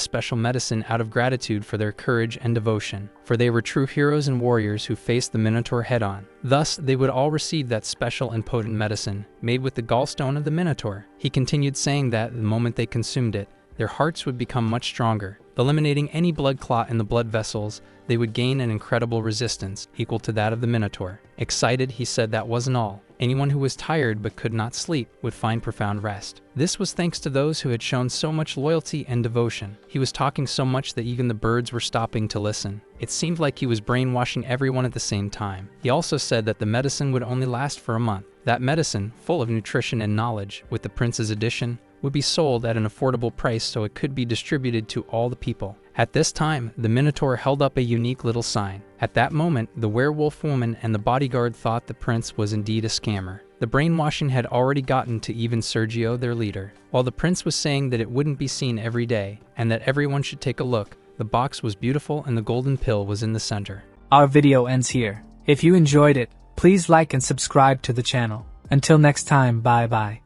special medicine out of gratitude for their courage and devotion, for they were true heroes and warriors who faced the Minotaur head-on. Thus, they would all receive that special and potent medicine, made with the gallstone of the Minotaur. He continued saying that the moment they consumed it, their hearts would become much stronger. The Eliminating any blood clot in the blood vessels, they would gain an incredible resistance, equal to that of the Minotaur. Excited, he said that wasn't all. Anyone who was tired but could not sleep would find profound rest. This was thanks to those who had shown so much loyalty and devotion. He was talking so much that even the birds were stopping to listen. It seemed like he was brainwashing everyone at the same time. He also said that the medicine would only last for a month. That medicine, full of nutrition and knowledge, with the prince's addition, would be sold at an affordable price so it could be distributed to all the people. At this time, the Minotaur held up a unique little sign. At that moment, the werewolf woman and the bodyguard thought the prince was indeed a scammer. The brainwashing had already gotten to even Sergio, their leader. While the prince was saying that it wouldn't be seen every day, and that everyone should take a look, the box was beautiful and the golden pill was in the center. Our video ends here. If you enjoyed it, please like and subscribe to the channel. Until next time, bye bye.